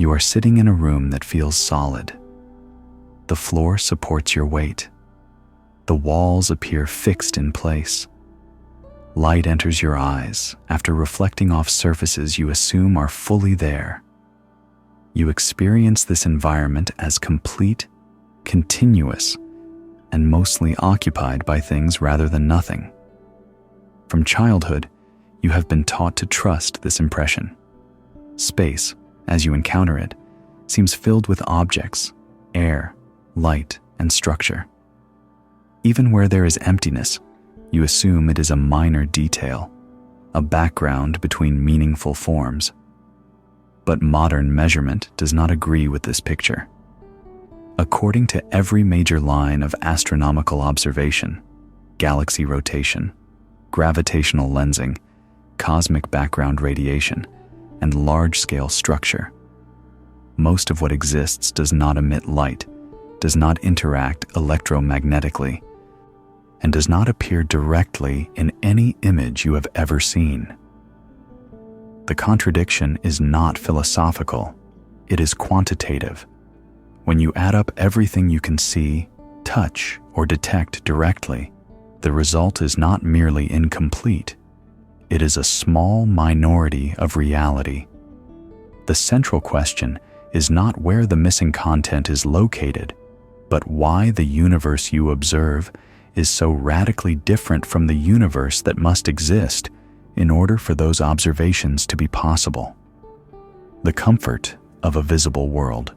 You are sitting in a room that feels solid. The floor supports your weight. The walls appear fixed in place. Light enters your eyes after reflecting off surfaces you assume are fully there. You experience this environment as complete, continuous, and mostly occupied by things rather than nothing. From childhood, you have been taught to trust this impression. Space, as you encounter it, seems filled with objects, air, light, and structure. Even where there is emptiness, you assume it is a minor detail, a background between meaningful forms. But modern measurement does not agree with this picture. According to every major line of astronomical observation, galaxy rotation, gravitational lensing, cosmic background radiation, and large-scale structure, most of what exists does not emit light, does not interact electromagnetically, and does not appear directly in any image you have ever seen. The contradiction is not philosophical, it is quantitative. When you add up everything you can see, touch, or detect directly, the result is not merely incomplete, it is a small minority of reality. The central question is not where the missing content is located, but why the universe you observe is so radically different from the universe that must exist in order for those observations to be possible. The comfort of a visible world.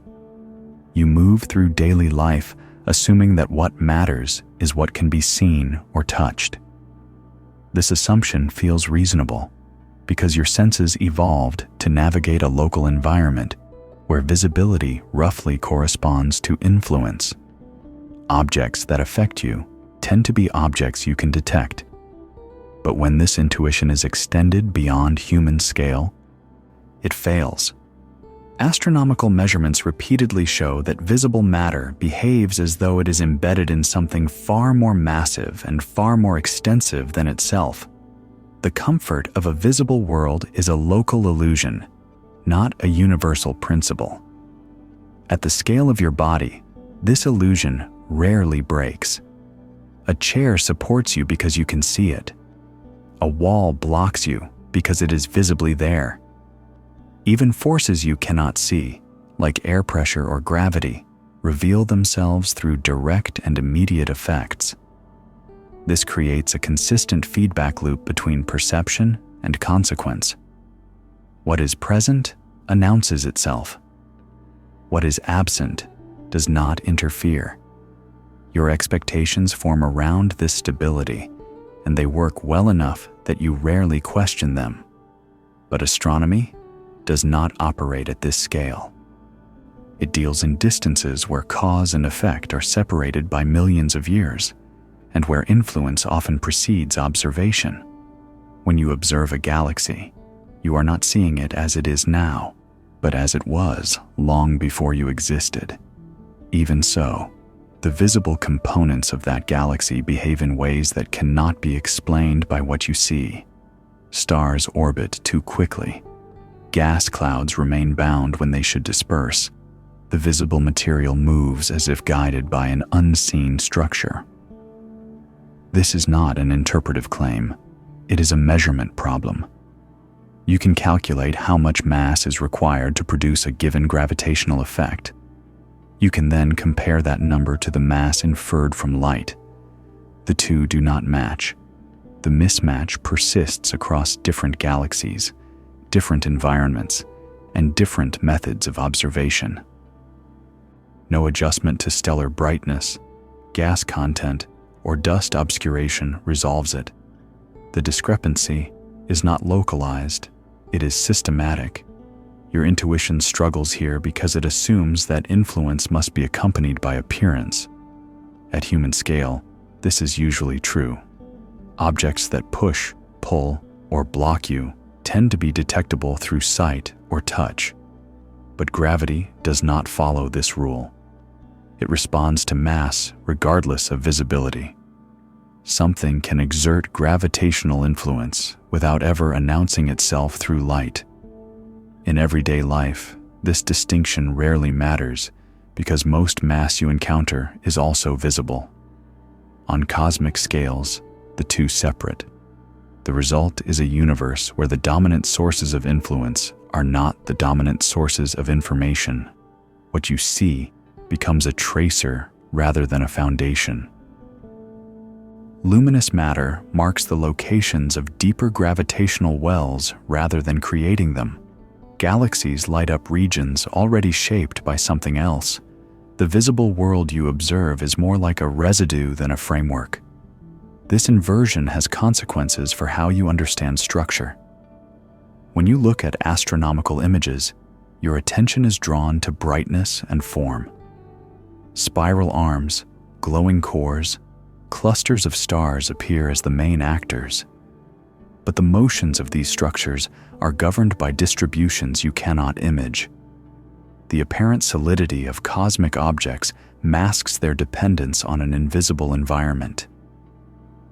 You move through daily life assuming that what matters is what can be seen or touched. This assumption feels reasonable because your senses evolved to navigate a local environment where visibility roughly corresponds to influence. Objects that affect you tend to be objects you can detect. But when this intuition is extended beyond human scale, it fails. Astronomical measurements repeatedly show that visible matter behaves as though it is embedded in something far more massive and far more extensive than itself. The comfort of a visible world is a local illusion, not a universal principle. At the scale of your body, this illusion rarely breaks. A chair supports you because you can see it. A wall blocks you because it is visibly there. Even forces you cannot see, like air pressure or gravity, reveal themselves through direct and immediate effects. This creates a consistent feedback loop between perception and consequence. What is present announces itself. What is absent does not interfere. Your expectations form around this stability, and they work well enough that you rarely question them. But astronomy does not operate at this scale. It deals in distances where cause and effect are separated by millions of years, and where influence often precedes observation. When you observe a galaxy, you are not seeing it as it is now, but as it was long before you existed. Even so, the visible components of that galaxy behave in ways that cannot be explained by what you see. Stars orbit too quickly. Gas clouds remain bound when they should disperse. The visible material moves as if guided by an unseen structure. This is not an interpretive claim. It is a measurement problem. You can calculate how much mass is required to produce a given gravitational effect. You can then compare that number to the mass inferred from light. The two do not match. The mismatch persists across different galaxies, different environments, and different methods of observation. No adjustment to stellar brightness, gas content, or dust obscuration resolves it. The discrepancy is not localized, it is systematic. Your intuition struggles here because it assumes that influence must be accompanied by appearance. At human scale, this is usually true. Objects that push, pull, or block you tend to be detectable through sight or touch. But gravity does not follow this rule. It responds to mass regardless of visibility. Something can exert gravitational influence without ever announcing itself through light. In everyday life, This distinction rarely matters because most mass you encounter is also visible. On cosmic scales, the two separate. The result is a universe where the dominant sources of influence are not the dominant sources of information. What you see becomes a tracer rather than a foundation. Luminous matter marks the locations of deeper gravitational wells rather than creating them. Galaxies light up regions already shaped by something else. The visible world you observe is more like a residue than a framework. This inversion has consequences for how you understand structure. When you look at astronomical images, your attention is drawn to brightness and form. Spiral arms, glowing cores, clusters of stars appear as the main actors. But the motions of these structures are governed by distributions you cannot image. The apparent solidity of cosmic objects masks their dependence on an invisible environment.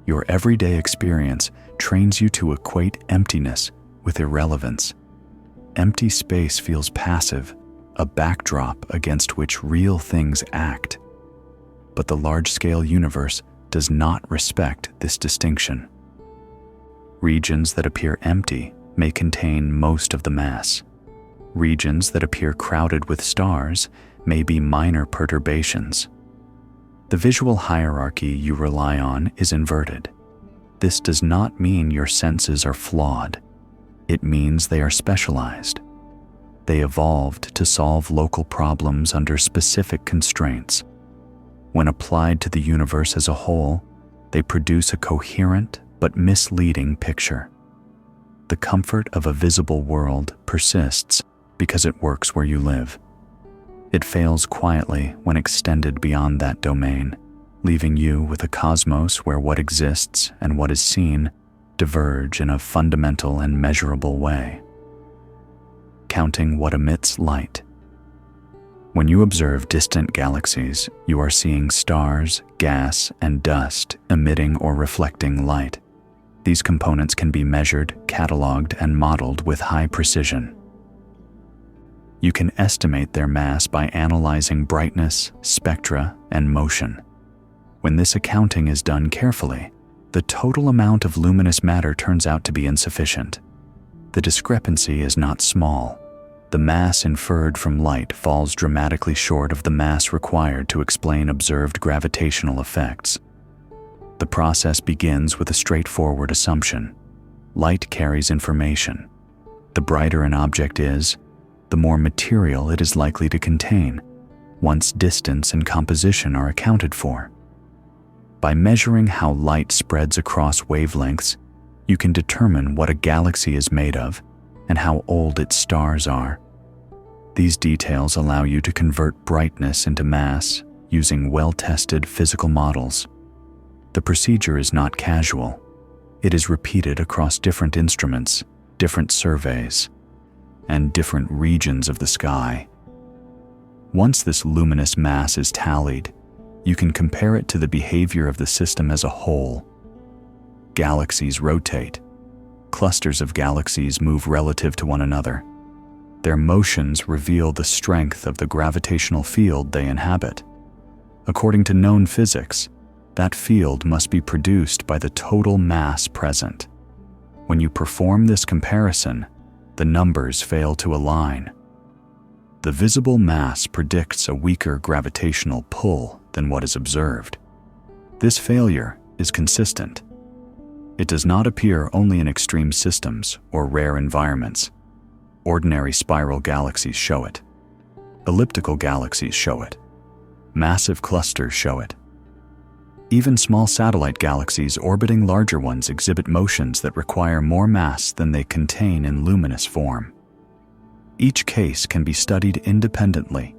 Your everyday experience trains you to equate emptiness with irrelevance. Empty space feels passive, a backdrop against which real things act. But the large-scale universe does not respect this distinction. Regions that appear empty may contain most of the mass. Regions that appear crowded with stars may be minor perturbations. The visual hierarchy you rely on is inverted. This does not mean your senses are flawed. It means they are specialized. They evolved to solve local problems under specific constraints. When applied to the universe as a whole, they produce a coherent but misleading picture. The comfort of a visible world persists because it works where you live. It fails quietly when extended beyond that domain, leaving you with a cosmos where what exists and what is seen diverge in a fundamental and measurable way. Counting what emits light. When you observe distant galaxies, you are seeing stars, gas, and dust emitting or reflecting light. These components can be measured, cataloged, and modeled with high precision. You can estimate their mass by analyzing brightness, spectra, and motion. When this accounting is done carefully, the total amount of luminous matter turns out to be insufficient. The discrepancy is not small. The mass inferred from light falls dramatically short of the mass required to explain observed gravitational effects. The process begins with a straightforward assumption. Light carries information. The brighter an object is, the more material it is likely to contain, once distance and composition are accounted for. By measuring how light spreads across wavelengths, you can determine what a galaxy is made of and how old its stars are. These details allow you to convert brightness into mass using well-tested physical models. The procedure is not casual. It is repeated across different instruments, different surveys, and different regions of the sky. Once this luminous mass is tallied, you can compare it to the behavior of the system as a whole. Galaxies rotate. Clusters of galaxies move relative to one another. Their motions reveal the strength of the gravitational field they inhabit. According to known physics, that field must be produced by the total mass present. When you perform this comparison, the numbers fail to align. The visible mass predicts a weaker gravitational pull than what is observed. This failure is consistent. It does not appear only in extreme systems or rare environments. Ordinary spiral galaxies show it. Elliptical galaxies show it. Massive clusters show it. Even small satellite galaxies orbiting larger ones exhibit motions that require more mass than they contain in luminous form. Each case can be studied independently,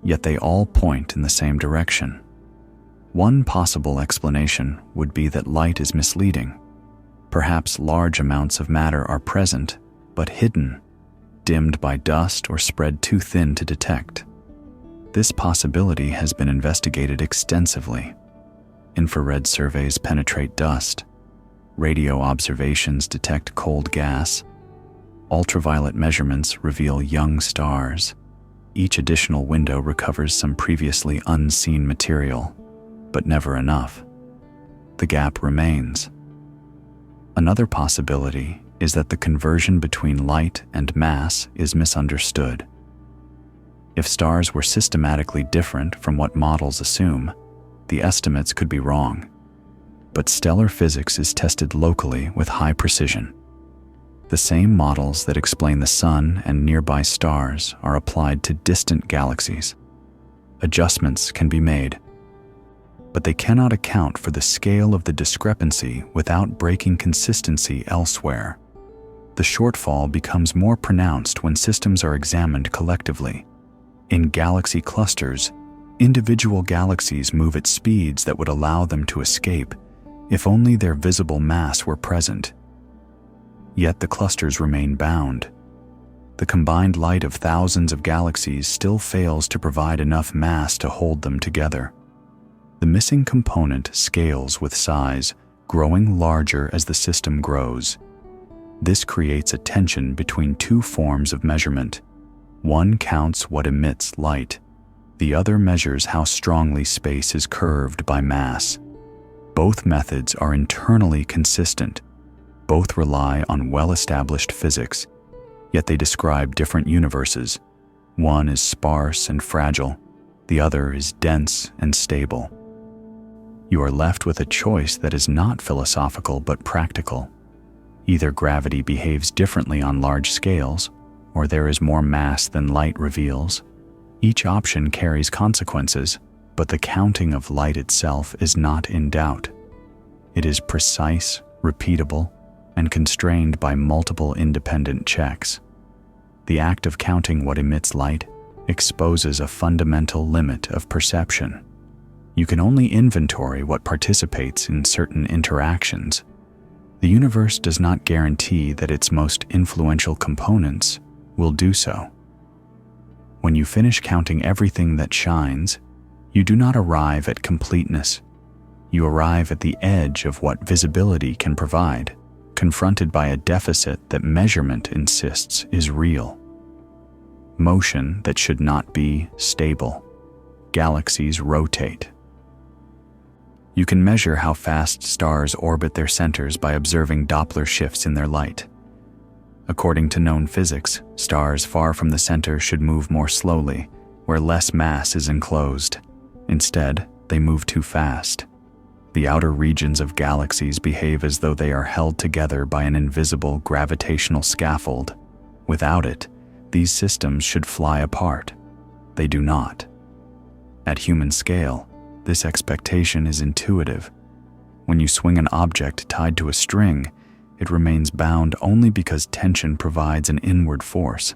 yet they all point in the same direction. One possible explanation would be that light is misleading. Perhaps large amounts of matter are present, but hidden, dimmed by dust or spread too thin to detect. This possibility has been investigated extensively. Infrared surveys penetrate dust. Radio observations detect cold gas. Ultraviolet measurements reveal young stars. Each additional window recovers some previously unseen material, but never enough. The gap remains. Another possibility is that the conversion between light and mass is misunderstood. If stars were systematically different from what models assume, the estimates could be wrong. But stellar physics is tested locally with high precision. The same models that explain the sun and nearby stars are applied to distant galaxies. Adjustments can be made, but they cannot account for the scale of the discrepancy without breaking consistency elsewhere. The shortfall becomes more pronounced when systems are examined collectively. In galaxy clusters, individual galaxies move at speeds that would allow them to escape if only their visible mass were present. Yet the clusters remain bound. The combined light of thousands of galaxies still fails to provide enough mass to hold them together. The missing component scales with size, growing larger as the system grows. This creates a tension between two forms of measurement. One counts what emits light. The other measures how strongly space is curved by mass. Both methods are internally consistent. Both rely on well-established physics, yet they describe different universes. One is sparse and fragile, the other is dense and stable. You are left with a choice that is not philosophical but practical. Either gravity behaves differently on large scales, or there is more mass than light reveals. Each option carries consequences, but the counting of light itself is not in doubt. It is precise, repeatable, and constrained by multiple independent checks. The act of counting what emits light exposes a fundamental limit of perception. You can only inventory what participates in certain interactions. The universe does not guarantee that its most influential components will do so. When you finish counting everything that shines, you do not arrive at completeness. You arrive at the edge of what visibility can provide, confronted by a deficit that measurement insists is real. Motion that should not be stable. Galaxies rotate. You can measure how fast stars orbit their centers by observing Doppler shifts in their light. According to known physics, stars far from the center should move more slowly, where less mass is enclosed. Instead, they move too fast. The outer regions of galaxies behave as though they are held together by an invisible gravitational scaffold. Without it, these systems should fly apart. They do not. At human scale, this expectation is intuitive. When you swing an object tied to a string, it remains bound only because tension provides an inward force.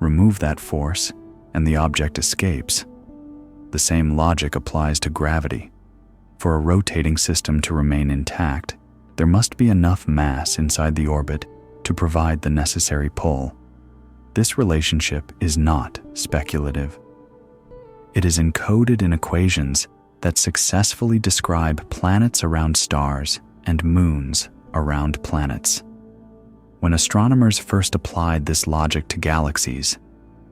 Remove that force, and the object escapes. The same logic applies to gravity. For a rotating system to remain intact, there must be enough mass inside the orbit to provide the necessary pull. This relationship is not speculative. It is encoded in equations that successfully describe planets around stars and moons around planets. When astronomers first applied this logic to galaxies,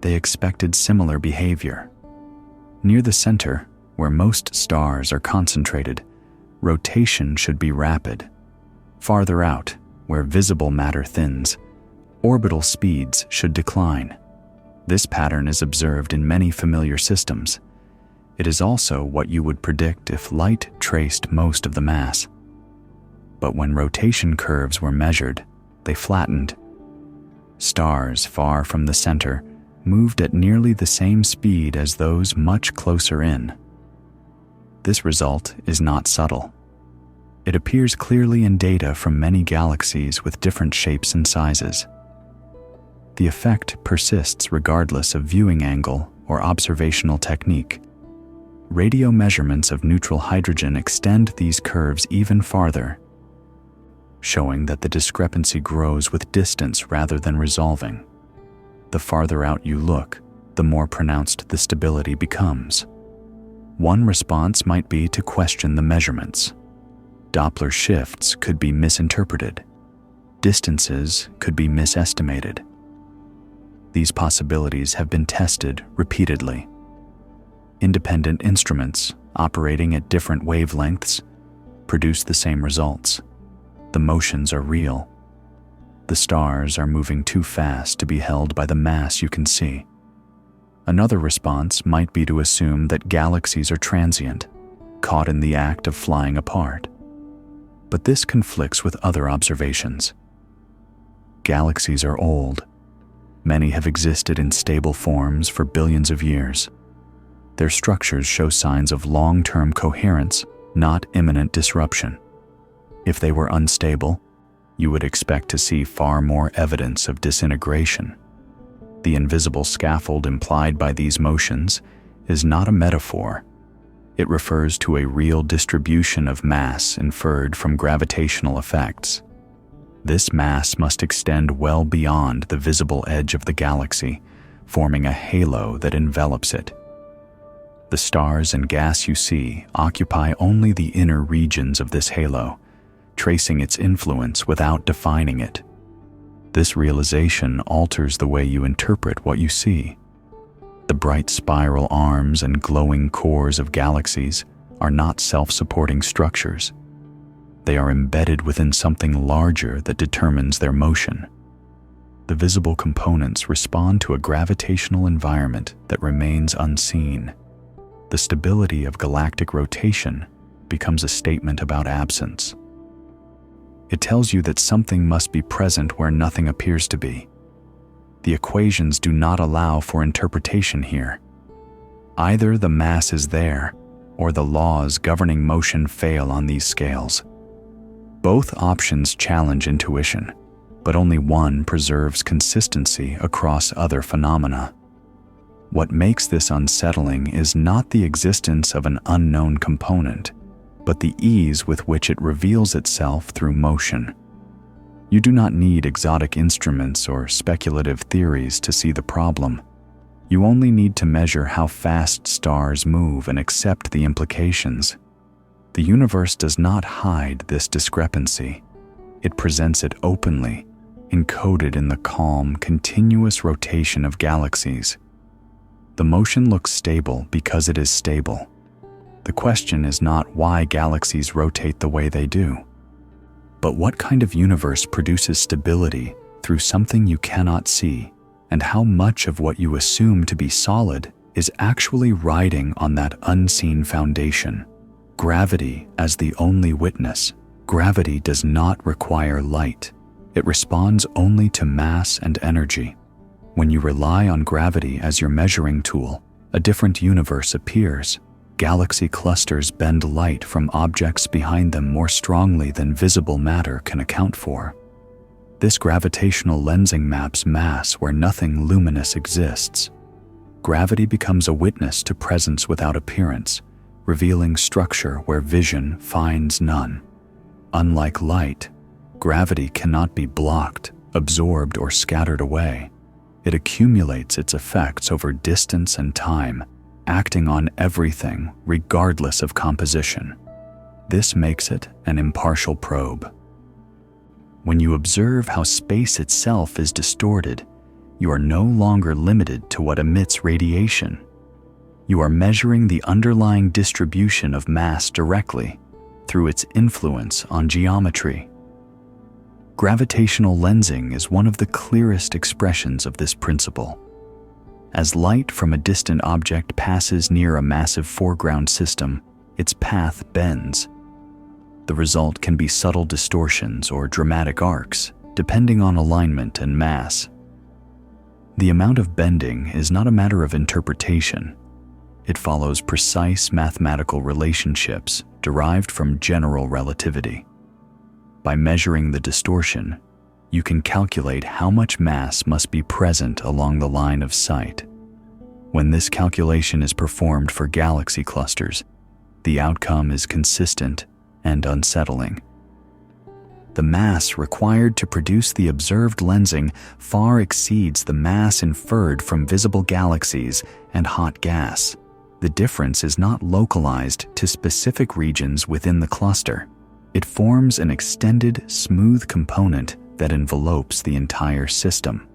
they expected similar behavior. Near the center, where most stars are concentrated, rotation should be rapid. Farther out, where visible matter thins, orbital speeds should decline. This pattern is observed in many familiar systems. It is also what you would predict if light traced most of the mass. But when rotation curves were measured, they flattened. Stars far from the center moved at nearly the same speed as those much closer in. This result is not subtle. It appears clearly in data from many galaxies with different shapes and sizes. The effect persists regardless of viewing angle or observational technique. Radio measurements of neutral hydrogen extend these curves even farther, showing that the discrepancy grows with distance rather than resolving. The farther out you look, the more pronounced the stability becomes. One response might be to question the measurements. Doppler shifts could be misinterpreted. distances could be misestimated. These possibilities have been tested repeatedly. Independent instruments operating at different wavelengths produce the same results. The motions are real. The stars are moving too fast to be held by the mass you can see. Another response might be to assume that galaxies are transient, caught in the act of flying apart. But this conflicts with other observations. Galaxies are old. Many have existed in stable forms for billions of years. Their structures show signs of long-term coherence, not imminent disruption. If they were unstable, you would expect to see far more evidence of disintegration. The invisible scaffold implied by these motions is not a metaphor. It refers to a real distribution of mass inferred from gravitational effects. This mass must extend well beyond the visible edge of the galaxy, forming a halo that envelops it. The stars and gas you see occupy only the inner regions of this halo, tracing its influence without defining it. This realization alters the way you interpret what you see. The bright spiral arms and glowing cores of galaxies are not self-supporting structures. They are embedded within something larger that determines their motion. The visible components respond to a gravitational environment that remains unseen. The stability of galactic rotation becomes a statement about absence. It tells you that something must be present where nothing appears to be. The equations do not allow for interpretation here. Either the mass is there, or the laws governing motion fail on these scales. Both options challenge intuition, but only one preserves consistency across other phenomena. What makes this unsettling is not the existence of an unknown component, but the ease with which it reveals itself through motion. You do not need exotic instruments or speculative theories to see the problem. You only need to measure how fast stars move and accept the implications. The universe does not hide this discrepancy. It presents it openly, encoded in the calm, continuous rotation of galaxies. The motion looks stable because it is stable. The question is not why galaxies rotate the way they do, but what kind of universe produces stability through something you cannot see, and how much of what you assume to be solid is actually riding on that unseen foundation. Gravity as the only witness. Gravity does not require light. It responds only to mass and energy. When you rely on gravity as your measuring tool, a different universe appears. Galaxy clusters bend light from objects behind them more strongly than visible matter can account for. This gravitational lensing maps mass where nothing luminous exists. Gravity becomes a witness to presence without appearance, revealing structure where vision finds none. Unlike light, gravity cannot be blocked, absorbed, or scattered away. It accumulates its effects over distance and time, acting on everything regardless of composition. This makes it an impartial probe. When you observe how space itself is distorted, you are no longer limited to what emits radiation. You are measuring the underlying distribution of mass directly through its influence on geometry. Gravitational lensing is one of the clearest expressions of this principle. As light from a distant object passes near a massive foreground system, its path bends. The result can be subtle distortions or dramatic arcs, depending on alignment and mass. The amount of bending is not a matter of interpretation. It follows precise mathematical relationships derived from general relativity. By measuring the distortion, you can calculate how much mass must be present along the line of sight. When this calculation is performed for galaxy clusters, the outcome is consistent and unsettling. The mass required to produce the observed lensing far exceeds the mass inferred from visible galaxies and hot gas. The difference is not localized to specific regions within the cluster. It forms an extended, smooth component that envelopes the entire system.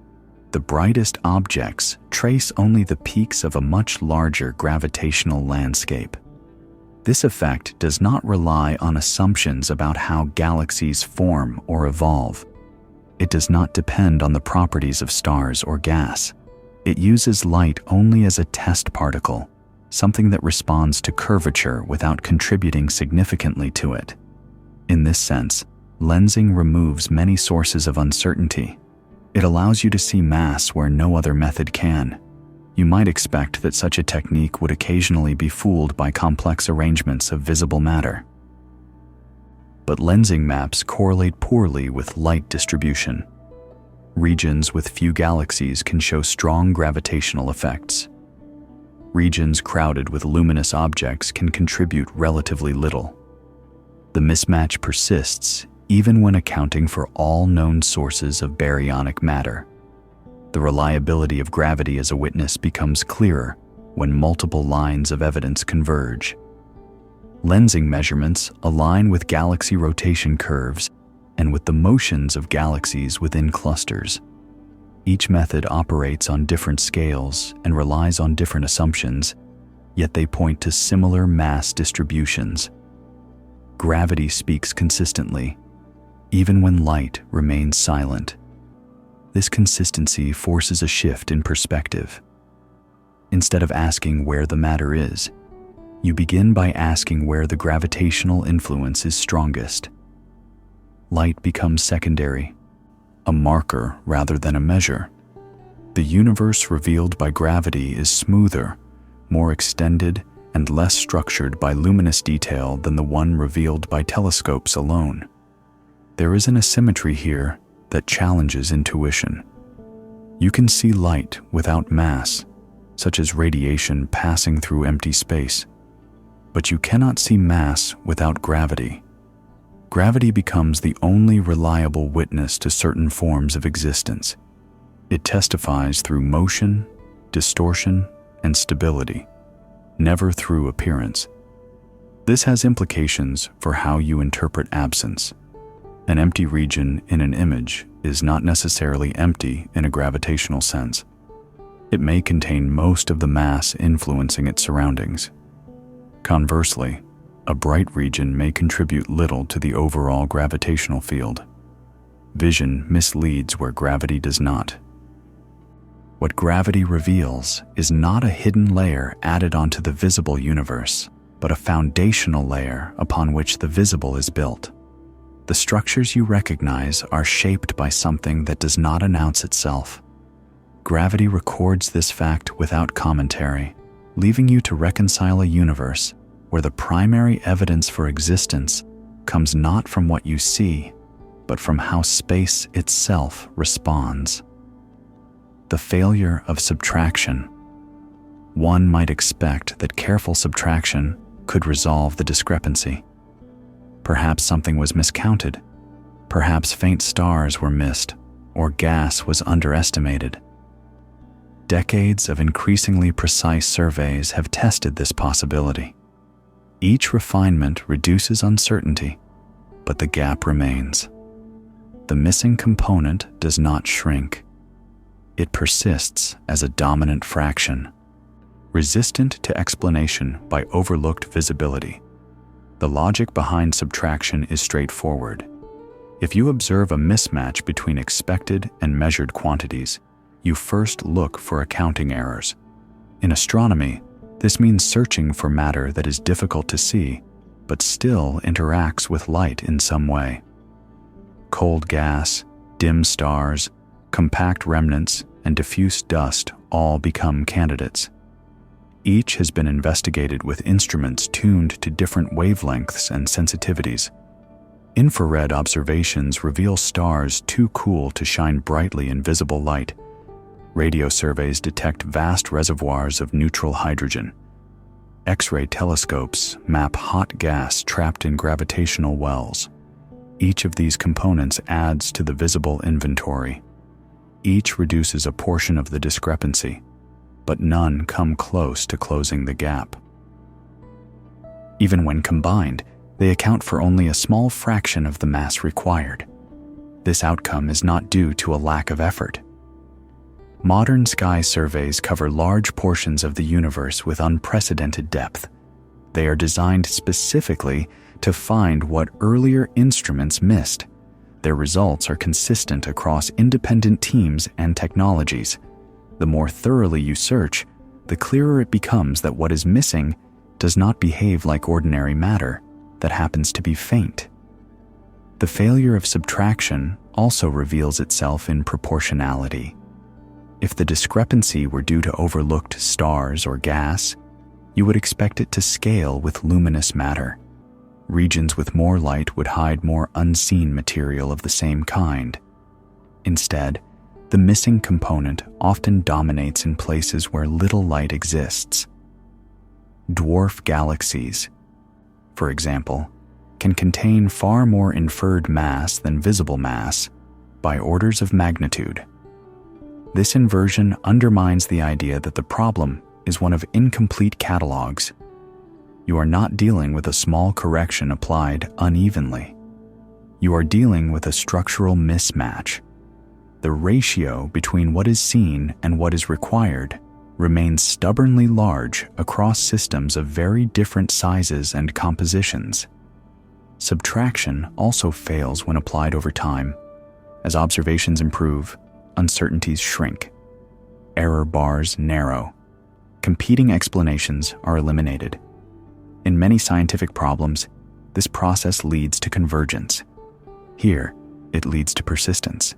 The brightest objects trace only the peaks of a much larger gravitational landscape. This effect does not rely on assumptions about how galaxies form or evolve. It does not depend on the properties of stars or gas. It uses light only as a test particle, something that responds to curvature without contributing significantly to it. In this sense, lensing removes many sources of uncertainty. It allows you to see mass where no other method can. You might expect that such a technique would occasionally be fooled by complex arrangements of visible matter. But lensing maps correlate poorly with light distribution. Regions with few galaxies can show strong gravitational effects. Regions crowded with luminous objects can contribute relatively little. The mismatch persists even when accounting for all known sources of baryonic matter. The reliability of gravity as a witness becomes clearer when multiple lines of evidence converge. Lensing measurements align with galaxy rotation curves and with the motions of galaxies within clusters. Each method operates on different scales and relies on different assumptions, yet they point to similar mass distributions. Gravity speaks consistently, even when light remains silent. This consistency forces a shift in perspective. Instead of asking where the matter is, you begin by asking where the gravitational influence is strongest. Light becomes secondary, a marker rather than a measure. The universe revealed by gravity is smoother, more extended, and less structured by luminous detail than the one revealed by telescopes alone. There is an asymmetry here that challenges intuition. You can see light without mass, such as radiation passing through empty space, but you cannot see mass without gravity. Gravity becomes the only reliable witness to certain forms of existence. It testifies through motion, distortion, and stability, never through appearance. This has implications for how you interpret absence. An empty region in an image is not necessarily empty in a gravitational sense. It may contain most of the mass influencing its surroundings. Conversely, a bright region may contribute little to the overall gravitational field. Vision misleads where gravity does not. What gravity reveals is not a hidden layer added onto the visible universe, but a foundational layer upon which the visible is built. The structures you recognize are shaped by something that does not announce itself. Gravity records this fact without commentary, leaving you to reconcile a universe where the primary evidence for existence comes not from what you see, but from how space itself responds. The failure of subtraction. One might expect that careful subtraction could resolve the discrepancy. Perhaps something was miscounted. Perhaps faint stars were missed, or gas was underestimated. Decades of increasingly precise surveys have tested this possibility. Each refinement reduces uncertainty, but the gap remains. The missing component does not shrink. It persists as a dominant fraction, resistant to explanation by overlooked visibility. The logic behind subtraction is straightforward. If you observe a mismatch between expected and measured quantities, you first look for accounting errors. In astronomy, this means searching for matter that is difficult to see, but still interacts with light in some way. Cold gas, dim stars, compact remnants, and diffuse dust all become candidates. Each has been investigated with instruments tuned to different wavelengths and sensitivities. Infrared observations reveal stars too cool to shine brightly in visible light. Radio surveys detect vast reservoirs of neutral hydrogen. X-ray telescopes map hot gas trapped in gravitational wells. Each of these components adds to the visible inventory. Each reduces a portion of the discrepancy, but none come close to closing the gap. Even when combined, they account for only a small fraction of the mass required. This outcome is not due to a lack of effort. Modern sky surveys cover large portions of the universe with unprecedented depth. They are designed specifically to find what earlier instruments missed. Their results are consistent across independent teams and technologies. The more thoroughly you search, the clearer it becomes that what is missing does not behave like ordinary matter that happens to be faint. The failure of subtraction also reveals itself in proportionality. If the discrepancy were due to overlooked stars or gas, you would expect it to scale with luminous matter. Regions with more light would hide more unseen material of the same kind. Instead, the missing component often dominates in places where little light exists. Dwarf galaxies, for example, can contain far more inferred mass than visible mass by orders of magnitude. This inversion undermines the idea that the problem is one of incomplete catalogs. You are not dealing with a small correction applied unevenly. You are dealing with a structural mismatch. The ratio between what is seen and what is required remains stubbornly large across systems of very different sizes and compositions. Subtraction also fails when applied over time. As observations improve, uncertainties shrink. Error bars narrow. Competing explanations are eliminated. In many scientific problems, this process leads to convergence. Here, it leads to persistence.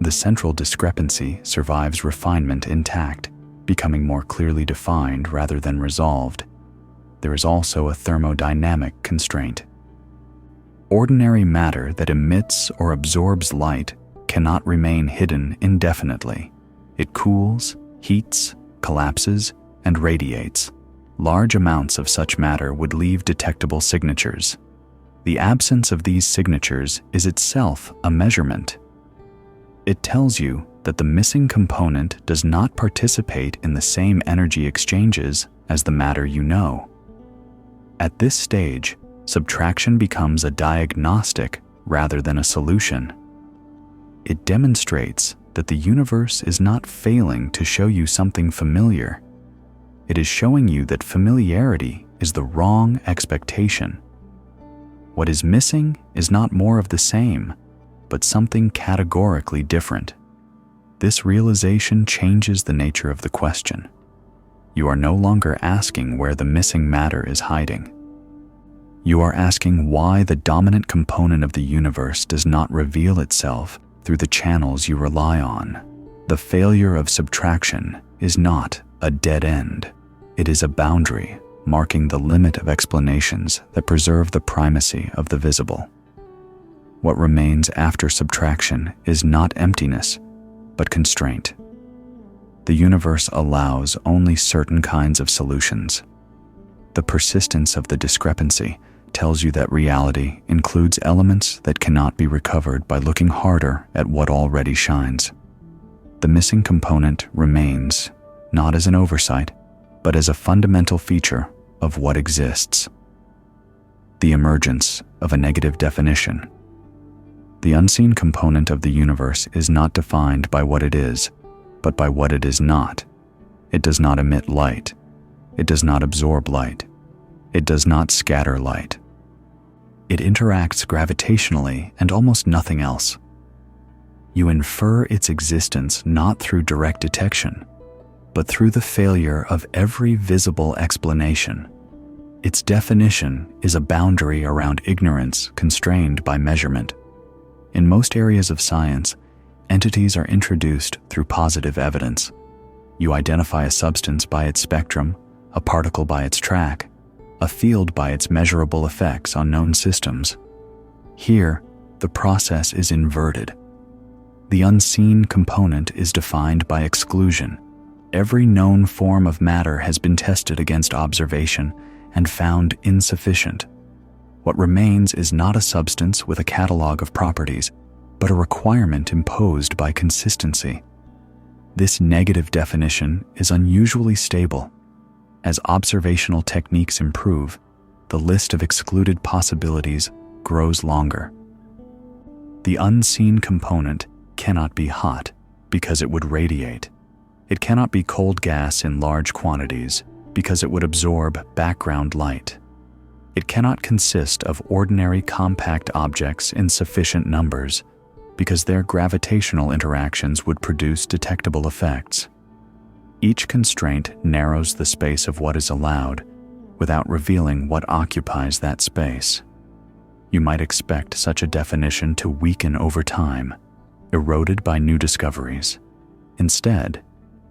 The central discrepancy survives refinement intact, becoming more clearly defined rather than resolved. There is also a thermodynamic constraint. Ordinary matter that emits or absorbs light cannot remain hidden indefinitely. It cools, heats, collapses, and radiates. Large amounts of such matter would leave detectable signatures. The absence of these signatures is itself a measurement. It tells you that the missing component does not participate in the same energy exchanges as the matter you know. At this stage, subtraction becomes a diagnostic rather than a solution. It demonstrates that the universe is not failing to show you something familiar. It is showing you that familiarity is the wrong expectation. What is missing is not more of the same, but something categorically different. This realization changes the nature of the question. You are no longer asking where the missing matter is hiding. You are asking why the dominant component of the universe does not reveal itself through the channels you rely on. The failure of subtraction is not a dead end. It is a boundary marking the limit of explanations that preserve the primacy of the visible. What remains after subtraction is not emptiness, but constraint. The universe allows only certain kinds of solutions. The persistence of the discrepancy tells you that reality includes elements that cannot be recovered by looking harder at what already shines. The missing component remains, not as an oversight, but as a fundamental feature of what exists. The emergence of a negative definition. The unseen component of the universe is not defined by what it is, but by what it is not. It does not emit light. It does not absorb light. It does not scatter light. It interacts gravitationally and almost nothing else. You infer its existence not through direct detection, but through the failure of every visible explanation. Its definition is a boundary around ignorance constrained by measurement. In most areas of science, entities are introduced through positive evidence. You identify a substance by its spectrum, a particle by its track, a field by its measurable effects on known systems. Here, the process is inverted. The unseen component is defined by exclusion. Every known form of matter has been tested against observation and found insufficient. What remains is not a substance with a catalog of properties, but a requirement imposed by consistency. This negative definition is unusually stable. As observational techniques improve, the list of excluded possibilities grows longer. The unseen component cannot be hot because it would radiate. It cannot be cold gas in large quantities because it would absorb background light. It cannot consist of ordinary compact objects in sufficient numbers because their gravitational interactions would produce detectable effects. Each constraint narrows the space of what is allowed without revealing what occupies that space. You might expect such a definition to weaken over time, eroded by new discoveries. Instead,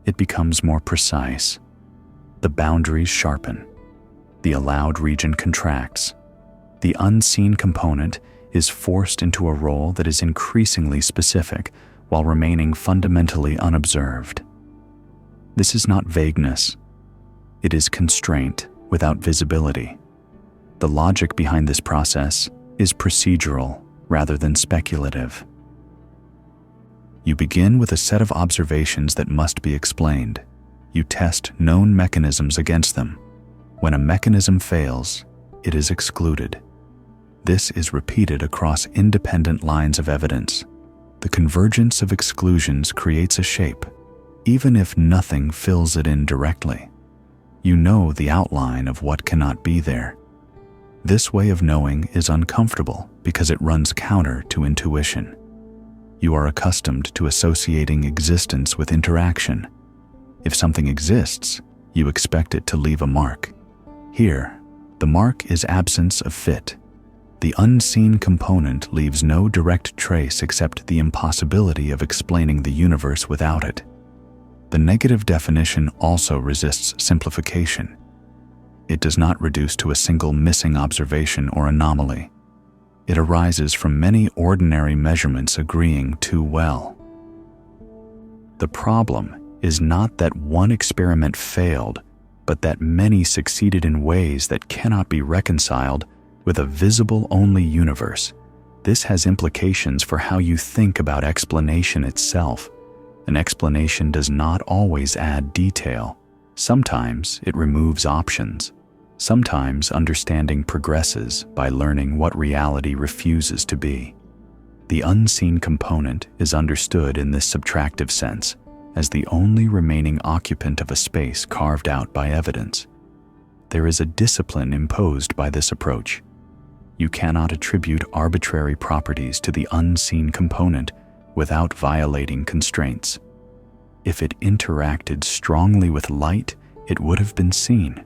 it becomes more precise. The boundaries sharpen. The allowed region contracts. The unseen component is forced into a role that is increasingly specific while remaining fundamentally unobserved. This is not vagueness. It is constraint without visibility. The logic behind this process is procedural rather than speculative. You begin with a set of observations that must be explained. You test known mechanisms against them. When a mechanism fails, it is excluded. This is repeated across independent lines of evidence. The convergence of exclusions creates a shape, even if nothing fills it in directly. You know the outline of what cannot be there. This way of knowing is uncomfortable because it runs counter to intuition. You are accustomed to associating existence with interaction. If something exists, you expect it to leave a mark. Here, the mark is absence of fit. The unseen component leaves no direct trace except the impossibility of explaining the universe without it. The negative definition also resists simplification. It does not reduce to a single missing observation or anomaly. It arises from many ordinary measurements agreeing too well. The problem is not that one experiment failed, but that many succeeded in ways that cannot be reconciled with a visible-only universe. This has implications for how you think about explanation itself. An explanation does not always add detail. Sometimes it removes options. Sometimes understanding progresses by learning what reality refuses to be. The unseen component is understood in this subtractive sense as the only remaining occupant of a space carved out by evidence. There is a discipline imposed by this approach. You cannot attribute arbitrary properties to the unseen component without violating constraints. If it interacted strongly with light, it would have been seen.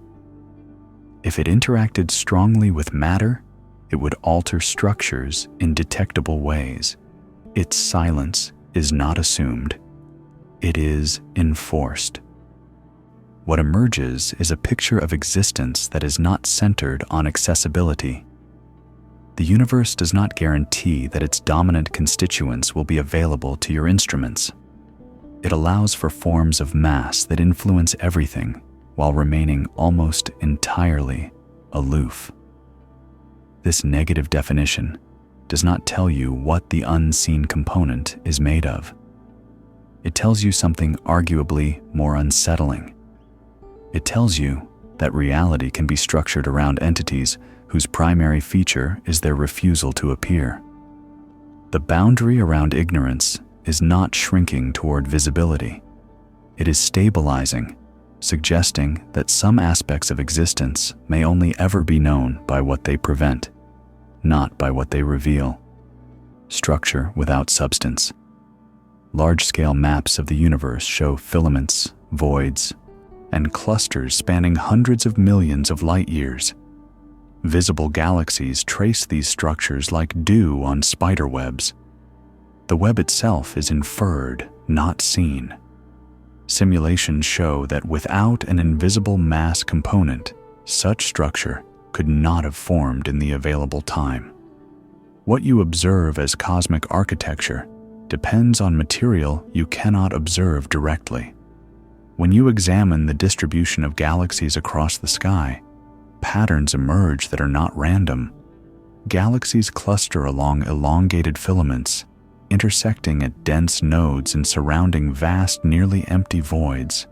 If it interacted strongly with matter, it would alter structures in detectable ways. Its silence is not assumed. It is enforced. What emerges is a picture of existence that is not centered on accessibility. The universe does not guarantee that its dominant constituents will be available to your instruments. It allows for forms of mass that influence everything while remaining almost entirely aloof. This negative definition does not tell you what the unseen component is made of. It tells you something arguably more unsettling. It tells you that reality can be structured around entities whose primary feature is their refusal to appear. The boundary around ignorance is not shrinking toward visibility. It is stabilizing, suggesting that some aspects of existence may only ever be known by what they prevent, not by what they reveal. Structure without substance. Large-scale maps of the universe show filaments, voids, and clusters spanning hundreds of millions of light years. Visible galaxies trace these structures like dew on spider webs. The web itself is inferred, not seen. Simulations show that without an invisible mass component, such structure could not have formed in the available time. What you observe as cosmic architecture depends on material you cannot observe directly. When you examine the distribution of galaxies across the sky, patterns emerge that are not random. Galaxies cluster along elongated filaments, intersecting at dense nodes and surrounding vast, nearly empty voids.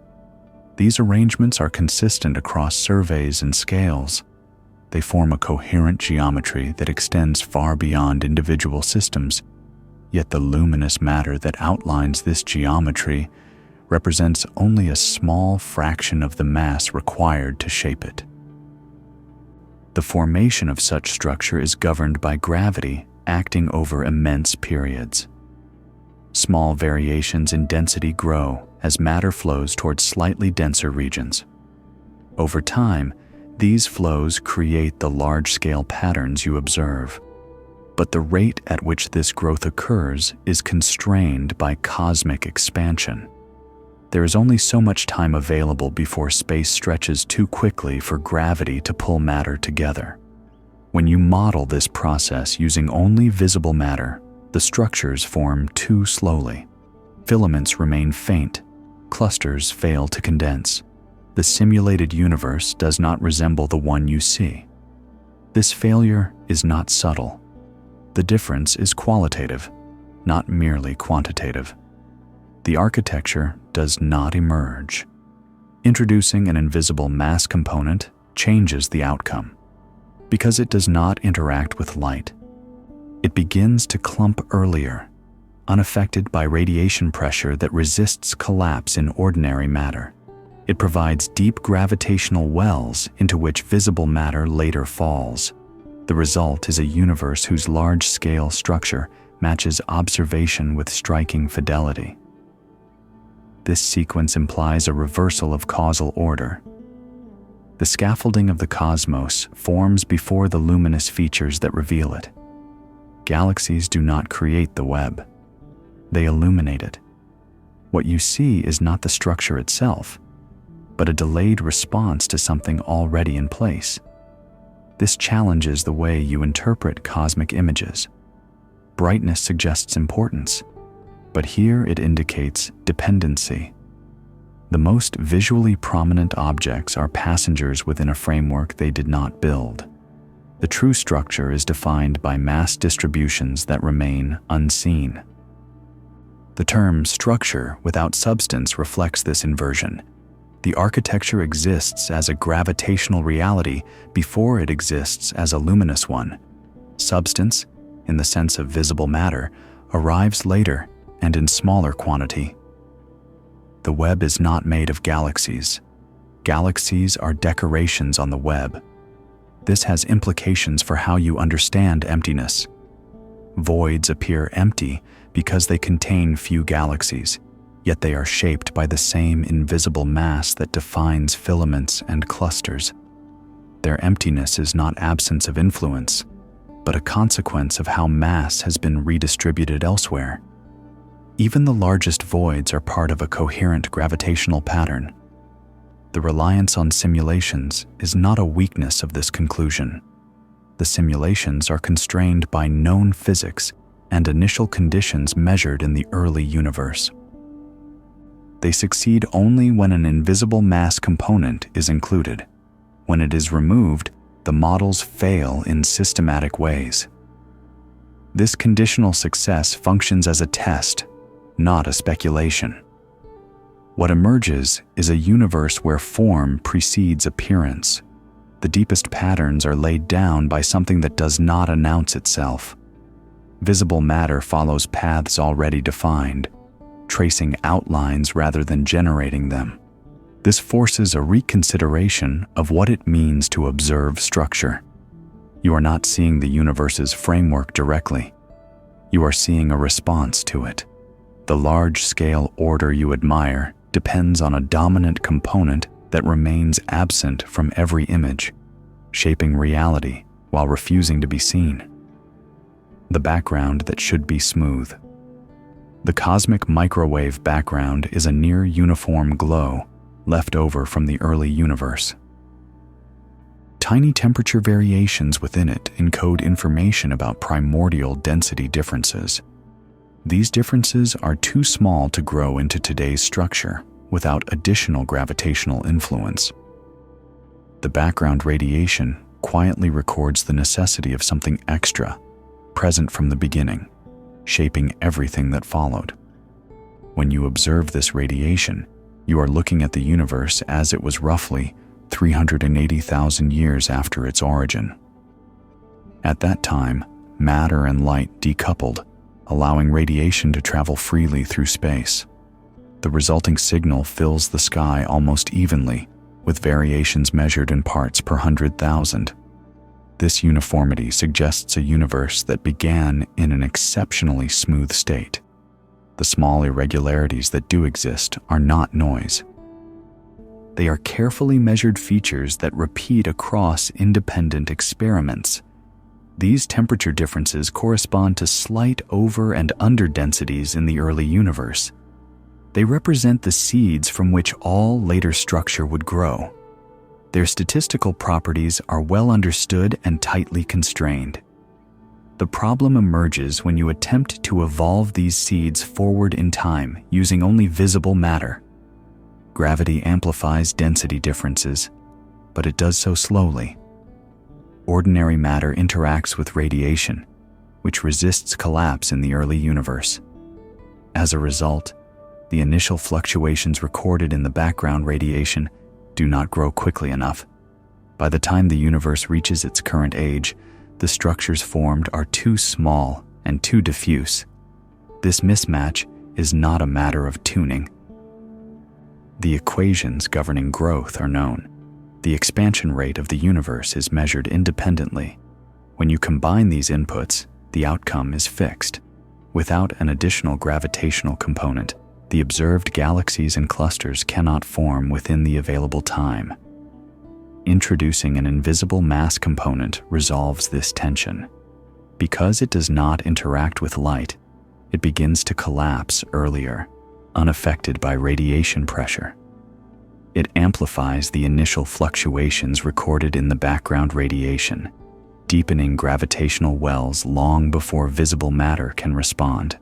These arrangements are consistent across surveys and scales. They form a coherent geometry that extends far beyond individual systems, Yet the luminous matter that outlines this geometry represents only a small fraction of the mass required to shape it. The formation of such structure is governed by gravity acting over immense periods. Small variations in density grow as matter flows towards slightly denser regions. Over time, these flows create the large-scale patterns you observe. But the rate at which this growth occurs is constrained by cosmic expansion. There is only so much time available before space stretches too quickly for gravity to pull matter together. When you model this process using only visible matter, the structures form too slowly. Filaments remain faint, clusters fail to condense. The simulated universe does not resemble the one you see. This failure is not subtle. The difference is qualitative, not merely quantitative. The architecture does not emerge. Introducing an invisible mass component changes the outcome. Because it does not interact with light, it begins to clump earlier, unaffected by radiation pressure that resists collapse in ordinary matter. It provides deep gravitational wells into which visible matter later falls. The result is a universe whose large-scale structure matches observation with striking fidelity. This sequence implies a reversal of causal order. The scaffolding of the cosmos forms before the luminous features that reveal it. Galaxies do not create the web. They illuminate it. What you see is not the structure itself, but a delayed response to something already in place. This challenges the way you interpret cosmic images. Brightness suggests importance, but here it indicates dependency. The most visually prominent objects are passengers within a framework they did not build. The true structure is defined by mass distributions that remain unseen. The term structure without substance reflects this inversion. The architecture exists as a gravitational reality before it exists as a luminous one. Substance, in the sense of visible matter, arrives later and in smaller quantity. The web is not made of galaxies. Galaxies are decorations on the web. This has implications for how you understand emptiness. Voids appear empty because they contain few galaxies, yet they are shaped by the same invisible mass that defines filaments and clusters. Their emptiness is not absence of influence, but a consequence of how mass has been redistributed elsewhere. Even the largest voids are part of a coherent gravitational pattern. The reliance on simulations is not a weakness of this conclusion. The simulations are constrained by known physics and initial conditions measured in the early universe. They succeed only when an invisible mass component is included. When it is removed, the models fail in systematic ways. This conditional success functions as a test, not a speculation. What emerges is a universe where form precedes appearance. The deepest patterns are laid down by something that does not announce itself. Visible matter follows paths already defined, tracing outlines rather than generating them. This forces a reconsideration of what it means to observe structure. You are not seeing the universe's framework directly. You are seeing a response to it. The large-scale order you admire depends on a dominant component that remains absent from every image, shaping reality while refusing to be seen. The background that should be smooth. The cosmic microwave background is a near-uniform glow left over from the early universe. Tiny temperature variations within it encode information about primordial density differences. These differences are too small to grow into today's structure without additional gravitational influence. The background radiation quietly records the necessity of something extra, present from the beginning, shaping everything that followed. When you observe this radiation, you are looking at the universe as it was roughly 380,000 years after its origin. At that time, matter and light decoupled, allowing radiation to travel freely through space. The resulting signal fills the sky almost evenly, with variations measured in parts per 100,000. This uniformity suggests a universe that began in an exceptionally smooth state. The small irregularities that do exist are not noise. They are carefully measured features that repeat across independent experiments. These temperature differences correspond to slight over- and under-densities in the early universe. They represent the seeds from which all later structure would grow. Their statistical properties are well understood and tightly constrained. The problem emerges when you attempt to evolve these seeds forward in time using only visible matter. Gravity amplifies density differences, but it does so slowly. Ordinary matter interacts with radiation, which resists collapse in the early universe. As a result, the initial fluctuations recorded in the background radiation do not grow quickly enough. By the time the universe reaches its current age, the structures formed are too small and too diffuse. This mismatch is not a matter of tuning. The equations governing growth are known. The expansion rate of the universe is measured independently. When you combine these inputs, the outcome is fixed. Without an additional gravitational component, the observed galaxies and clusters cannot form within the available time. Introducing an invisible mass component resolves this tension. Because it does not interact with light, it begins to collapse earlier, unaffected by radiation pressure. It amplifies the initial fluctuations recorded in the background radiation, deepening gravitational wells long before visible matter can respond.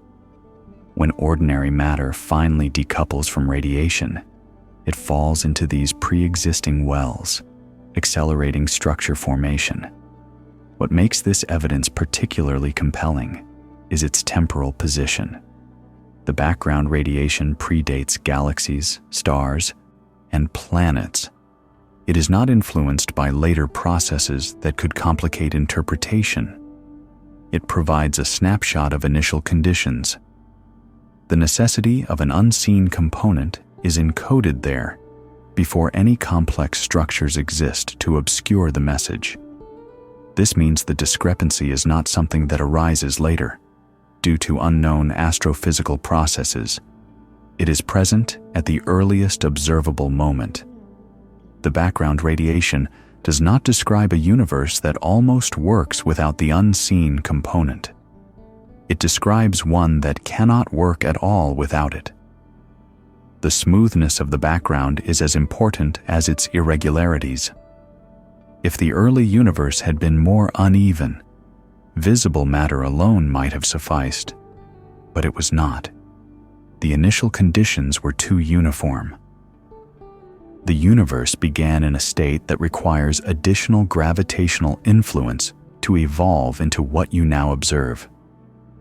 When ordinary matter finally decouples from radiation, it falls into these pre-existing wells, accelerating structure formation. What makes this evidence particularly compelling is its temporal position. The background radiation predates galaxies, stars, and planets. It is not influenced by later processes that could complicate interpretation. It provides a snapshot of initial conditions. The necessity of an unseen component is encoded there before any complex structures exist to obscure the message. This means the discrepancy is not something that arises later, due to unknown astrophysical processes. It is present at the earliest observable moment. The background radiation does not describe a universe that almost works without the unseen component. It describes one that cannot work at all without it. The smoothness of the background is as important as its irregularities. If the early universe had been more uneven, visible matter alone might have sufficed, but it was not. The initial conditions were too uniform. The universe began in a state that requires additional gravitational influence to evolve into what you now observe.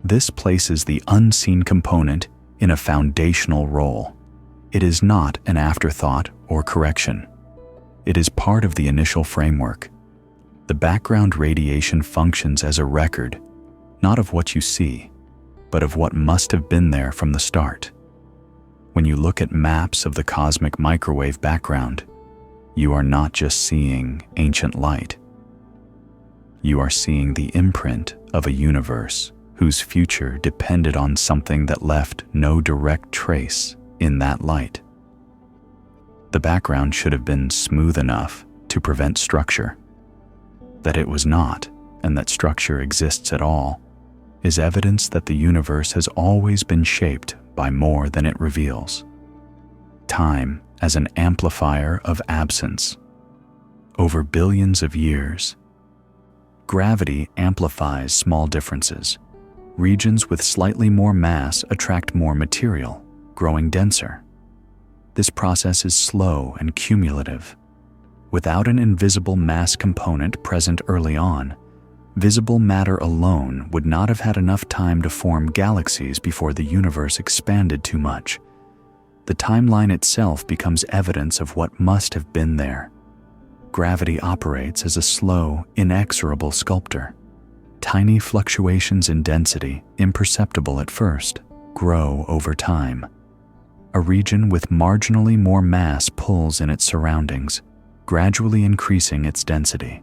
This places the unseen component in a foundational role. It is not an afterthought or correction. It is part of the initial framework. The background radiation functions as a record, not of what you see, but of what must have been there from the start. When you look at maps of the cosmic microwave background, you are not just seeing ancient light. You are seeing the imprint of a universe whose future depended on something that left no direct trace in that light. The background should have been smooth enough to prevent structure. That it was not, and that structure exists at all, is evidence that the universe has always been shaped by more than it reveals. Time as an amplifier of absence. Over billions of years, gravity amplifies small differences. Regions with slightly more mass attract more material, growing denser. This process is slow and cumulative. Without an invisible mass component present early on, visible matter alone would not have had enough time to form galaxies before the universe expanded too much. The timeline itself becomes evidence of what must have been there. Gravity operates as a slow, inexorable sculptor. Tiny fluctuations in density, imperceptible at first, grow over time. A region with marginally more mass pulls in its surroundings, gradually increasing its density.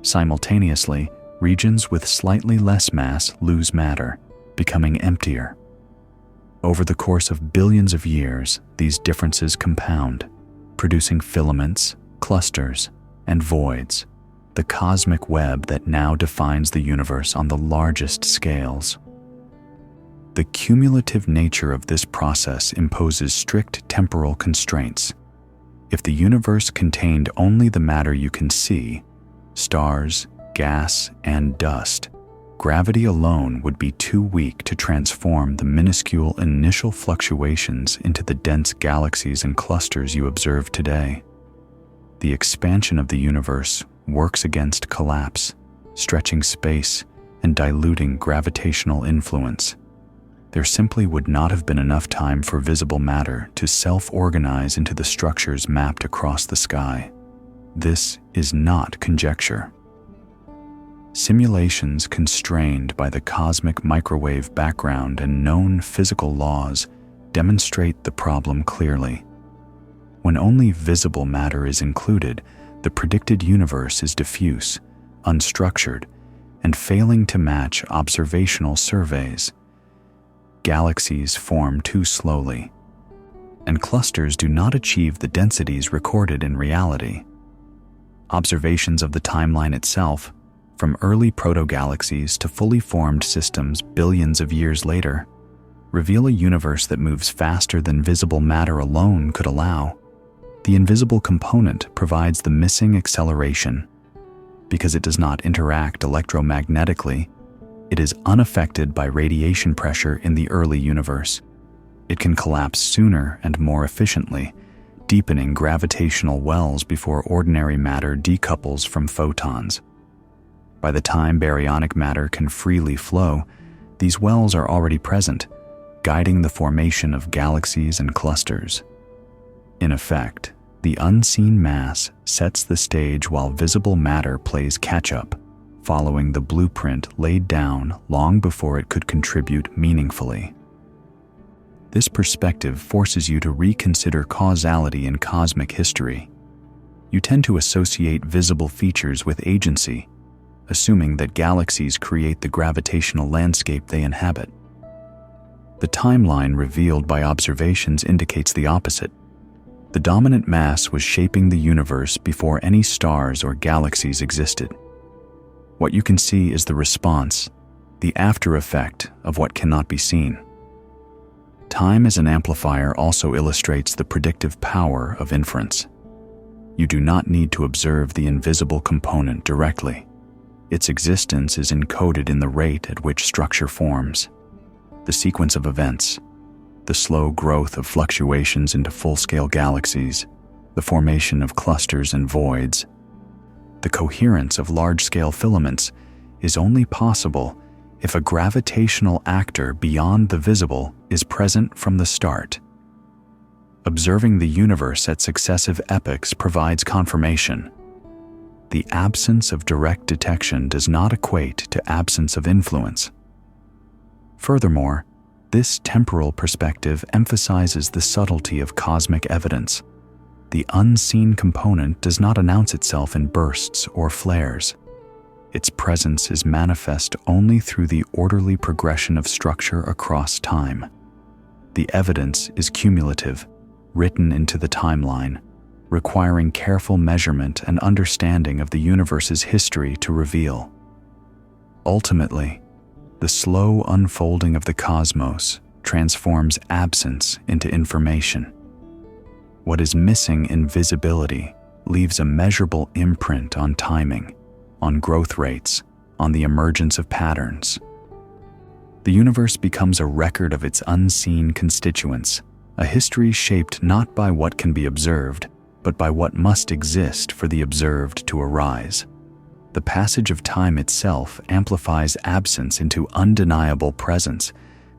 Simultaneously, regions with slightly less mass lose matter, becoming emptier. Over the course of billions of years, these differences compound, producing filaments, clusters, and voids, the cosmic web that now defines the universe on the largest scales. The cumulative nature of this process imposes strict temporal constraints. If the universe contained only the matter you can see, stars, gas, and dust, gravity alone would be too weak to transform the minuscule initial fluctuations into the dense galaxies and clusters you observe today. The expansion of the universe works against collapse, stretching space and diluting gravitational influence. There simply would not have been enough time for visible matter to self-organize into the structures mapped across the sky. This is not conjecture. Simulations constrained by the cosmic microwave background and known physical laws demonstrate the problem clearly. When only visible matter is included, the predicted universe is diffuse, unstructured, and failing to match observational surveys. Galaxies form too slowly, and clusters do not achieve the densities recorded in reality. Observations of the timeline itself, from early proto-galaxies to fully formed systems billions of years later, reveal a universe that moves faster than visible matter alone could allow. The invisible component provides the missing acceleration. Because it does not interact electromagnetically, it is unaffected by radiation pressure in the early universe. It can collapse sooner and more efficiently, deepening gravitational wells before ordinary matter decouples from photons. By the time baryonic matter can freely flow, these wells are already present, guiding the formation of galaxies and clusters. In effect, the unseen mass sets the stage while visible matter plays catch-up, following the blueprint laid down long before it could contribute meaningfully. This perspective forces you to reconsider causality in cosmic history. You tend to associate visible features with agency, assuming that galaxies create the gravitational landscape they inhabit. The timeline revealed by observations indicates the opposite. The dominant mass was shaping the universe before any stars or galaxies existed. What you can see is the response, the after effect of what cannot be seen. Time as an amplifier also illustrates the predictive power of inference. You do not need to observe the invisible component directly. Its existence is encoded in the rate at which structure forms, the sequence of events, the slow growth of fluctuations into full-scale galaxies, the formation of clusters and voids. The coherence of large-scale filaments is only possible if a gravitational actor beyond the visible is present from the start. Observing the universe at successive epochs provides confirmation. The absence of direct detection does not equate to absence of influence. Furthermore, this temporal perspective emphasizes the subtlety of cosmic evidence. The unseen component does not announce itself in bursts or flares. Its presence is manifest only through the orderly progression of structure across time. The evidence is cumulative, written into the timeline, requiring careful measurement and understanding of the universe's history to reveal. Ultimately, the slow unfolding of the cosmos transforms absence into information. What is missing in visibility leaves a measurable imprint on timing, on growth rates, on the emergence of patterns. The universe becomes a record of its unseen constituents, a history shaped not by what can be observed, but by what must exist for the observed to arise. The passage of time itself amplifies absence into undeniable presence,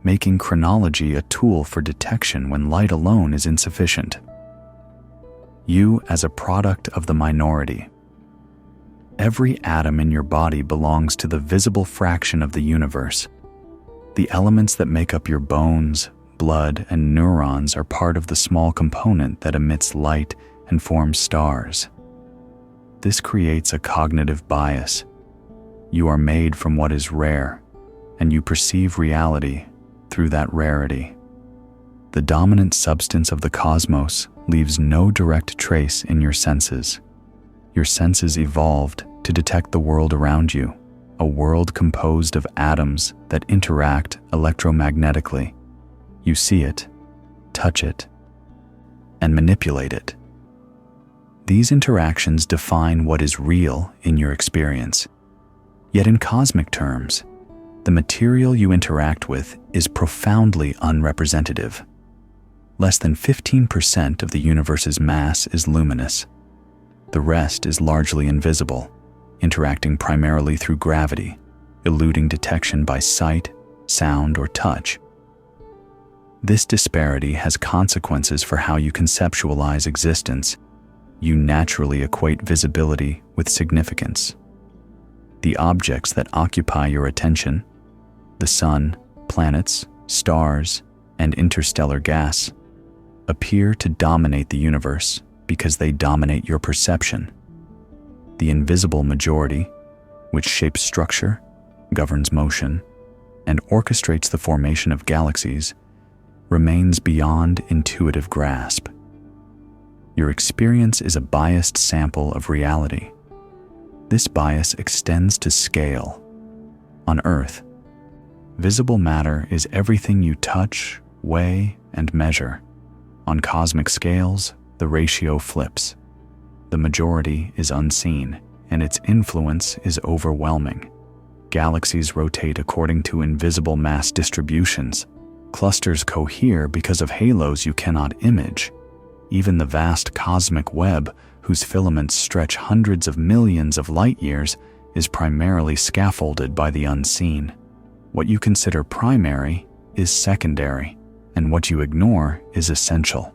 making chronology a tool for detection when light alone is insufficient. You as a product of the minority. Every atom in your body belongs to the visible fraction of the universe. The elements that make up your bones, blood, and neurons are part of the small component that emits light and forms stars. This creates a cognitive bias. You are made from what is rare, and you perceive reality through that rarity. The dominant substance of the cosmos leaves no direct trace in your senses. Your senses evolved to detect the world around you, a world composed of atoms that interact electromagnetically. You see it, touch it, and manipulate it. These interactions define what is real in your experience. Yet in cosmic terms, the material you interact with is profoundly unrepresentative. Less than 15% of the universe's mass is luminous. The rest is largely invisible, interacting primarily through gravity, eluding detection by sight, sound, or touch. This disparity has consequences for how you conceptualize existence. You naturally equate visibility with significance. The objects that occupy your attention, the sun, planets, stars, and interstellar gas, appear to dominate the universe because they dominate your perception. The invisible majority, which shapes structure, governs motion, and orchestrates the formation of galaxies, remains beyond intuitive grasp. Your experience is a biased sample of reality. This bias extends to scale. On Earth, visible matter is everything you touch, weigh, and measure. On cosmic scales, the ratio flips. The majority is unseen, and its influence is overwhelming. Galaxies rotate according to invisible mass distributions. Clusters cohere because of halos you cannot image. Even the vast cosmic web, whose filaments stretch hundreds of millions of light years, is primarily scaffolded by the unseen. What you consider primary is secondary, and what you ignore is essential.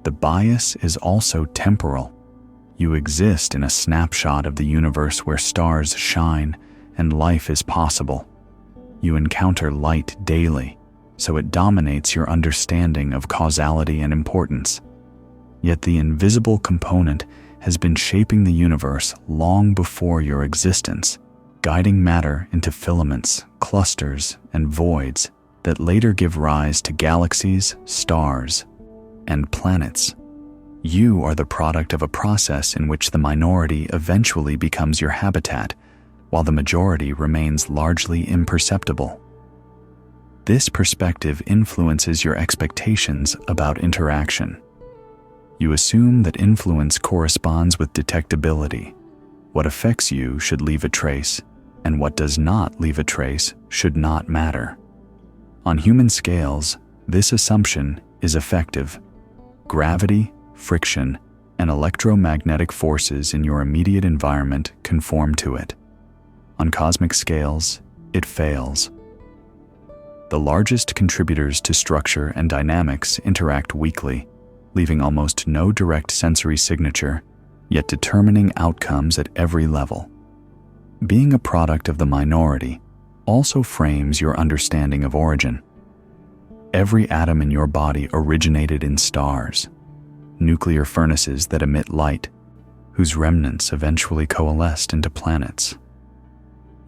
The bias is also temporal. You exist in a snapshot of the universe where stars shine and life is possible. You encounter light daily, so it dominates your understanding of causality and importance. Yet the invisible component has been shaping the universe long before your existence, guiding matter into filaments, clusters, and voids that later give rise to galaxies, stars, and planets. You are the product of a process in which the minority eventually becomes your habitat, while the majority remains largely imperceptible. This perspective influences your expectations about interaction. You assume that influence corresponds with detectability. What affects you should leave a trace, and what does not leave a trace should not matter. On human scales, this assumption is effective. Gravity, friction, and electromagnetic forces in your immediate environment conform to it. On cosmic scales, it fails. The largest contributors to structure and dynamics interact weakly, leaving almost no direct sensory signature, yet determining outcomes at every level. Being a product of the minority also frames your understanding of origin. Every atom in your body originated in stars, nuclear furnaces that emit light, whose remnants eventually coalesced into planets.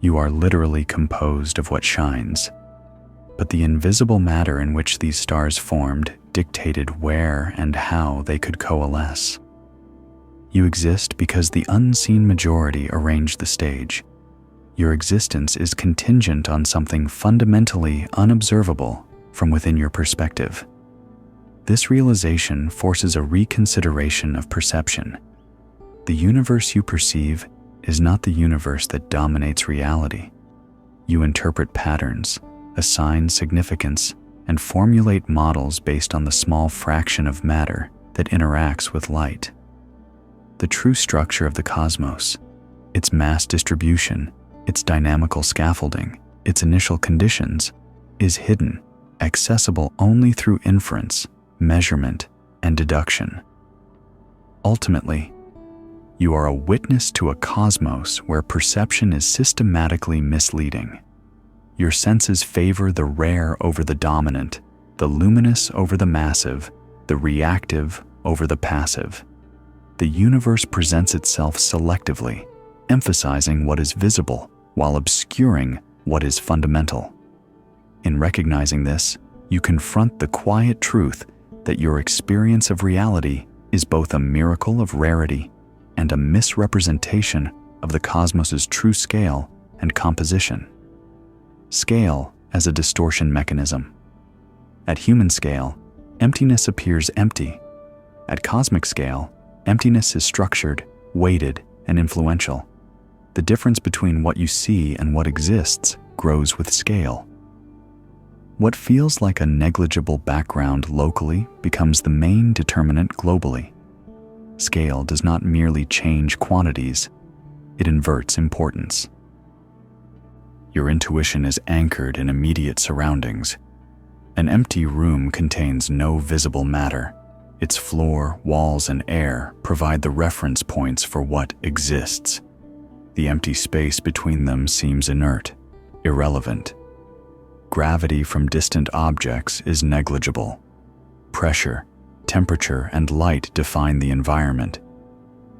You are literally composed of what shines, but the invisible matter in which these stars formed dictated where and how they could coalesce. You exist because the unseen majority arranged the stage. Your existence is contingent on something fundamentally unobservable from within your perspective. This realization forces a reconsideration of perception. The universe you perceive is not the universe that dominates reality. You interpret patterns, assign significance, and formulate models based on the small fraction of matter that interacts with light. The true structure of the cosmos, its mass distribution, its dynamical scaffolding, its initial conditions, is hidden, accessible only through inference, measurement, and deduction. Ultimately, You are a witness to a cosmos where perception is systematically misleading. Your senses favor the rare over the dominant, the luminous over the massive, the reactive over the passive. The universe presents itself selectively, emphasizing what is visible while obscuring what is fundamental. In recognizing this, you confront the quiet truth that your experience of reality is both a miracle of rarity and a misrepresentation of the cosmos's true scale and composition. Scale as a distortion mechanism. At human scale, emptiness appears empty. At cosmic scale, emptiness is structured, weighted, and influential. The difference between what you see and what exists grows with scale. What feels like a negligible background locally becomes the main determinant globally. Scale does not merely change quantities, it inverts importance. Your intuition is anchored in immediate surroundings. An empty room contains no visible matter. Its floor, walls, and air provide the reference points for what exists. The empty space between them seems inert, irrelevant. Gravity from distant objects is negligible. Pressure, temperature, and light define the environment.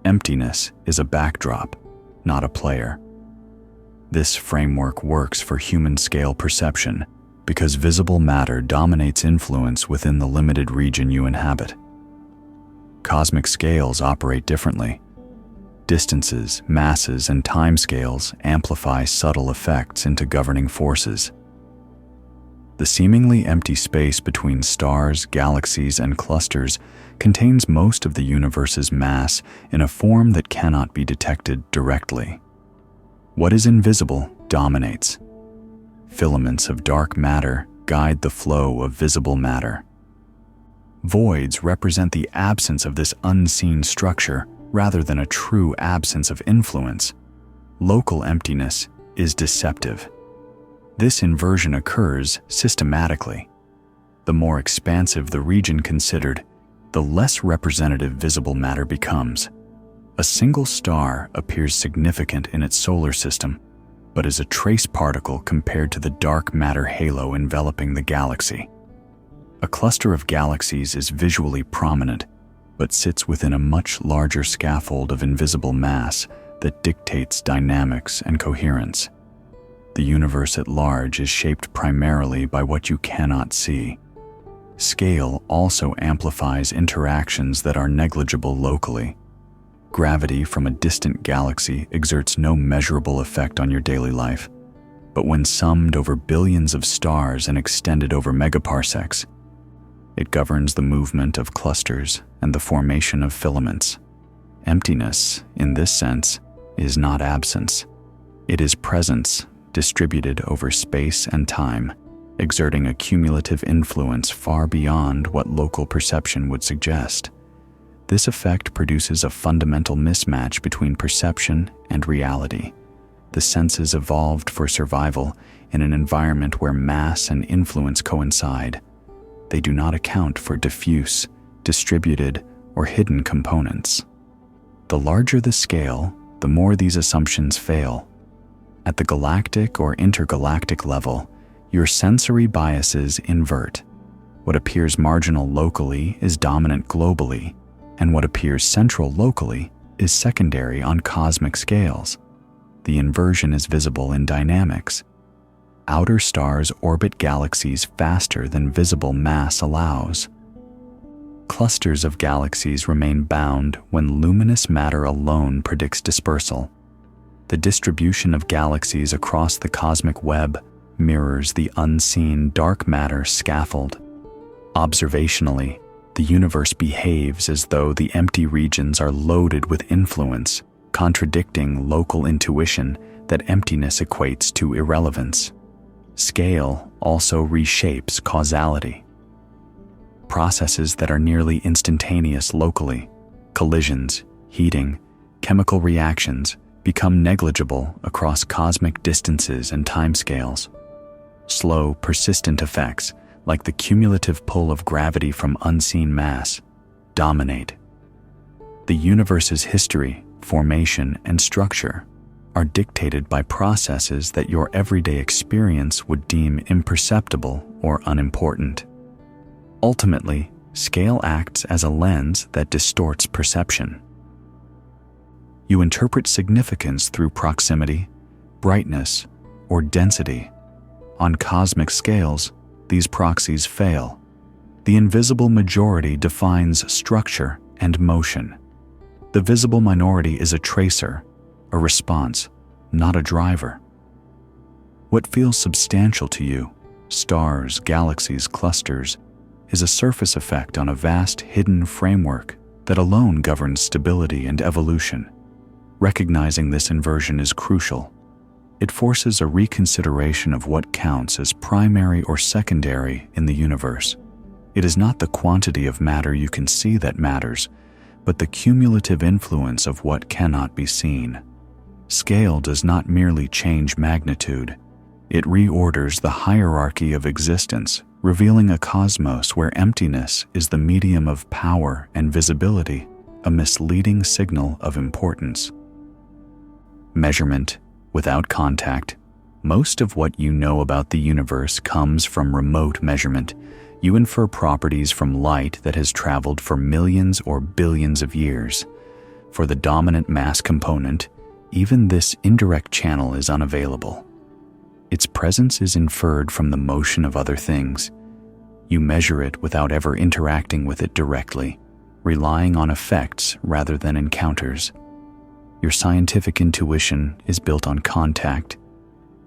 Emptiness is a backdrop, not a player. This framework works for human scale perception because visible matter dominates influence within the limited region you inhabit. Cosmic scales operate differently. Distances, masses, and timescales amplify subtle effects into governing forces. The seemingly empty space between stars, galaxies, and clusters contains most of the universe's mass in a form that cannot be detected directly. What is invisible dominates. Filaments of dark matter guide the flow of visible matter. Voids represent the absence of this unseen structure rather than a true absence of influence. Local emptiness is deceptive. This inversion occurs systematically. The more expansive the region considered, the less representative visible matter becomes. A single star appears significant in its solar system, but is a trace particle compared to the dark matter halo enveloping the galaxy. A cluster of galaxies is visually prominent, but sits within a much larger scaffold of invisible mass that dictates dynamics and coherence. The universe at large is shaped primarily by what you cannot see. Scale also amplifies interactions that are negligible locally. Gravity from a distant galaxy exerts no measurable effect on your daily life, but when summed over billions of stars and extended over megaparsecs, it governs the movement of clusters and the formation of filaments. Emptiness, in this sense, is not absence. It is presence distributed over space and time, exerting a cumulative influence far beyond what local perception would suggest. This effect produces a fundamental mismatch between perception and reality. The senses evolved for survival in an environment where mass and influence coincide. They do not account for diffuse, distributed, or hidden components. The larger the scale, the more these assumptions fail. At the galactic or intergalactic level, your sensory biases invert. What appears marginal locally is dominant globally, and what appears central locally is secondary on cosmic scales. The inversion is visible in dynamics. Outer stars orbit galaxies faster than visible mass allows. Clusters of galaxies remain bound when luminous matter alone predicts dispersal. The distribution of galaxies across the cosmic web mirrors the unseen dark matter scaffold. Observationally, the universe behaves as though the empty regions are loaded with influence, contradicting local intuition that emptiness equates to irrelevance. Scale also reshapes causality. Processes that are nearly instantaneous locally, collisions, heating, chemical reactions, become negligible across cosmic distances and timescales. Slow, persistent effects, like the cumulative pull of gravity from unseen mass, dominate. The universe's history, formation, and structure are dictated by processes that your everyday experience would deem imperceptible or unimportant. Ultimately, scale acts as a lens that distorts perception. You interpret significance through proximity, brightness, or density. On cosmic scales, these proxies fail. The invisible majority defines structure and motion. The visible minority is a tracer, a response, not a driver. What feels substantial to you, stars, galaxies, clusters, is a surface effect on a vast hidden framework that alone governs stability and evolution. Recognizing this inversion is crucial. It forces a reconsideration of what counts as primary or secondary in the universe. It is not the quantity of matter you can see that matters, but the cumulative influence of what cannot be seen. Scale does not merely change magnitude. It reorders the hierarchy of existence, revealing a cosmos where emptiness is the medium of power and visibility, a misleading signal of importance. Measurement without contact. Most of what you know about the universe comes from remote measurement. You infer properties from light that has traveled for millions or billions of years. For the dominant mass component, even this indirect channel is unavailable. Its presence is inferred from the motion of other things. You measure it without ever interacting with it directly, relying on effects rather than encounters. Your scientific intuition is built on contact.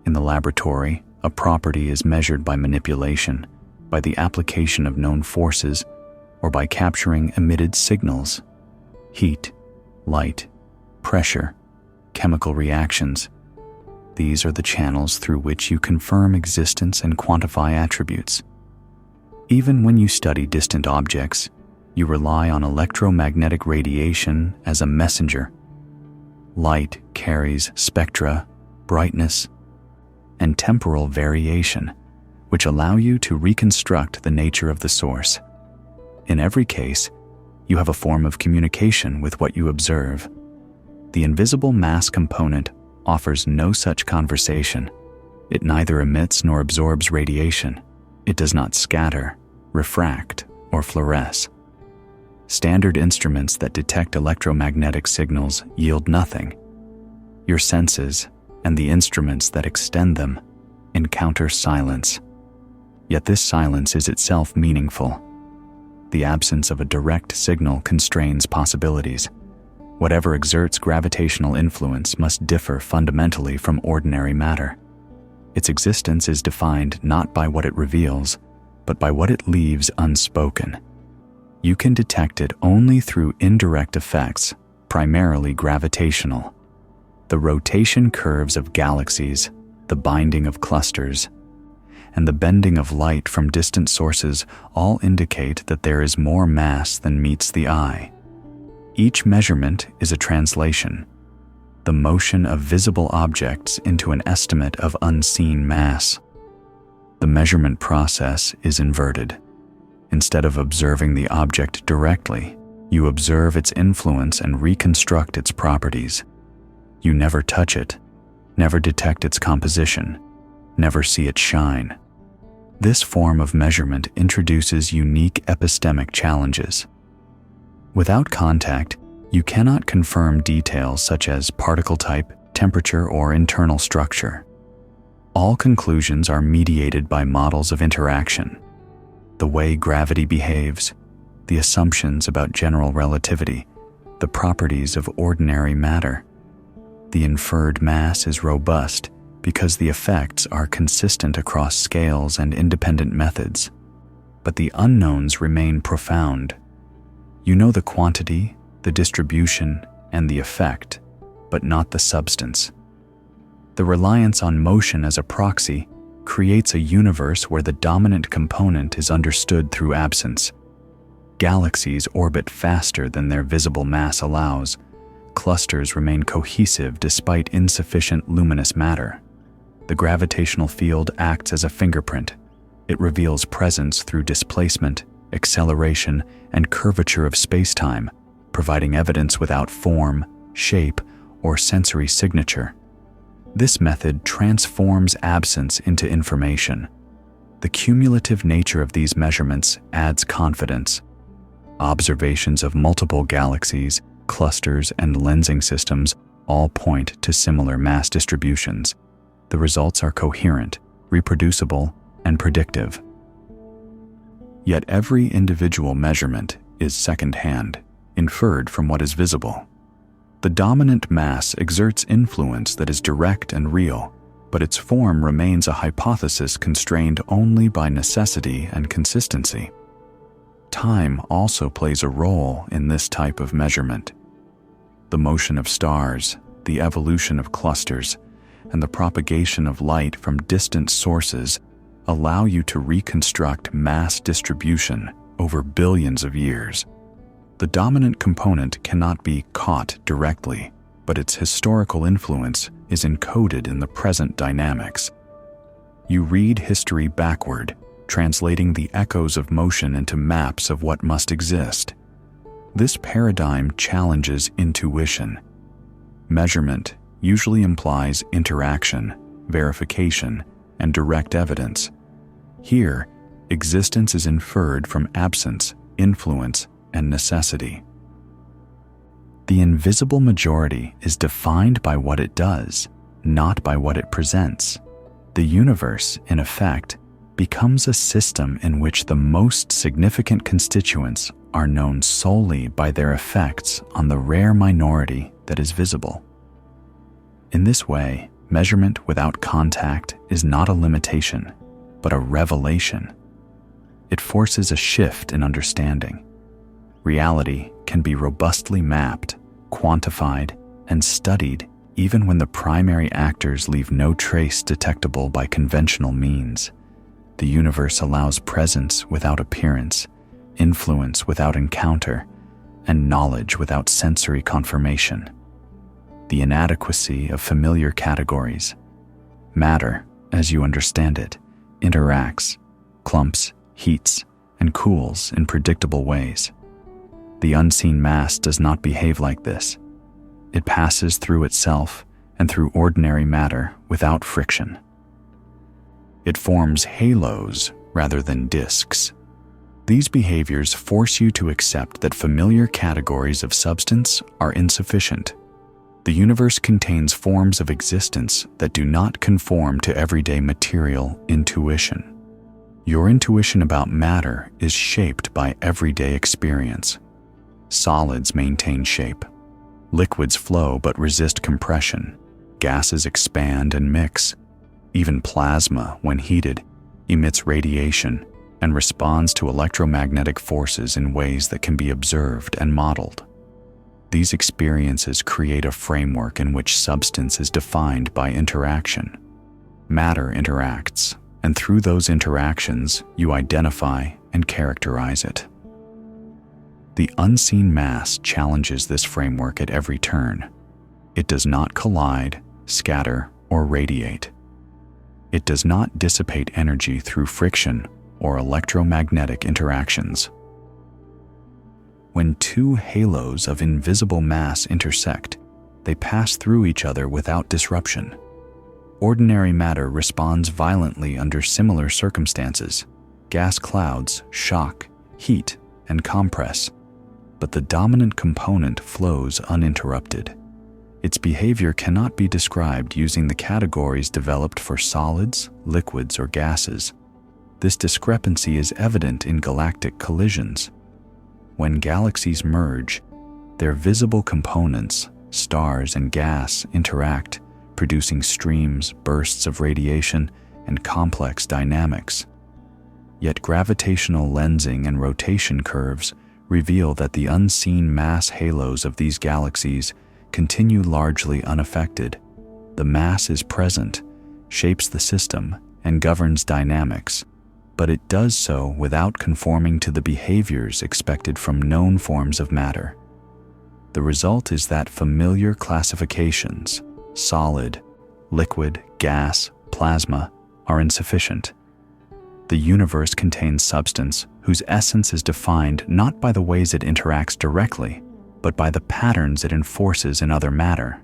In the laboratory, a property is measured by manipulation, by the application of known forces, or by capturing emitted signals. Heat, light, pressure, chemical reactions. These are the channels through which you confirm existence and quantify attributes. Even when you study distant objects, you rely on electromagnetic radiation as a messenger. Light carries spectra, brightness, and temporal variation, which allow you to reconstruct the nature of the source. In every case, you have a form of communication with what you observe. The invisible mass component offers no such conversation. It neither emits nor absorbs radiation. It does not scatter, refract, or fluoresce. Standard instruments that detect electromagnetic signals yield nothing. Your senses, and the instruments that extend them, encounter silence. Yet this silence is itself meaningful. The absence of a direct signal constrains possibilities. Whatever exerts gravitational influence must differ fundamentally from ordinary matter. Its existence is defined not by what it reveals, but by what it leaves unspoken. You can detect it only through indirect effects, primarily gravitational. The rotation curves of galaxies, the binding of clusters, and the bending of light from distant sources all indicate that there is more mass than meets the eye. Each measurement is a translation, the motion of visible objects into an estimate of unseen mass. The measurement process is inverted. Instead of observing the object directly, you observe its influence and reconstruct its properties. You never touch it, never detect its composition, never see it shine. This form of measurement introduces unique epistemic challenges. Without contact, you cannot confirm details such as particle type, temperature, or internal structure. All conclusions are mediated by models of interaction. The way gravity behaves, the assumptions about general relativity, the properties of ordinary matter. The inferred mass is robust because the effects are consistent across scales and independent methods. But the unknowns remain profound. You know the quantity, the distribution, and the effect, but not the substance. The reliance on motion as a proxy creates a universe where the dominant component is understood through absence. Galaxies orbit faster than their visible mass allows. Clusters remain cohesive despite insufficient luminous matter. The gravitational field acts as a fingerprint. It reveals presence through displacement, acceleration, and curvature of spacetime, providing evidence without form, shape, or sensory signature. This method transforms absence into information. The cumulative nature of these measurements adds confidence. Observations of multiple galaxies, clusters, and lensing systems all point to similar mass distributions. The results are coherent, reproducible, and predictive. Yet every individual measurement is second-hand, inferred from what is visible. The dominant mass exerts influence that is direct and real, but its form remains a hypothesis constrained only by necessity and consistency. Time also plays a role in this type of measurement. The motion of stars, the evolution of clusters, and the propagation of light from distant sources allow you to reconstruct mass distribution over billions of years. The dominant component cannot be caught directly, but its historical influence is encoded in the present dynamics. You read history backward, translating the echoes of motion into maps of what must exist. This paradigm challenges intuition. Measurement usually implies interaction, verification, and direct evidence. Here, existence is inferred from absence, influence, and necessity. The invisible majority is defined by what it does, not by what it presents. The universe, in effect, becomes a system in which the most significant constituents are known solely by their effects on the rare minority that is visible. In this way, measurement without contact is not a limitation, but a revelation. It forces a shift in understanding. Reality can be robustly mapped, quantified, and studied even when the primary actors leave no trace detectable by conventional means. The universe allows presence without appearance, influence without encounter, and knowledge without sensory confirmation. The inadequacy of familiar categories. Matter, as you understand it, interacts, clumps, heats, and cools in predictable ways. The unseen mass does not behave like this. It passes through itself and through ordinary matter without friction. It forms halos rather than disks. These behaviors force you to accept that familiar categories of substance are insufficient. The universe contains forms of existence that do not conform to everyday material intuition. Your intuition about matter is shaped by everyday experience. Solids maintain shape. Liquids flow but resist compression. Gases expand and mix. Even plasma, when heated, emits radiation and responds to electromagnetic forces in ways that can be observed and modeled. These experiences create a framework in which substance is defined by interaction. Matter interacts, and through those interactions, you identify and characterize it. The unseen mass challenges this framework at every turn. It does not collide, scatter, or radiate. It does not dissipate energy through friction or electromagnetic interactions. When two halos of invisible mass intersect, they pass through each other without disruption. Ordinary matter responds violently under similar circumstances. Gas clouds shock, heat, and compress, but the dominant component flows uninterrupted. Its behavior cannot be described using the categories developed for solids, liquids, or gases. This discrepancy is evident in galactic collisions. When galaxies merge, their visible components, stars and gas, interact, producing streams, bursts of radiation, and complex dynamics. Yet gravitational lensing and rotation curves reveal that the unseen mass halos of these galaxies continue largely unaffected. The mass is present, shapes the system, and governs dynamics, but it does so without conforming to the behaviors expected from known forms of matter. The result is that familiar classifications, solid, liquid, gas, plasma, are insufficient. The universe contains substance whose essence is defined not by the ways it interacts directly, but by the patterns it enforces in other matter.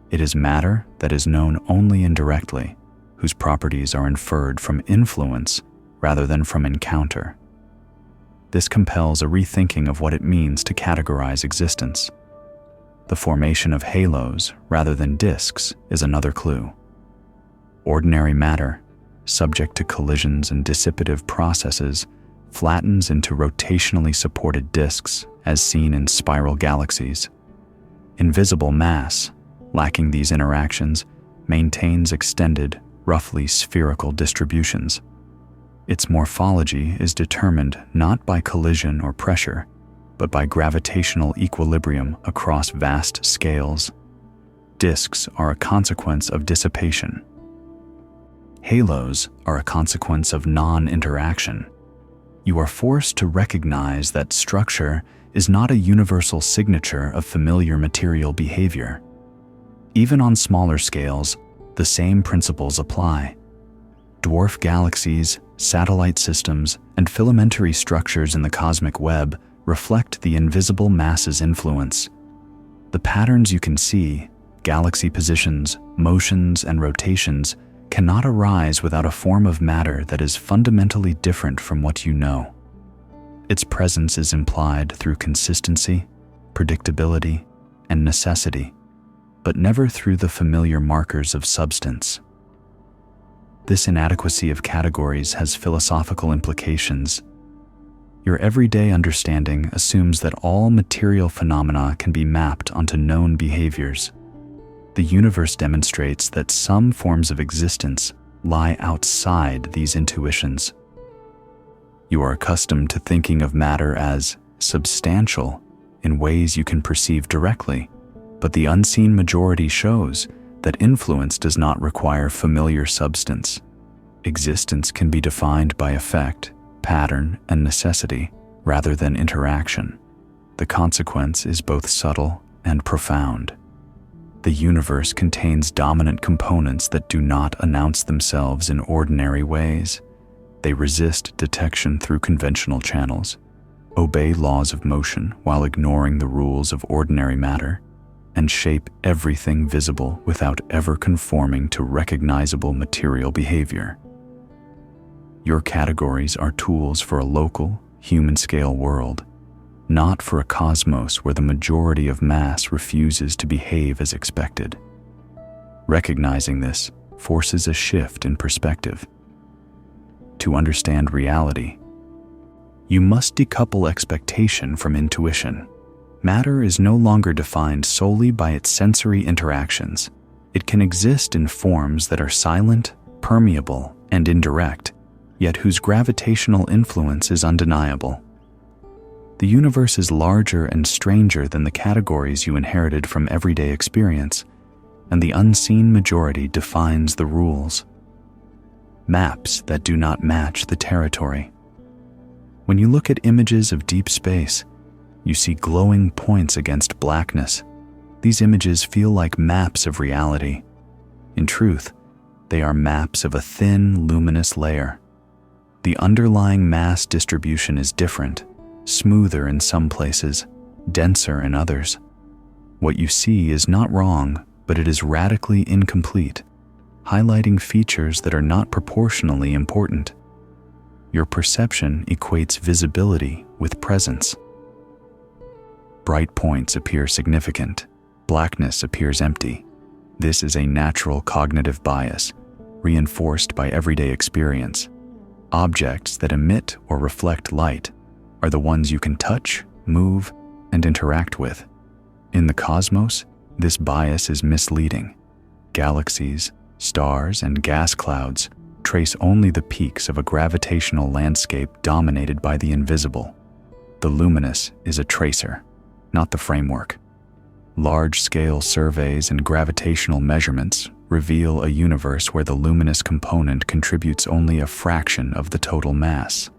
It is matter that is known only indirectly, whose properties are inferred from influence rather than from encounter. This compels a rethinking of what it means to categorize existence. The formation of halos rather than disks is another clue. Ordinary matter, subject to collisions and dissipative processes, flattens into rotationally supported disks as seen in spiral galaxies. Invisible mass, lacking these interactions, maintains extended, roughly spherical distributions. Its morphology is determined not by collision or pressure, but by gravitational equilibrium across vast scales. Disks are a consequence of dissipation. Halos are a consequence of non-interaction. You are forced to recognize that structure is not a universal signature of familiar material behavior. Even on smaller scales, the same principles apply. Dwarf galaxies, satellite systems, and filamentary structures in the cosmic web reflect the invisible mass's influence. The patterns you can see, galaxy positions, motions, and rotations, cannot arise without a form of matter that is fundamentally different from what you know. Its presence is implied through consistency, predictability, and necessity, but never through the familiar markers of substance. This inadequacy of categories has philosophical implications. Your everyday understanding assumes that all material phenomena can be mapped onto known behaviors. The universe demonstrates that some forms of existence lie outside these intuitions. You are accustomed to thinking of matter as substantial in ways you can perceive directly, but the unseen majority shows that influence does not require familiar substance. Existence can be defined by effect, pattern, and necessity rather than interaction. The consequence is both subtle and profound. The universe contains dominant components that do not announce themselves in ordinary ways. They resist detection through conventional channels, obey laws of motion while ignoring the rules of ordinary matter, and shape everything visible without ever conforming to recognizable material behavior. Your categories are tools for a local, human-scale world, not for a cosmos where the majority of mass refuses to behave as expected. Recognizing this forces a shift in perspective. To understand reality, you must decouple expectation from intuition. Matter is no longer defined solely by its sensory interactions. It can exist in forms that are silent, permeable, and indirect, yet whose gravitational influence is undeniable. The universe is larger and stranger than the categories you inherited from everyday experience, and the unseen majority defines the rules. Maps that do not match the territory. When you look at images of deep space, you see glowing points against blackness. These images feel like maps of reality. In truth, they are maps of a thin, luminous layer. The underlying mass distribution is different, smoother in some places, denser in others. What you see is not wrong, but it is radically incomplete, highlighting features that are not proportionally important. Your perception equates visibility with presence. Bright points appear significant, blackness appears empty. This is a natural cognitive bias, reinforced by everyday experience. Objects that emit or reflect light are the ones you can touch, move, and interact with. In the cosmos, this bias is misleading. Galaxies, stars, and gas clouds trace only the peaks of a gravitational landscape dominated by the invisible. The luminous is a tracer, not the framework. Large-scale surveys and gravitational measurements reveal a universe where the luminous component contributes only a fraction of the total mass.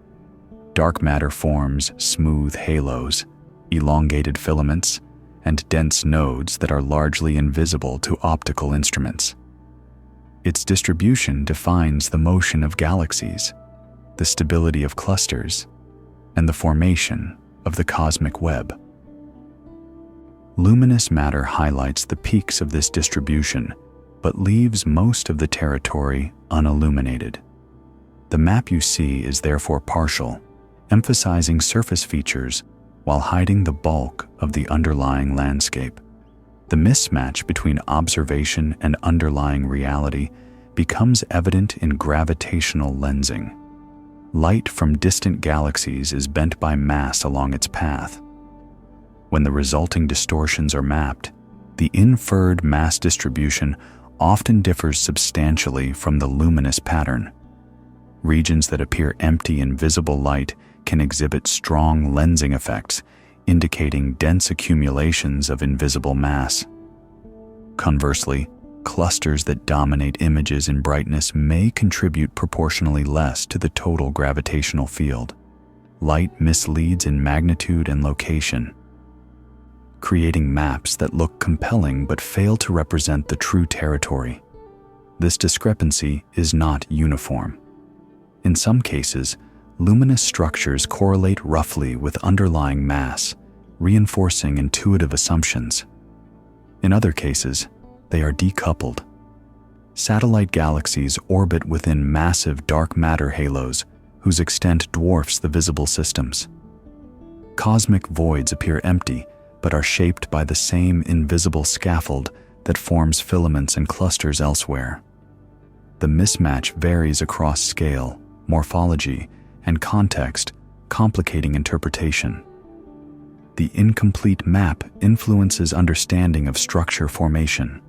Dark matter forms smooth halos, elongated filaments, and dense nodes that are largely invisible to optical instruments. Its distribution defines the motion of galaxies, the stability of clusters, and the formation of the cosmic web. Luminous matter highlights the peaks of this distribution, but leaves most of the territory unilluminated. The map you see is therefore partial, emphasizing surface features while hiding the bulk of the underlying landscape. The mismatch between observation and underlying reality becomes evident in gravitational lensing. Light from distant galaxies is bent by mass along its path. When the resulting distortions are mapped, the inferred mass distribution often differs substantially from the luminous pattern. Regions that appear empty in visible light can exhibit strong lensing effects, indicating dense accumulations of invisible mass. Conversely, clusters that dominate images in brightness may contribute proportionally less to the total gravitational field. Light misleads in magnitude and location, creating maps that look compelling but fail to represent the true territory. This discrepancy is not uniform. In some cases, luminous structures correlate roughly with underlying mass, reinforcing intuitive assumptions. In other cases, they are decoupled. Satellite galaxies orbit within massive dark matter halos whose extent dwarfs the visible systems. Cosmic voids appear empty, but are shaped by the same invisible scaffold that forms filaments and clusters elsewhere. The mismatch varies across scale, morphology, and context, complicating interpretation. The incomplete map influences understanding of structure formation.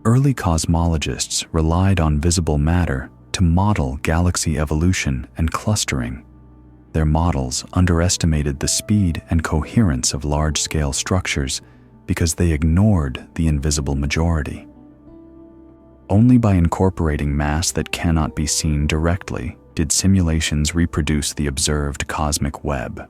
Early cosmologists relied on visible matter to model galaxy evolution and clustering. Their models underestimated the speed and coherence of large-scale structures because they ignored the invisible majority. Only by incorporating mass that cannot be seen directly did simulations reproduce the observed cosmic web.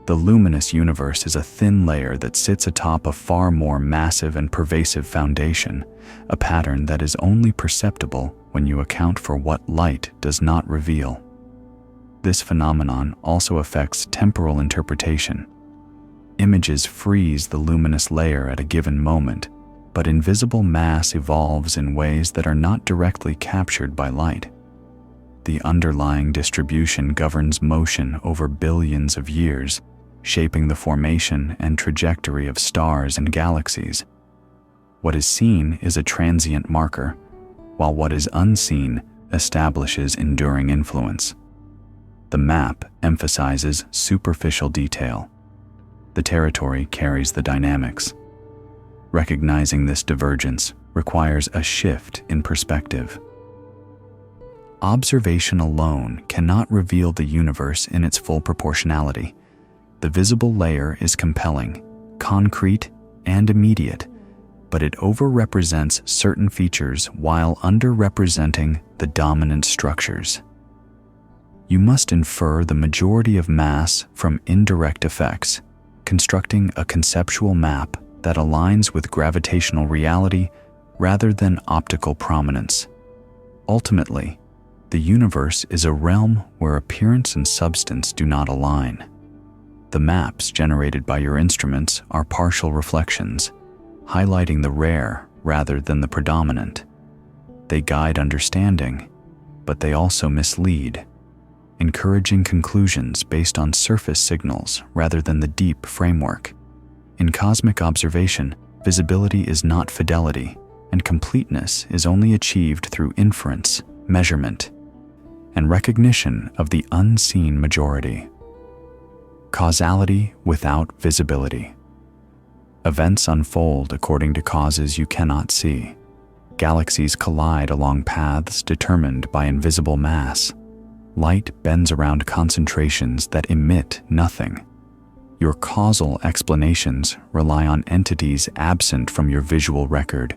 The luminous universe is a thin layer that sits atop a far more massive and pervasive foundation, a pattern that is only perceptible when you account for what light does not reveal. This phenomenon also affects temporal interpretation. Images freeze the luminous layer at a given moment, but invisible mass evolves in ways that are not directly captured by light. The underlying distribution governs motion over billions of years, shaping the formation and trajectory of stars and galaxies. What is seen is a transient marker, while what is unseen establishes enduring influence. The map emphasizes superficial detail. The territory carries the dynamics. Recognizing this divergence requires a shift in perspective. Observation alone cannot reveal the universe in its full proportionality. The visible layer is compelling, concrete, and immediate, but it overrepresents certain features while underrepresenting the dominant structures. You must infer the majority of mass from indirect effects, constructing a conceptual map that aligns with gravitational reality rather than optical prominence. Ultimately, the universe is a realm where appearance and substance do not align. The maps generated by your instruments are partial reflections, highlighting the rare rather than the predominant. They guide understanding, but they also mislead, encouraging conclusions based on surface signals rather than the deep framework. In cosmic observation, visibility is not fidelity, and completeness is only achieved through inference, measurement, and recognition of the unseen majority. Causality without visibility. Events unfold according to causes you cannot see. Galaxies collide along paths determined by invisible mass. Light bends around concentrations that emit nothing. Your causal explanations rely on entities absent from your visual record.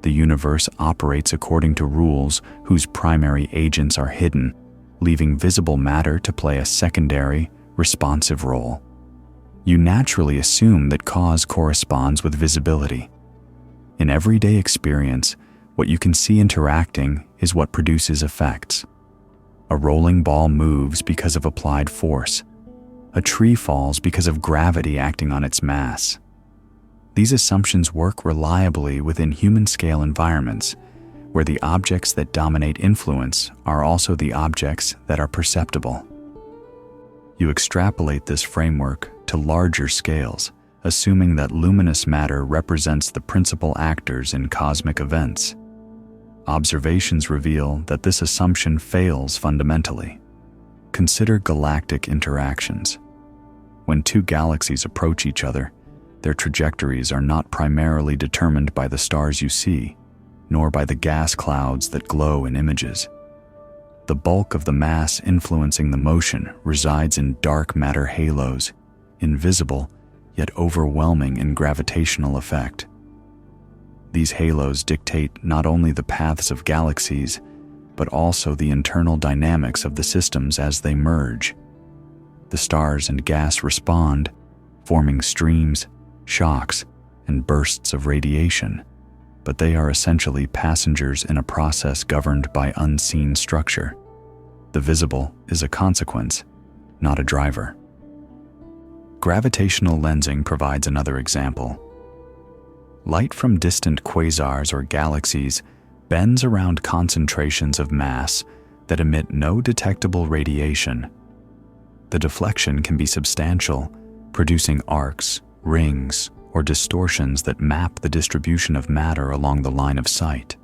The universe operates according to rules whose primary agents are hidden, leaving visible matter to play a secondary, responsive role. You naturally assume that cause corresponds with visibility. In everyday experience, what you can see interacting is what produces effects. A rolling ball moves because of applied force. A tree falls because of gravity acting on its mass. These assumptions work reliably within human-scale environments, where the objects that dominate influence are also the objects that are perceptible. You extrapolate this framework to larger scales, assuming that luminous matter represents the principal actors in cosmic events. Observations reveal that this assumption fails fundamentally. Consider galactic interactions. When two galaxies approach each other, their trajectories are not primarily determined by the stars you see, nor by the gas clouds that glow in images. The bulk of the mass influencing the motion resides in dark matter halos, invisible yet overwhelming in gravitational effect. These halos dictate not only the paths of galaxies, but also the internal dynamics of the systems as they merge. The stars and gas respond, forming streams, shocks, and bursts of radiation, but they are essentially passengers in a process governed by unseen structure. The visible is a consequence, not a driver. Gravitational lensing provides another example. Light from distant quasars or galaxies bends around concentrations of mass that emit no detectable radiation. The deflection can be substantial, producing arcs, rings, or distortions that map the distribution of matter along the line of sight.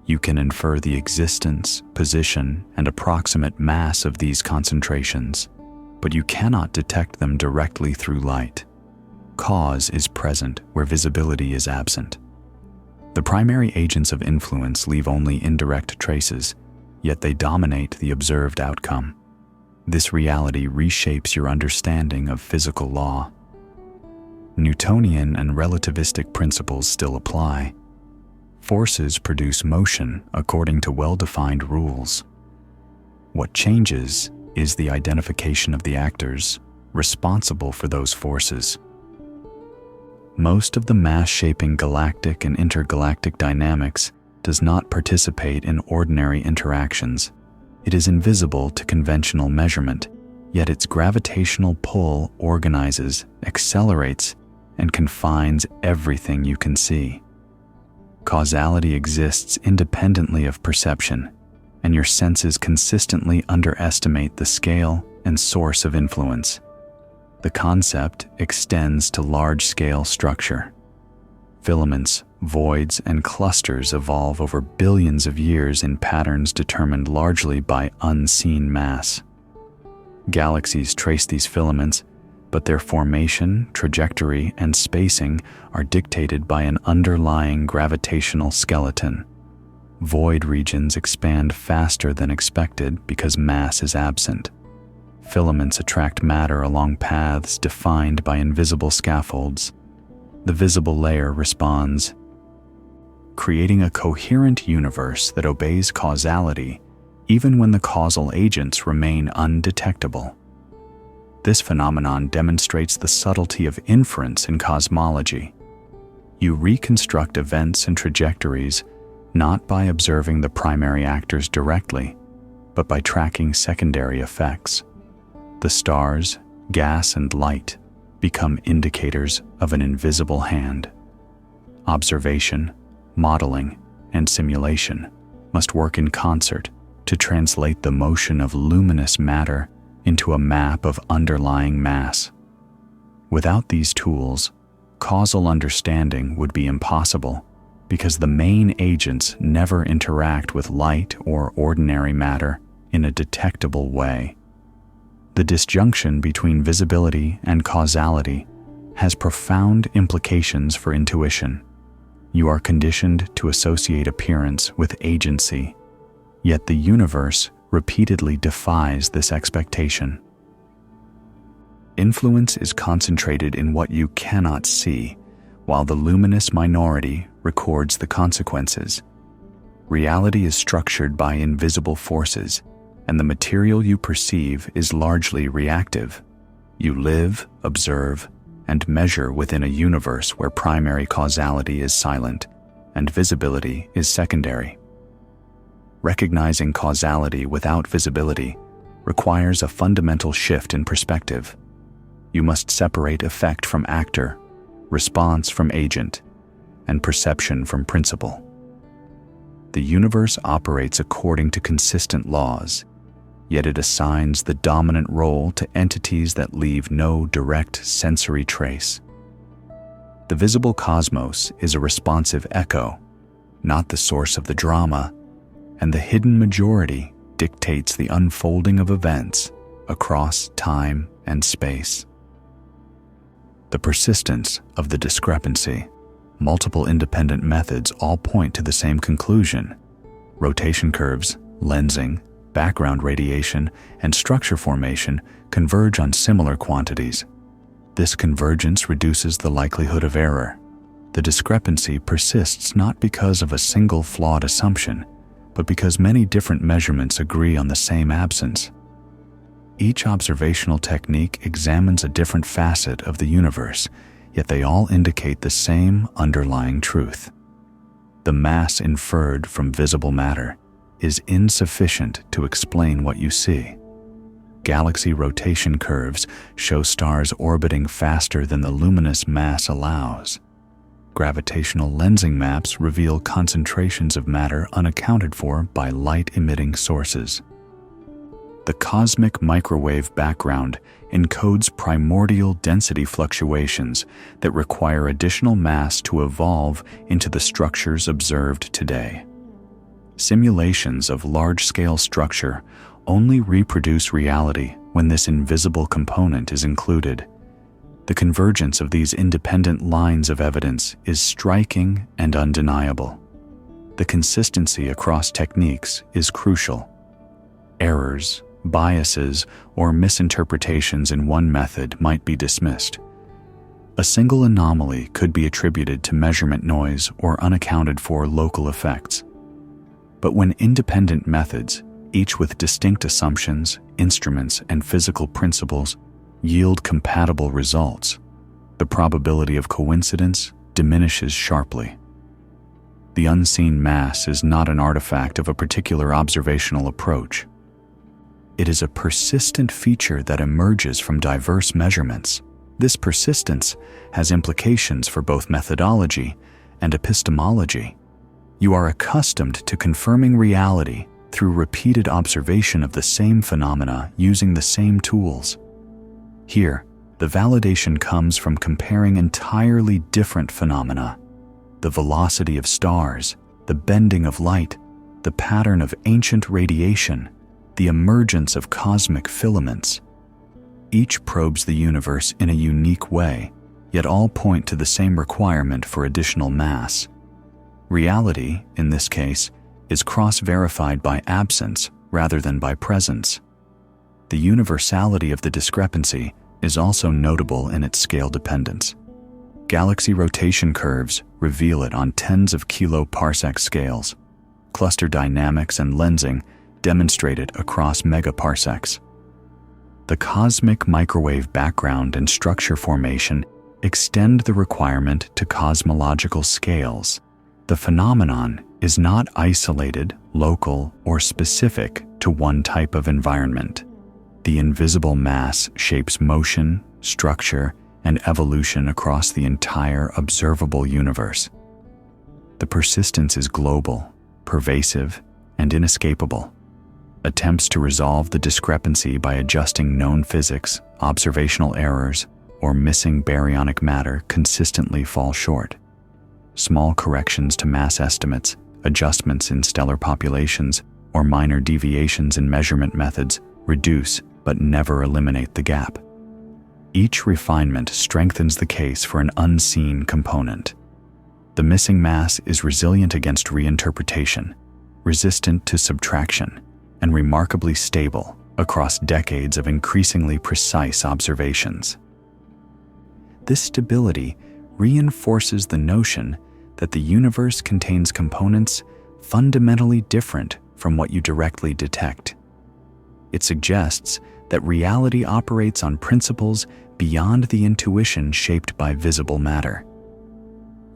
You can infer the existence, position, and approximate mass of these concentrations, but you cannot detect them directly through light. Cause is present where visibility is absent. The primary agents of influence leave only indirect traces, yet they dominate the observed outcome. This reality reshapes your understanding of physical law. Newtonian and relativistic principles still apply. Forces produce motion according to well-defined rules. What changes is the identification of the actors responsible for those forces. Most of the mass-shaping galactic and intergalactic dynamics does not participate in ordinary interactions. It is invisible to conventional measurement, yet its gravitational pull organizes, accelerates, and confines everything you can see. Causality exists independently of perception, and your senses consistently underestimate the scale and source of influence. The concept extends to large-scale structure. Filaments, voids, and clusters evolve over billions of years in patterns determined largely by unseen mass. Galaxies trace these filaments, but their formation, trajectory, and spacing are dictated by an underlying gravitational skeleton. Void regions expand faster than expected because mass is absent. Filaments attract matter along paths defined by invisible scaffolds. The visible layer responds, creating a coherent universe that obeys causality even when the causal agents remain undetectable. This phenomenon demonstrates the subtlety of inference in cosmology. You reconstruct events and trajectories not by observing the primary actors directly, but by tracking secondary effects. The stars, gas, and light become indicators of an invisible hand. Observation, modeling, and simulation must work in concert to translate the motion of luminous matter into a map of underlying mass. Without these tools, causal understanding would be impossible because the main agents never interact with light or ordinary matter in a detectable way. The disjunction between visibility and causality has profound implications for intuition. You are conditioned to associate appearance with agency, yet the universe repeatedly defies this expectation. Influence is concentrated in what you cannot see, while the luminous minority records the consequences. Reality is structured by invisible forces, and the material you perceive is largely reactive. You live, observe, and measure within a universe where primary causality is silent and visibility is secondary. Recognizing causality without visibility requires a fundamental shift in perspective. you must separate effect from actor, response from agent, and perception from principle. The universe operates according to consistent laws, yet it assigns the dominant role to entities that leave no direct sensory trace. The visible cosmos is a responsive echo, not the source of the drama, and the hidden majority dictates the unfolding of events across time and space. The persistence of the discrepancy. Multiple independent methods all point to the same conclusion. Rotation curves, lensing, background radiation, and structure formation converge on similar quantities. This convergence reduces the likelihood of error. The discrepancy persists not because of a single flawed assumption, but because many different measurements agree on the same absence. Each observational technique examines a different facet of the universe, yet they all indicate the same underlying truth. The mass inferred from visible matter is insufficient to explain what you see. Galaxy rotation curves show stars orbiting faster than the luminous mass allows. Gravitational lensing maps reveal concentrations of matter unaccounted for by light-emitting sources. The cosmic microwave background encodes primordial density fluctuations that require additional mass to evolve into the structures observed today. Simulations of large-scale structure only reproduce reality when this invisible component is included. The convergence of these independent lines of evidence is striking and undeniable. The consistency across techniques is crucial. Errors, biases, or misinterpretations in one method might be dismissed. A single anomaly could be attributed to measurement noise or unaccounted for local effects. But when independent methods, each with distinct assumptions, instruments, and physical principles, yield compatible results, the probability of coincidence diminishes sharply. The unseen mass is not an artifact of a particular observational approach. It is a persistent feature that emerges from diverse measurements. This persistence has implications for both methodology and epistemology. You are accustomed to confirming reality through repeated observation of the same phenomena using the same tools. Here, the validation comes from comparing entirely different phenomena: the velocity of stars, the bending of light, the pattern of ancient radiation, the emergence of cosmic filaments. Each probes the universe in a unique way, yet all point to the same requirement for additional mass. Reality, in this case, is cross-verified by absence rather than by presence. The universality of the discrepancy is also notable in its scale dependence. Galaxy rotation curves reveal it on tens of kiloparsec scales. Cluster dynamics and lensing demonstrate it across megaparsecs. The cosmic microwave background and structure formation extend the requirement to cosmological scales. The phenomenon is not isolated, local, or specific to one type of environment. The invisible mass shapes motion, structure, and evolution across the entire observable universe. The persistence is global, pervasive, and inescapable. Attempts to resolve the discrepancy by adjusting known physics, observational errors, or missing baryonic matter consistently fall short. Small corrections to mass estimates, adjustments in stellar populations, or minor deviations in measurement methods reduce but never eliminate the gap. Each refinement strengthens the case for an unseen component. The missing mass is resilient against reinterpretation, resistant to subtraction, and remarkably stable across decades of increasingly precise observations. This stability reinforces the notion that the universe contains components fundamentally different from what you directly detect. It suggests that reality operates on principles beyond the intuition shaped by visible matter.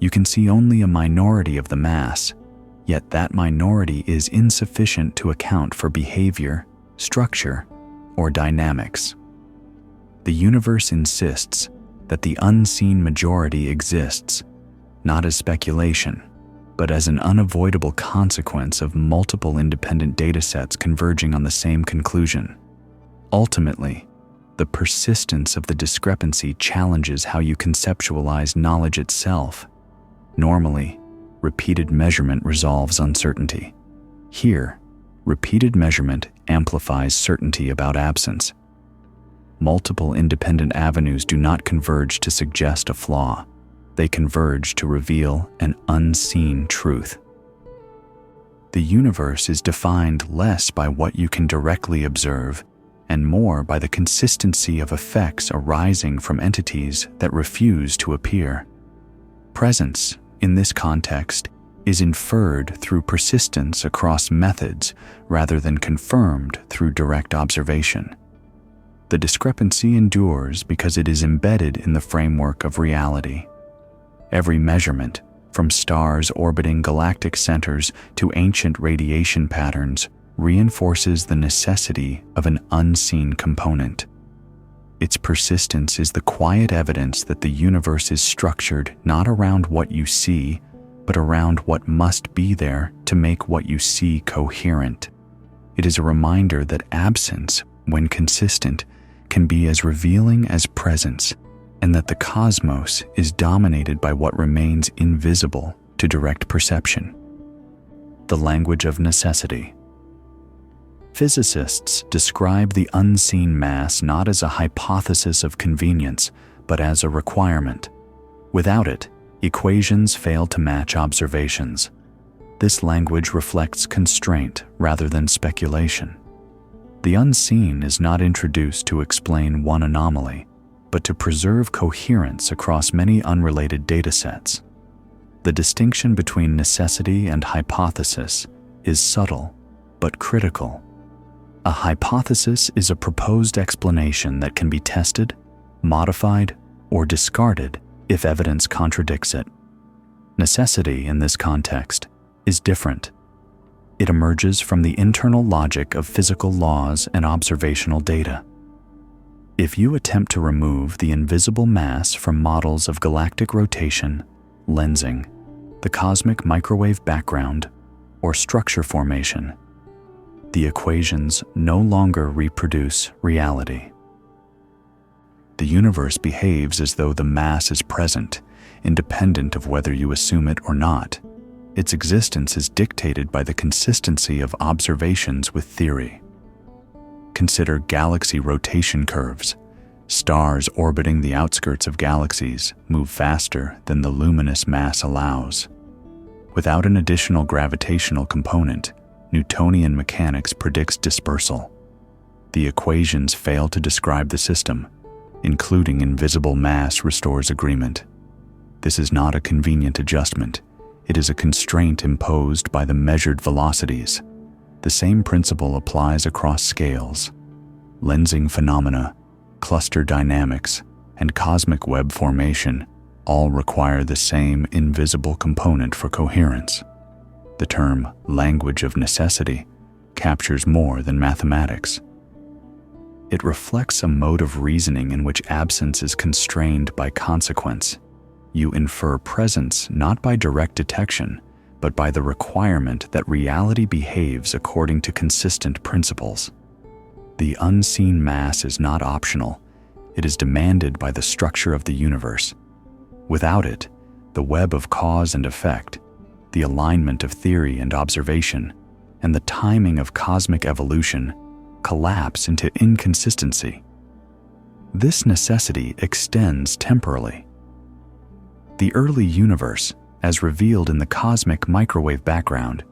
You can see only a minority of the mass, yet that minority is insufficient to account for behavior, structure, or dynamics. The universe insists that the unseen majority exists, not as speculation, but as an unavoidable consequence of multiple independent datasets converging on the same conclusion. Ultimately, the persistence of the discrepancy challenges how you conceptualize knowledge itself. Normally, repeated measurement resolves uncertainty. Here, repeated measurement amplifies certainty about absence. Multiple independent avenues do not converge to suggest a flaw. They converge to reveal an unseen truth. The universe is defined less by what you can directly observe and more by the consistency of effects arising from entities that refuse to appear. Presence, in this context, is inferred through persistence across methods rather than confirmed through direct observation. The discrepancy endures because it is embedded in the framework of reality. Every measurement, from stars orbiting galactic centers to ancient radiation patterns, reinforces the necessity of an unseen component. Its persistence is the quiet evidence that the universe is structured not around what you see, but around what must be there to make what you see coherent. It is a reminder that absence, when consistent, can be as revealing as presence, and that the cosmos is dominated by what remains invisible to direct perception. The language of necessity. Physicists describe the unseen mass not as a hypothesis of convenience, but as a requirement. Without it, equations fail to match observations. This language reflects constraint rather than speculation. The unseen is not introduced to explain one anomaly, but to preserve coherence across many unrelated datasets. The distinction between necessity and hypothesis is subtle, but critical. A hypothesis is a proposed explanation that can be tested, modified, or discarded if evidence contradicts it. Necessity, in this context, is different. It emerges from the internal logic of physical laws and observational data. If you attempt to remove the invisible mass from models of galactic rotation, lensing, the cosmic microwave background, or structure formation, the equations no longer reproduce reality. The universe behaves as though the mass is present, independent of whether you assume it or not. Its existence is dictated by the consistency of observations with theory. Consider galaxy rotation curves. Stars orbiting the outskirts of galaxies move faster than the luminous mass allows. Without an additional gravitational component, Newtonian mechanics predicts dispersal. The equations fail to describe the system. Including invisible mass restores agreement. This is not a convenient adjustment. It is a constraint imposed by the measured velocities. The same principle applies across scales. Lensing phenomena, cluster dynamics, and cosmic web formation all require the same invisible component for coherence. The term language of necessity captures more than mathematics. It reflects a mode of reasoning in which absence is constrained by consequence. You infer presence not by direct detection, but by the requirement that reality behaves according to consistent principles. The unseen mass is not optional. It is demanded by the structure of the universe. Without it, the web of cause and effect, the alignment of theory and observation, and the timing of cosmic evolution collapse into inconsistency. This necessity extends temporally. The early universe, as revealed in the cosmic microwave background,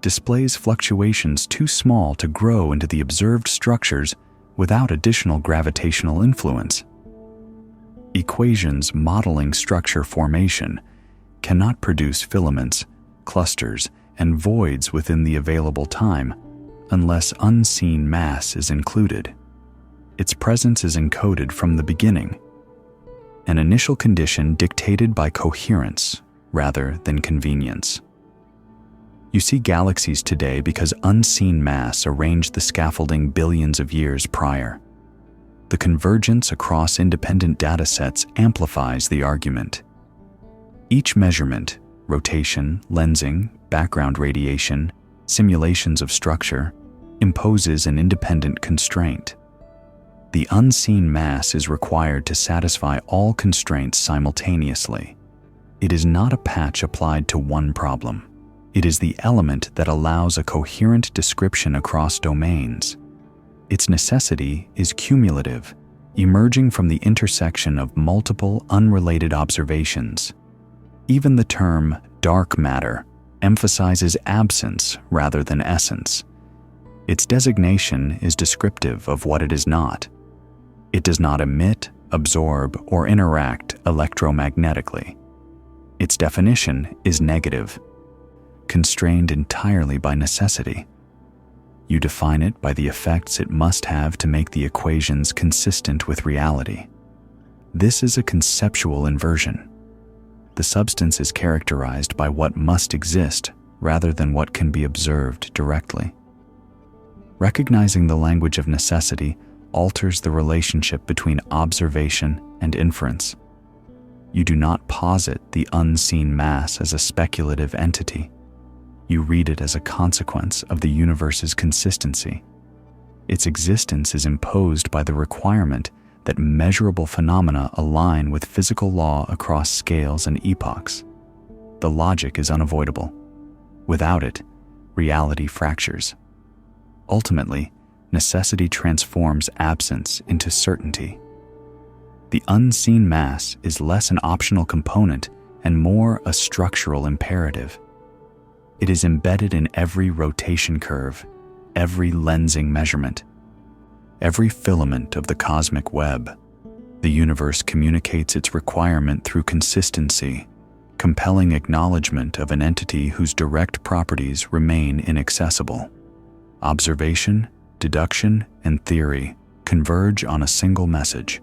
displays fluctuations too small to grow into the observed structures without additional gravitational influence. Equations modeling structure formation cannot produce filaments, clusters, and voids within the available time unless unseen mass is included. Its presence is encoded from the beginning, an initial condition dictated by coherence rather than convenience. You see galaxies today because unseen mass arranged the scaffolding billions of years prior. The convergence across independent datasets amplifies the argument. Each measurement, rotation, lensing, background radiation, simulations of structure, imposes an independent constraint. The unseen mass is required to satisfy all constraints simultaneously. It is not a patch applied to one problem. It is the element that allows a coherent description across domains. Its necessity is cumulative, emerging from the intersection of multiple unrelated observations. Even the term dark matter emphasizes absence rather than essence. Its designation is descriptive of what it is not. It does not emit, absorb, or interact electromagnetically. Its definition is negative, constrained entirely by necessity. You define it by the effects it must have to make the equations consistent with reality. This is a conceptual inversion. The substance is characterized by what must exist rather than what can be observed directly. Recognizing the language of necessity alters the relationship between observation and inference. You do not posit the unseen mass as a speculative entity. You read it as a consequence of the universe's consistency. Its existence is imposed by the requirement that measurable phenomena align with physical law across scales and epochs. The logic is unavoidable. Without it, reality fractures. Ultimately, necessity transforms absence into certainty. The unseen mass is less an optional component and more a structural imperative. It is embedded in every rotation curve, every lensing measurement, every filament of the cosmic web. The universe communicates its requirement through consistency, compelling acknowledgement of an entity whose direct properties remain inaccessible. Observation, deduction, and theory converge on a single message.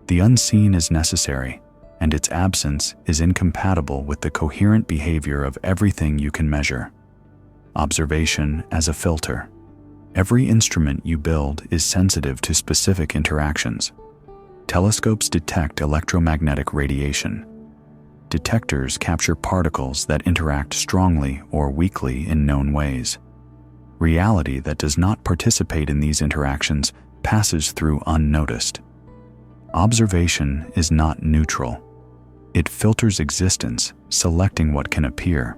The unseen is necessary, and its absence is incompatible with the coherent behavior of everything you can measure. Observation as a filter. Every instrument you build is sensitive to specific interactions. Telescopes detect electromagnetic radiation. Detectors capture particles that interact strongly or weakly in known ways. Reality that does not participate in these interactions passes through unnoticed. Observation is not neutral. It filters existence, selecting what can appear.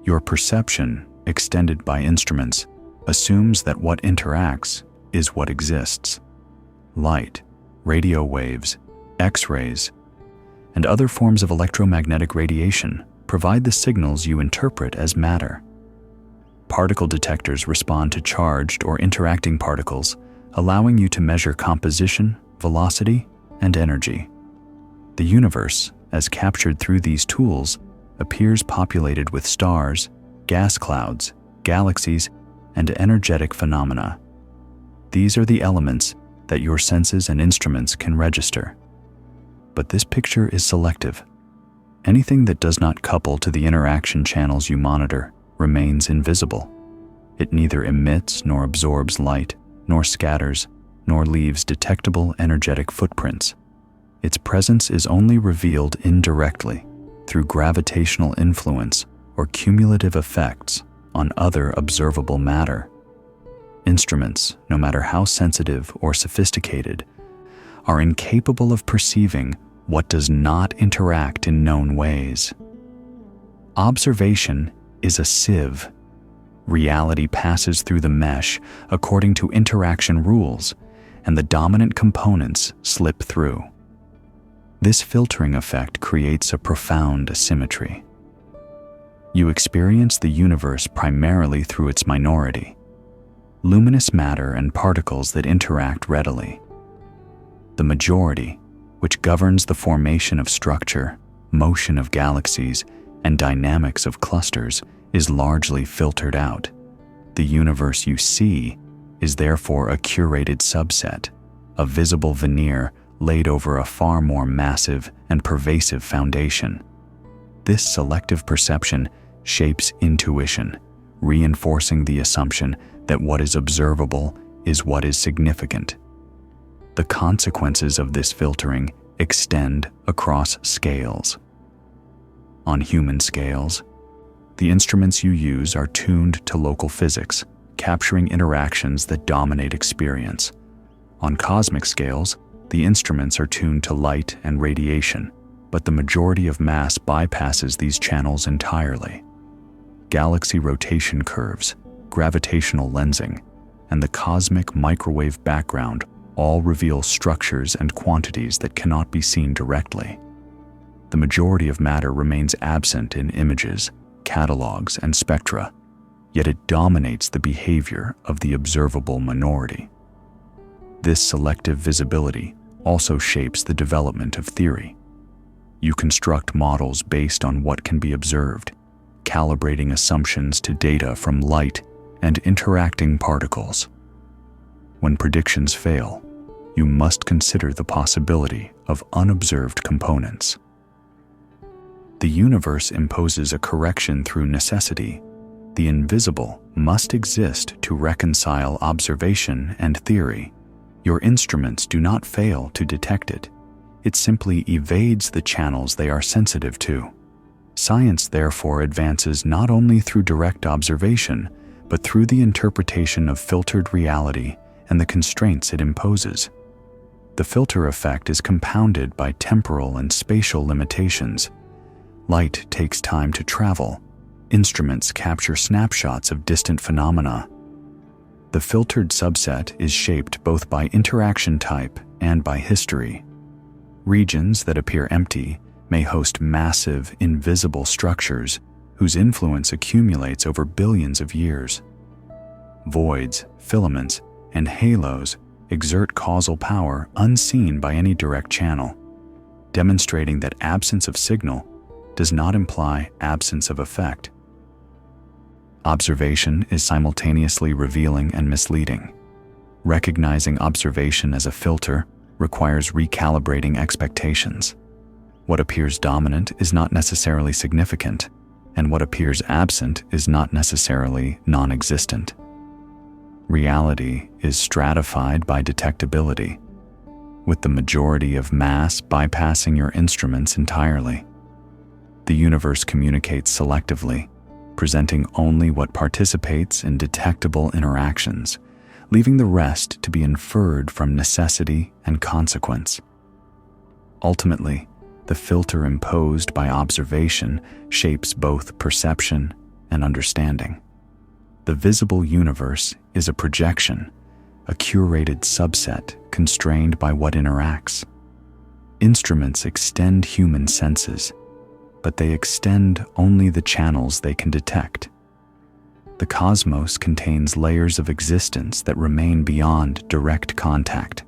Your perception, extended by instruments, assumes that what interacts is what exists. Light, radio waves, X-rays, and other forms of electromagnetic radiation provide the signals you interpret as matter. Particle detectors respond to charged or interacting particles, allowing you to measure composition, velocity, and energy. The universe, as captured through these tools, appears populated with stars, gas clouds, galaxies, and energetic phenomena. These are the elements that your senses and instruments can register. But this picture is selective. Anything that does not couple to the interaction channels you monitor remains invisible. It neither emits nor absorbs light, nor scatters, nor leaves detectable energetic footprints. Its presence is only revealed indirectly through gravitational influence or cumulative effects on other observable matter. Instruments, no matter how sensitive or sophisticated, are incapable of perceiving what does not interact in known ways. Observation is a sieve. Reality passes through the mesh according to interaction rules, and the dominant components slip through. This filtering effect creates a profound asymmetry. You experience the universe primarily through its minority, luminous matter and particles that interact readily. The majority, which governs the formation of structure, motion of galaxies, and dynamics of clusters, is largely filtered out. The universe you see is therefore a curated subset, a visible veneer laid over a far more massive and pervasive foundation. This selective perception shapes intuition, reinforcing the assumption that what is observable is what is significant. The consequences of this filtering extend across scales. On human scales, the instruments you use are tuned to local physics, capturing interactions that dominate experience. On cosmic scales, the instruments are tuned to light and radiation, but the majority of mass bypasses these channels entirely. Galaxy rotation curves, gravitational lensing, and the cosmic microwave background all reveal structures and quantities that cannot be seen directly. The majority of matter remains absent in images, catalogs, and spectra, yet it dominates the behavior of the observable minority. This selective visibility also shapes the development of theory. You construct models based on what can be observed, calibrating assumptions to data from light and interacting particles. When predictions fail, you must consider the possibility of unobserved components. The universe imposes a correction through necessity. The invisible must exist to reconcile observation and theory. Your instruments do not fail to detect it. It simply evades the channels they are sensitive to. Science therefore advances not only through direct observation, but through the interpretation of filtered reality and the constraints it imposes. The filter effect is compounded by temporal and spatial limitations. Light takes time to travel. Instruments capture snapshots of distant phenomena. The filtered subset is shaped both by interaction type and by history. Regions that appear empty may host massive, invisible structures whose influence accumulates over billions of years. Voids, filaments, and halos exert causal power unseen by any direct channel, demonstrating that absence of signal does not imply absence of effect. Observation is simultaneously revealing and misleading. Recognizing observation as a filter requires recalibrating expectations. What appears dominant is not necessarily significant, and what appears absent is not necessarily non-existent. Reality is stratified by detectability, with the majority of mass bypassing your instruments entirely. The universe communicates selectively, presenting only what participates in detectable interactions, leaving the rest to be inferred from necessity and consequence. Ultimately, the filter imposed by observation shapes both perception and understanding. The visible universe is a projection, a curated subset constrained by what interacts. Instruments extend human senses, but they extend only the channels they can detect. The cosmos contains layers of existence that remain beyond direct contact,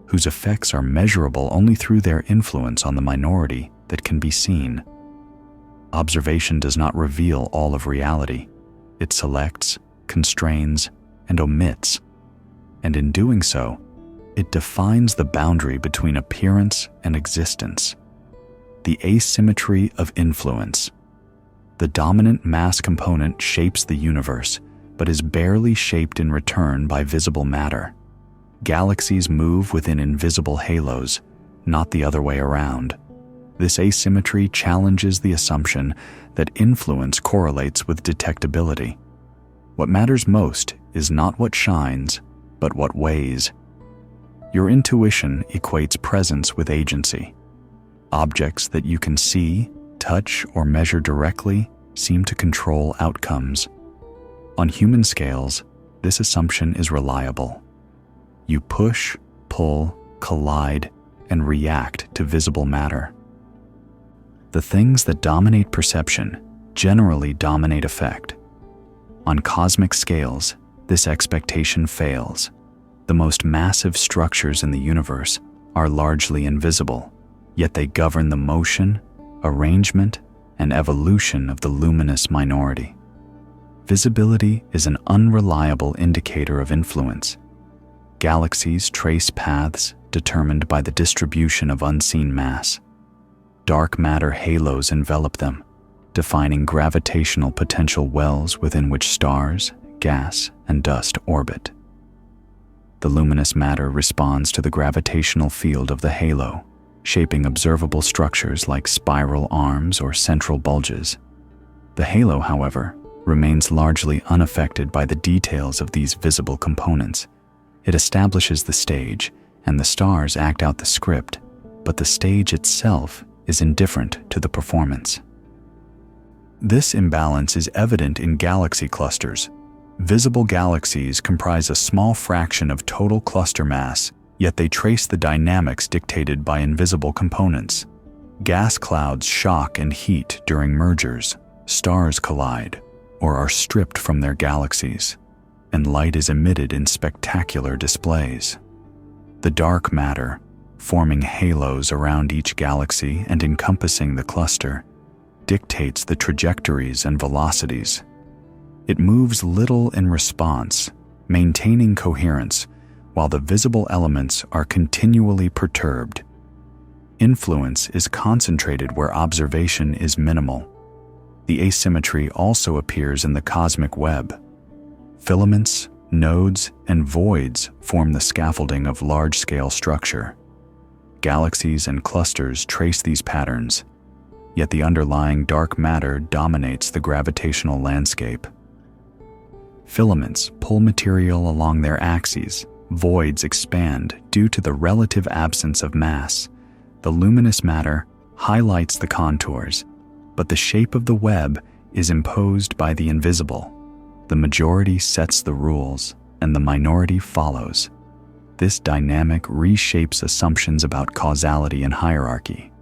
whose effects are measurable only through their influence on the minority that can be seen. Observation does not reveal all of reality. It selects, constrains, and omits, and in doing so, it defines the boundary between appearance and existence. The asymmetry of influence. The dominant mass component shapes the universe, but is barely shaped in return by visible matter. Galaxies move within invisible halos, not the other way around. This asymmetry challenges the assumption that influence correlates with detectability. What matters most is not what shines, but what weighs. Your intuition equates presence with agency. Objects that you can see, touch, or measure directly seem to control outcomes. On human scales, this assumption is reliable. You push, pull, collide, and react to visible matter. The things that dominate perception generally dominate effect. On cosmic scales, this expectation fails. The most massive structures in the universe are largely invisible, yet they govern the motion, arrangement, and evolution of the luminous minority. Visibility is an unreliable indicator of influence. Galaxies trace paths determined by the distribution of unseen mass. Dark matter halos envelop them, defining gravitational potential wells within which stars, gas, and dust orbit. The luminous matter responds to the gravitational field of the halo, shaping observable structures like spiral arms or central bulges. The halo, however, remains largely unaffected by the details of these visible components. It establishes the stage, and the stars act out the script, but the stage itself is indifferent to the performance. This imbalance is evident in galaxy clusters. Visible galaxies comprise a small fraction of total cluster mass, yet they trace the dynamics dictated by invisible components. Gas clouds shock and heat during mergers, stars collide, or are stripped from their galaxies, and light is emitted in spectacular displays. The dark matter, forming halos around each galaxy and encompassing the cluster, dictates the trajectories and velocities. It moves little in response, maintaining coherence, while the visible elements are continually perturbed. Influence is concentrated where observation is minimal. The asymmetry also appears in the cosmic web. Filaments, nodes, and voids form the scaffolding of large-scale structure. Galaxies and clusters trace these patterns, yet the underlying dark matter dominates the gravitational landscape. Filaments pull material along their axes, voids expand due to the relative absence of mass. The luminous matter highlights the contours, but the shape of the web is imposed by the invisible. The majority sets the rules, and the minority follows. This dynamic reshapes assumptions about causality and hierarchy.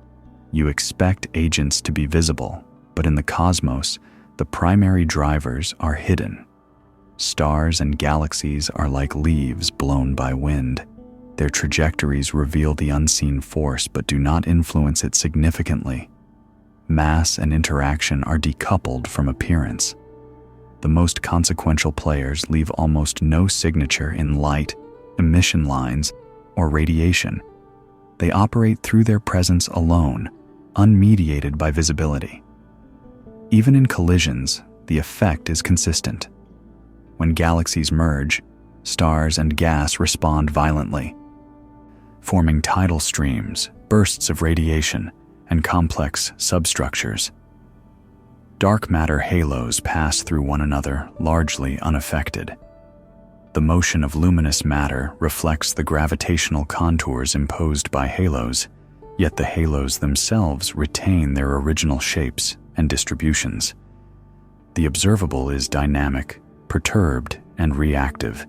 You expect agents to be visible, but in the cosmos, the primary drivers are hidden. Stars and galaxies are like leaves blown by wind. Their trajectories reveal the unseen force but do not influence it significantly. Mass and interaction are decoupled from appearance. The most consequential players leave almost no signature in light, emission lines, or radiation. They operate through their presence alone, unmediated by visibility. Even in collisions, the effect is consistent. When galaxies merge, stars and gas respond violently, forming tidal streams, bursts of radiation, and complex substructures. Dark matter halos pass through one another largely unaffected. The motion of luminous matter reflects the gravitational contours imposed by halos, yet the halos themselves retain their original shapes and distributions. The observable is dynamic, perturbed, and reactive,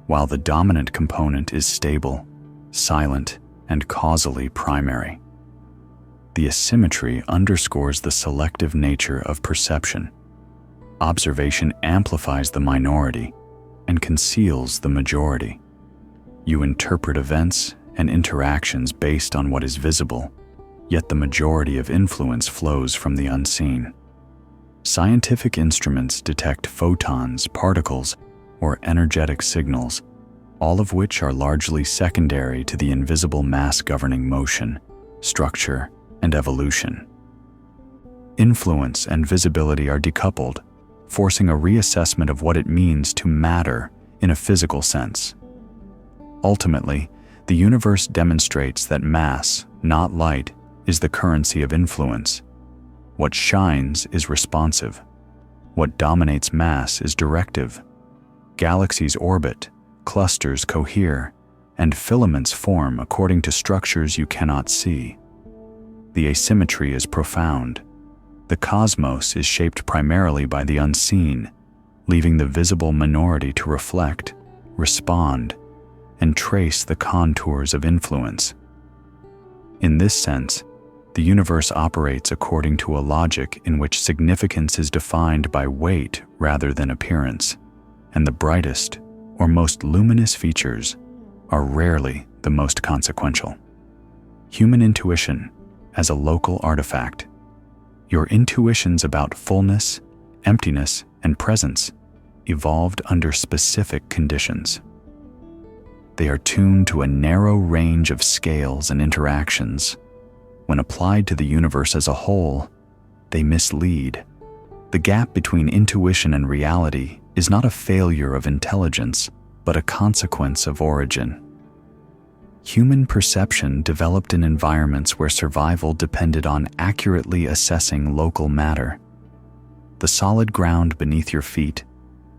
while the dominant component is stable, silent, and causally primary. The asymmetry underscores the selective nature of perception. Observation amplifies the minority and conceals the majority. You interpret events and interactions based on what is visible, yet the majority of influence flows from the unseen. Scientific instruments detect photons, particles, or energetic signals, all of which are largely secondary to the invisible mass governing motion, structure, and evolution. Influence and visibility are decoupled, forcing a reassessment of what it means to matter in a physical sense. Ultimately, the universe demonstrates that mass, not light, is the currency of influence. What shines is responsive. What dominates mass is directive. Galaxies orbit, clusters cohere, and filaments form according to structures you cannot see. The asymmetry is profound. The cosmos is shaped primarily by the unseen, leaving the visible minority to reflect, respond, and trace the contours of influence. In this sense, the universe operates according to a logic in which significance is defined by weight rather than appearance, and the brightest or most luminous features are rarely the most consequential. Human intuition as a local artifact. Your intuitions about fullness, emptiness, and presence evolved under specific conditions. They are tuned to a narrow range of scales and interactions. When applied to the universe as a whole, they mislead. The gap between intuition and reality is not a failure of intelligence, but but a consequence of origin. Human perception developed in environments where survival depended on accurately assessing local matter. The solid ground beneath your feet,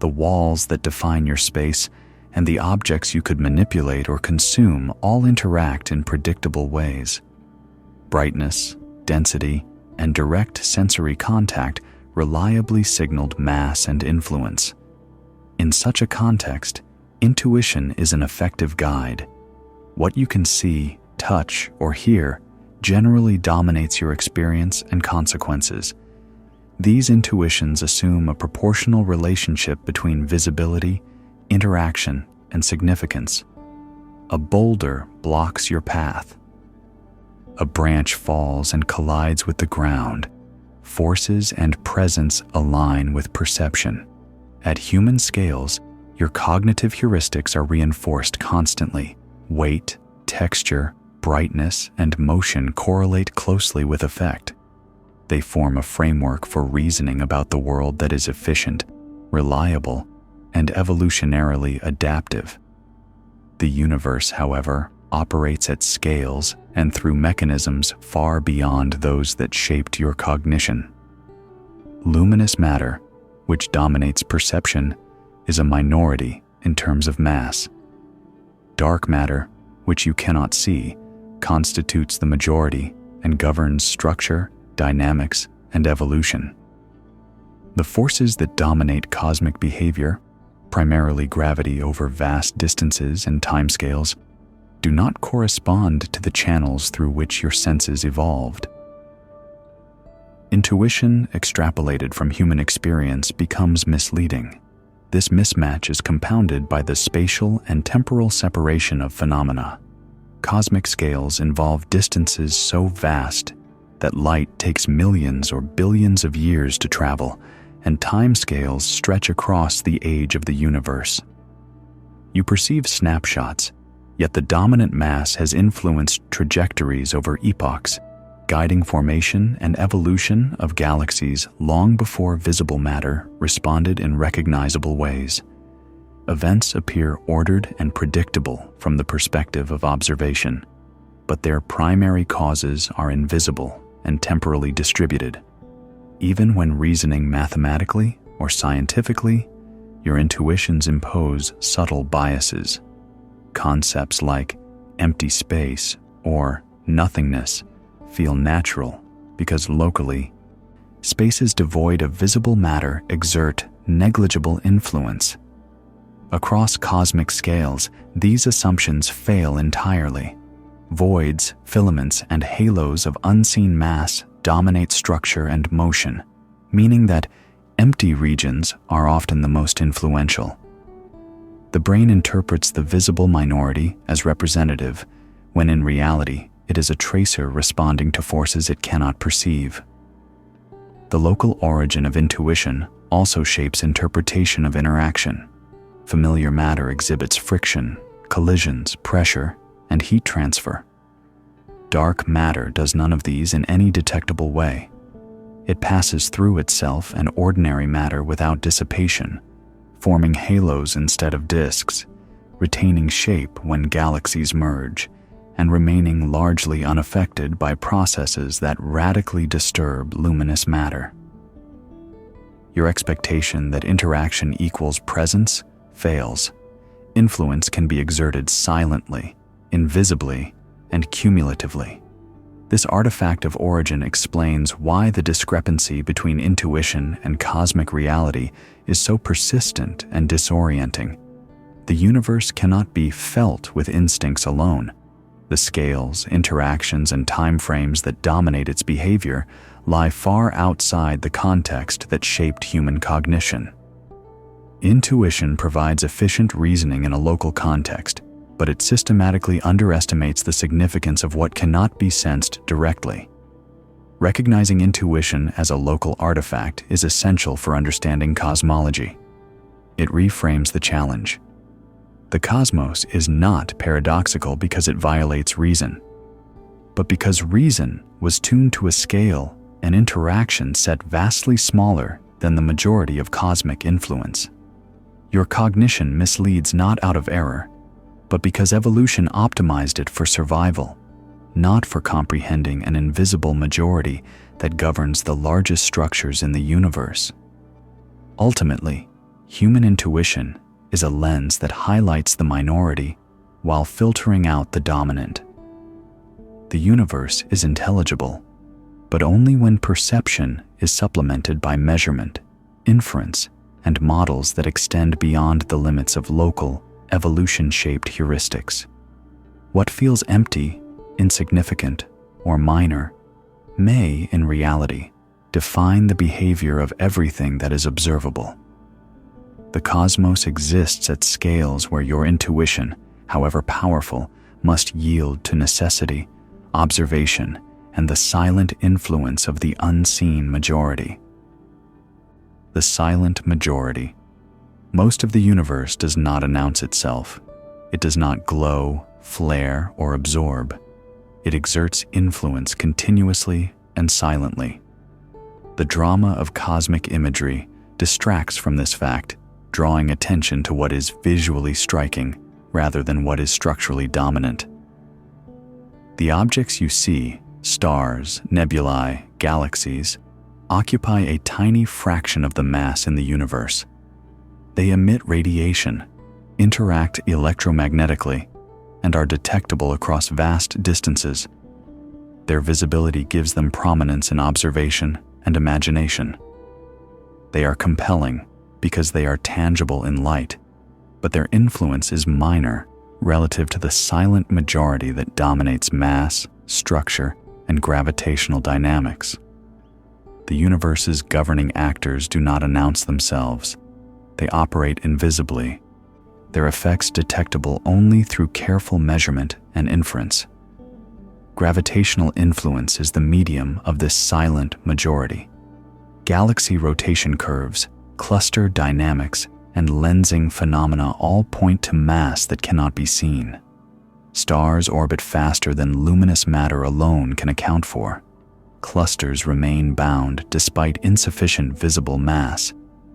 the walls that define your space, and the objects you could manipulate or consume all interact in predictable ways. Brightness, density, and direct sensory contact reliably signaled mass and influence. In such a context, intuition is an effective guide. What you can see, touch, or hear generally dominates your experience and consequences. These intuitions assume a proportional relationship between visibility, interaction, and significance. A boulder blocks your path. A branch falls and collides with the ground. Forces and presence align with perception. At human scales, your cognitive heuristics are reinforced constantly. Weight, texture, brightness, and motion correlate closely with effect. They form a framework for reasoning about the world that is efficient, reliable, and evolutionarily adaptive. The universe, however, operates at scales and through mechanisms far beyond those that shaped your cognition. Luminous matter, which dominates perception, is a minority in terms of mass. Dark matter, which you cannot see, constitutes the majority and governs structure, dynamics, and evolution. The forces that dominate cosmic behavior, primarily gravity over vast distances and timescales, do not correspond to the channels through which your senses evolved. Intuition extrapolated from human experience becomes misleading. This mismatch is compounded by the spatial and temporal separation of phenomena. Cosmic scales involve distances so vast that light takes millions or billions of years to travel, and time scales stretch across the age of the universe. You perceive snapshots, yet the dominant mass has influenced trajectories over epochs, guiding formation and evolution of galaxies long before visible matter responded in recognizable ways. Events appear ordered and predictable from the perspective of observation, but their primary causes are invisible and temporally distributed. Even when reasoning mathematically or scientifically, your intuitions impose subtle biases. Concepts like empty space or nothingness feel natural because locally, spaces devoid of visible matter exert negligible influence. Across cosmic scales, these assumptions fail entirely. Voids, filaments, and halos of unseen mass dominate structure and motion, meaning that empty regions are often the most influential. The brain interprets the visible minority as representative, when in reality, it is a tracer responding to forces it cannot perceive. The local origin of intuition also shapes interpretation of interaction. Familiar matter exhibits friction, collisions, pressure, and heat transfer. Dark matter does none of these in any detectable way. It passes through itself and ordinary matter without dissipation, forming halos instead of disks, retaining shape when galaxies merge, and remaining largely unaffected by processes that radically disturb luminous matter. Your expectation that interaction equals presence fails. Influence can be exerted silently, invisibly, and cumulatively. This artifact of origin explains why the discrepancy between intuition and cosmic reality is so persistent and disorienting. The universe cannot be felt with instincts alone. The scales, interactions, and timeframes that dominate its behavior lie far outside the context that shaped human cognition. Intuition provides efficient reasoning in a local context, but it systematically underestimates the significance of what cannot be sensed directly. Recognizing intuition as a local artifact is essential for understanding cosmology. It reframes the challenge. The cosmos is not paradoxical because it violates reason, but because reason was tuned to a scale and interaction set vastly smaller than the majority of cosmic influence. Your cognition misleads not out of error, but because evolution optimized it for survival, not for comprehending an invisible majority that governs the largest structures in the universe. Ultimately, human intuition is a lens that highlights the minority while filtering out the dominant. The universe is intelligible, but only when perception is supplemented by measurement, inference, and models that extend beyond the limits of local, evolution-shaped heuristics. What feels empty, insignificant, or minor may, in reality, define the behavior of everything that is observable. The cosmos exists at scales where your intuition, however powerful, must yield to necessity, observation, and the silent influence of the unseen majority. The silent majority. Most of the universe does not announce itself. It does not glow, flare, or absorb. It exerts influence continuously and silently. The drama of cosmic imagery distracts from this fact, drawing attention to what is visually striking rather than what is structurally dominant. The objects you see, stars, nebulae, galaxies, occupy a tiny fraction of the mass in the universe. They emit radiation, interact electromagnetically, and are detectable across vast distances. Their visibility gives them prominence in observation and imagination. They are compelling because they are tangible in light, but their influence is minor relative to the silent majority that dominates mass, structure, and gravitational dynamics. The universe's governing actors do not announce themselves. They operate invisibly, their effects detectable only through careful measurement and inference. Gravitational influence is the medium of this silent majority. Galaxy rotation curves, cluster dynamics, and lensing phenomena all point to mass that cannot be seen. Stars orbit faster than luminous matter alone can account for. Clusters remain bound despite insufficient visible mass,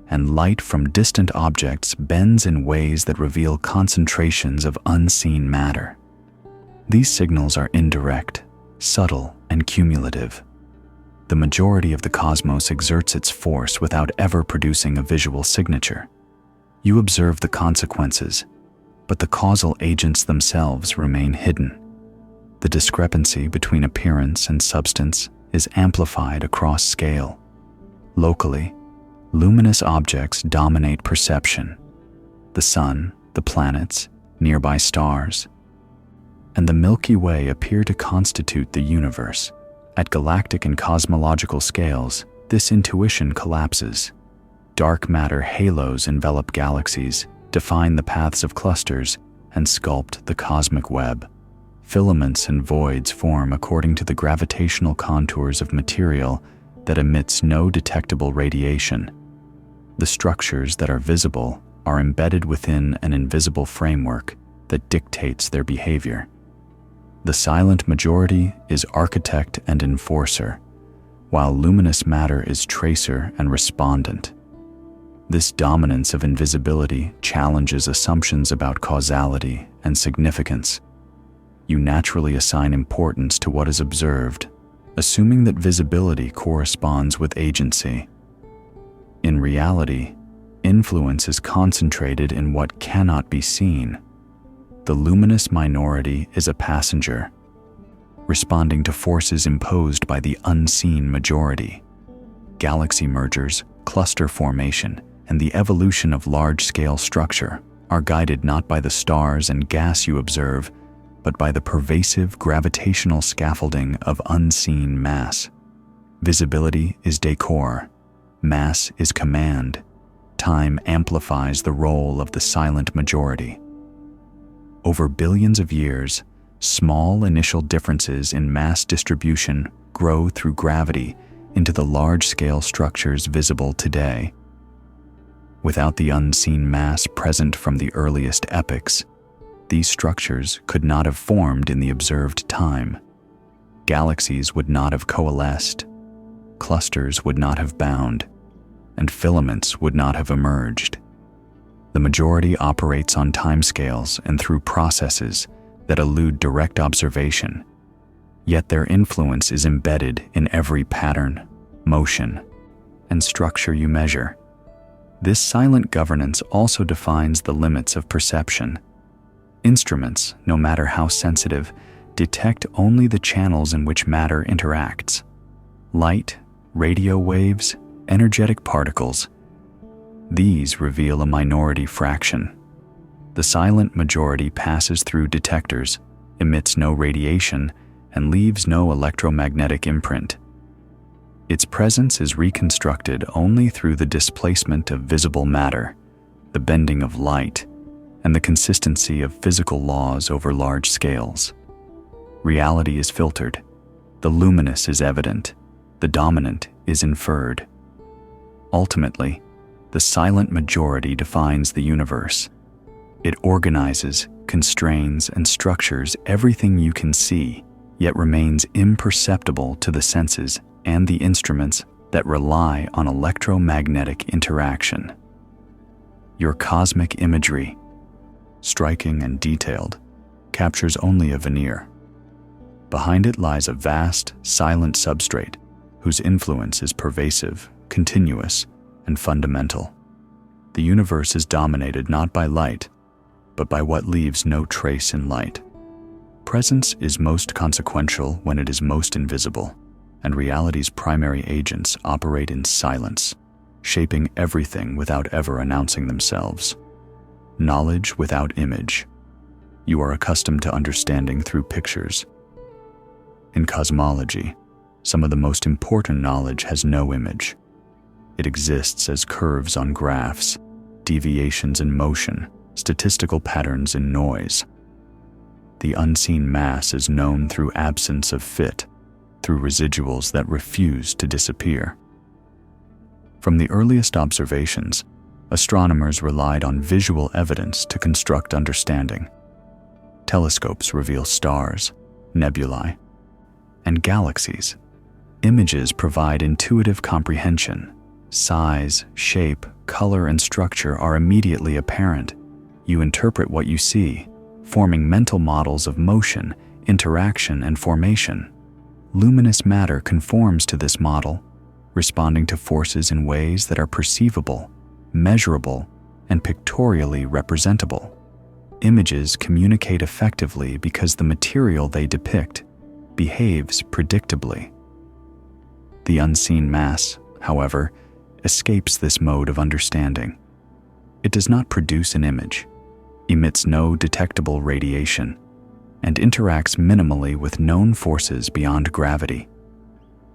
and light from distant objects bends in ways that reveal concentrations of unseen matter. These signals are indirect, subtle, and cumulative. The majority of the cosmos exerts its force without ever producing a visual signature. You observe the consequences, but the causal agents themselves remain hidden. The discrepancy between appearance and substance is amplified across scale. Locally, luminous objects dominate perception: the sun, the planets, nearby stars, and the Milky Way appear to constitute the universe. At galactic and cosmological scales, this intuition collapses. Dark matter halos envelop galaxies, define the paths of clusters, and sculpt the cosmic web. Filaments and voids form according to the gravitational contours of material that emits no detectable radiation. The structures that are visible are embedded within an invisible framework that dictates their behavior. The silent majority is architect and enforcer, while luminous matter is tracer and respondent. This dominance of invisibility challenges assumptions about causality and significance. You naturally assign importance to what is observed, assuming that visibility corresponds with agency. In reality, influence is concentrated in what cannot be seen. The luminous minority is a passenger, responding to forces imposed by the unseen majority. Galaxy mergers, cluster formation, and the evolution of large-scale structure are guided not by the stars and gas you observe, but by the pervasive gravitational scaffolding of unseen mass. Visibility is decor, mass is command. Time amplifies the role of the silent majority. Over billions of years, small initial differences in mass distribution grow through gravity into the large-scale structures visible today. Without the unseen mass present from the earliest epochs, these structures could not have formed in the observed time. Galaxies would not have coalesced, clusters would not have bound, and filaments would not have emerged. The majority operates on timescales and through processes that elude direct observation, yet their influence is embedded in every pattern, motion, and structure you measure. This silent governance also defines the limits of perception. Instruments, no matter how sensitive, detect only the channels in which matter interacts. Light, radio waves, energetic particles. These reveal a minority fraction. The silent majority passes through detectors, emits no radiation, and leaves no electromagnetic imprint. Its presence is reconstructed only through the displacement of visible matter, the bending of light, and the consistency of physical laws over large scales. Reality is filtered. The luminous is evident. The dominant is inferred. Ultimately, the silent majority defines the universe. It organizes, constrains, and structures everything you can see, yet remains imperceptible to the senses and the instruments that rely on electromagnetic interaction. Your cosmic imagery, striking and detailed, captures only a veneer. Behind it lies a vast, silent substrate whose influence is pervasive, continuous, and fundamental. The universe is dominated not by light, but by what leaves no trace in light. Presence is most consequential when it is most invisible, and reality's primary agents operate in silence, shaping everything without ever announcing themselves. Knowledge without image. You are accustomed to understanding through pictures. In cosmology, some of the most important knowledge has no image. It exists as curves on graphs, deviations in motion, statistical patterns in noise. The unseen mass is known through absence of fit, through residuals that refuse to disappear. From the earliest observations, astronomers relied on visual evidence to construct understanding. Telescopes reveal stars, nebulae, and galaxies. Images provide intuitive comprehension. Size, shape, color, and structure are immediately apparent. You interpret what you see, forming mental models of motion, interaction, and formation. Luminous matter conforms to this model, responding to forces in ways that are perceivable, measurable, and pictorially representable. Images communicate effectively because the material they depict behaves predictably. The unseen mass, however, escapes this mode of understanding. It does not produce an image, emits no detectable radiation, and interacts minimally with known forces beyond gravity.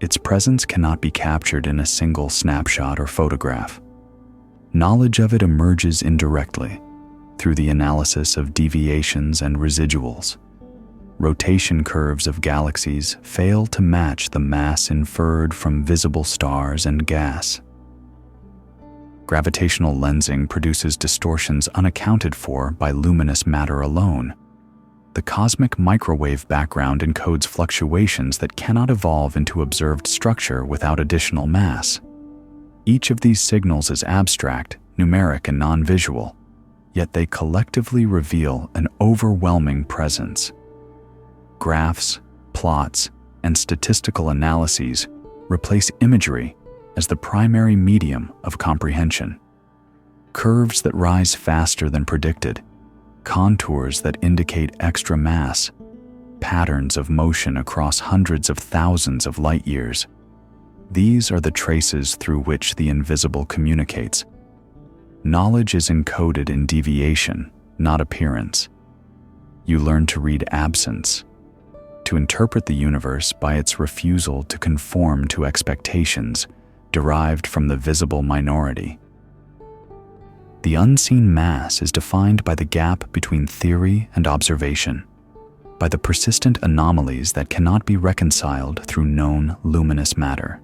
Its presence cannot be captured in a single snapshot or photograph. Knowledge of it emerges indirectly, through the analysis of deviations and residuals. Rotation curves of galaxies fail to match the mass inferred from visible stars and gas. Gravitational lensing produces distortions unaccounted for by luminous matter alone. The cosmic microwave background encodes fluctuations that cannot evolve into observed structure without additional mass. Each of these signals is abstract, numeric, and non-visual, yet they collectively reveal an overwhelming presence. Graphs, plots, and statistical analyses replace imagery as the primary medium of comprehension. Curves that rise faster than predicted, contours that indicate extra mass, patterns of motion across hundreds of thousands of light years. These are the traces through which the invisible communicates. Knowledge is encoded in deviation, not appearance. You learn to read absence, to interpret the universe by its refusal to conform to expectations derived from the visible minority. The unseen mass is defined by the gap between theory and observation, by the persistent anomalies that cannot be reconciled through known luminous matter.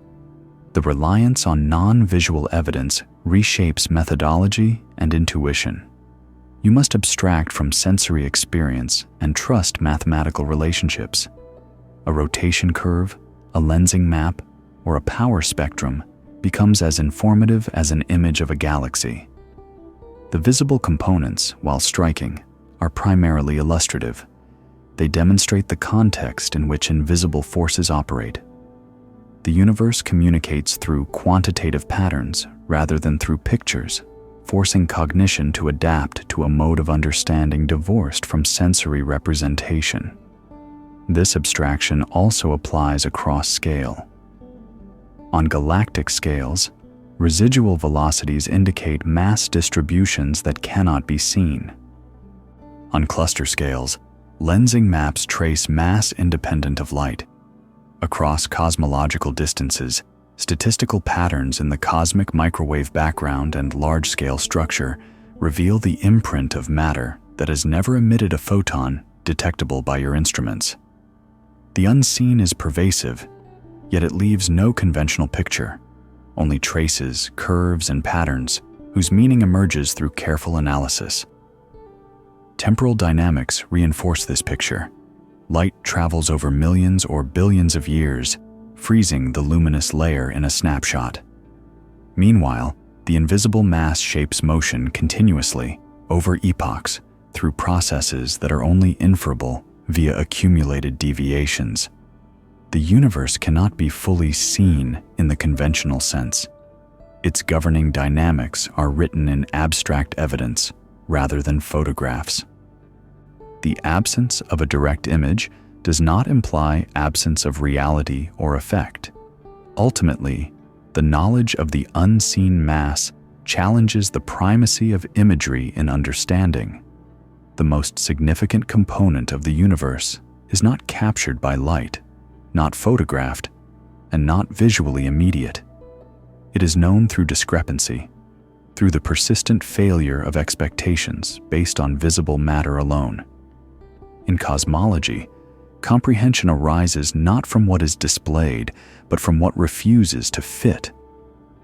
The reliance on non-visual evidence reshapes methodology and intuition. You must abstract from sensory experience and trust mathematical relationships. A rotation curve, a lensing map, or a power spectrum becomes as informative as an image of a galaxy. The visible components, while striking, are primarily illustrative. They demonstrate the context in which invisible forces operate. The universe communicates through quantitative patterns rather than through pictures, forcing cognition to adapt to a mode of understanding divorced from sensory representation. This abstraction also applies across scale. On galactic scales, residual velocities indicate mass distributions that cannot be seen. On cluster scales, lensing maps trace mass independent of light. Across cosmological distances, statistical patterns in the cosmic microwave background and large-scale structure reveal the imprint of matter that has never emitted a photon detectable by your instruments. The unseen is pervasive, yet it leaves no conventional picture, only traces, curves, and patterns whose meaning emerges through careful analysis. Temporal dynamics reinforce this picture. Light travels over millions or billions of years, freezing the luminous layer in a snapshot. Meanwhile, the invisible mass shapes motion continuously over epochs through processes that are only inferable via accumulated deviations. The universe cannot be fully seen in the conventional sense. Its governing dynamics are written in abstract evidence rather than photographs. The absence of a direct image does not imply absence of reality or effect. Ultimately, the knowledge of the unseen mass challenges the primacy of imagery in understanding. The most significant component of the universe is not captured by light, not photographed, and not visually immediate. It is known through discrepancy, through the persistent failure of expectations based on visible matter alone. In cosmology, comprehension arises not from what is displayed, but from what refuses to fit.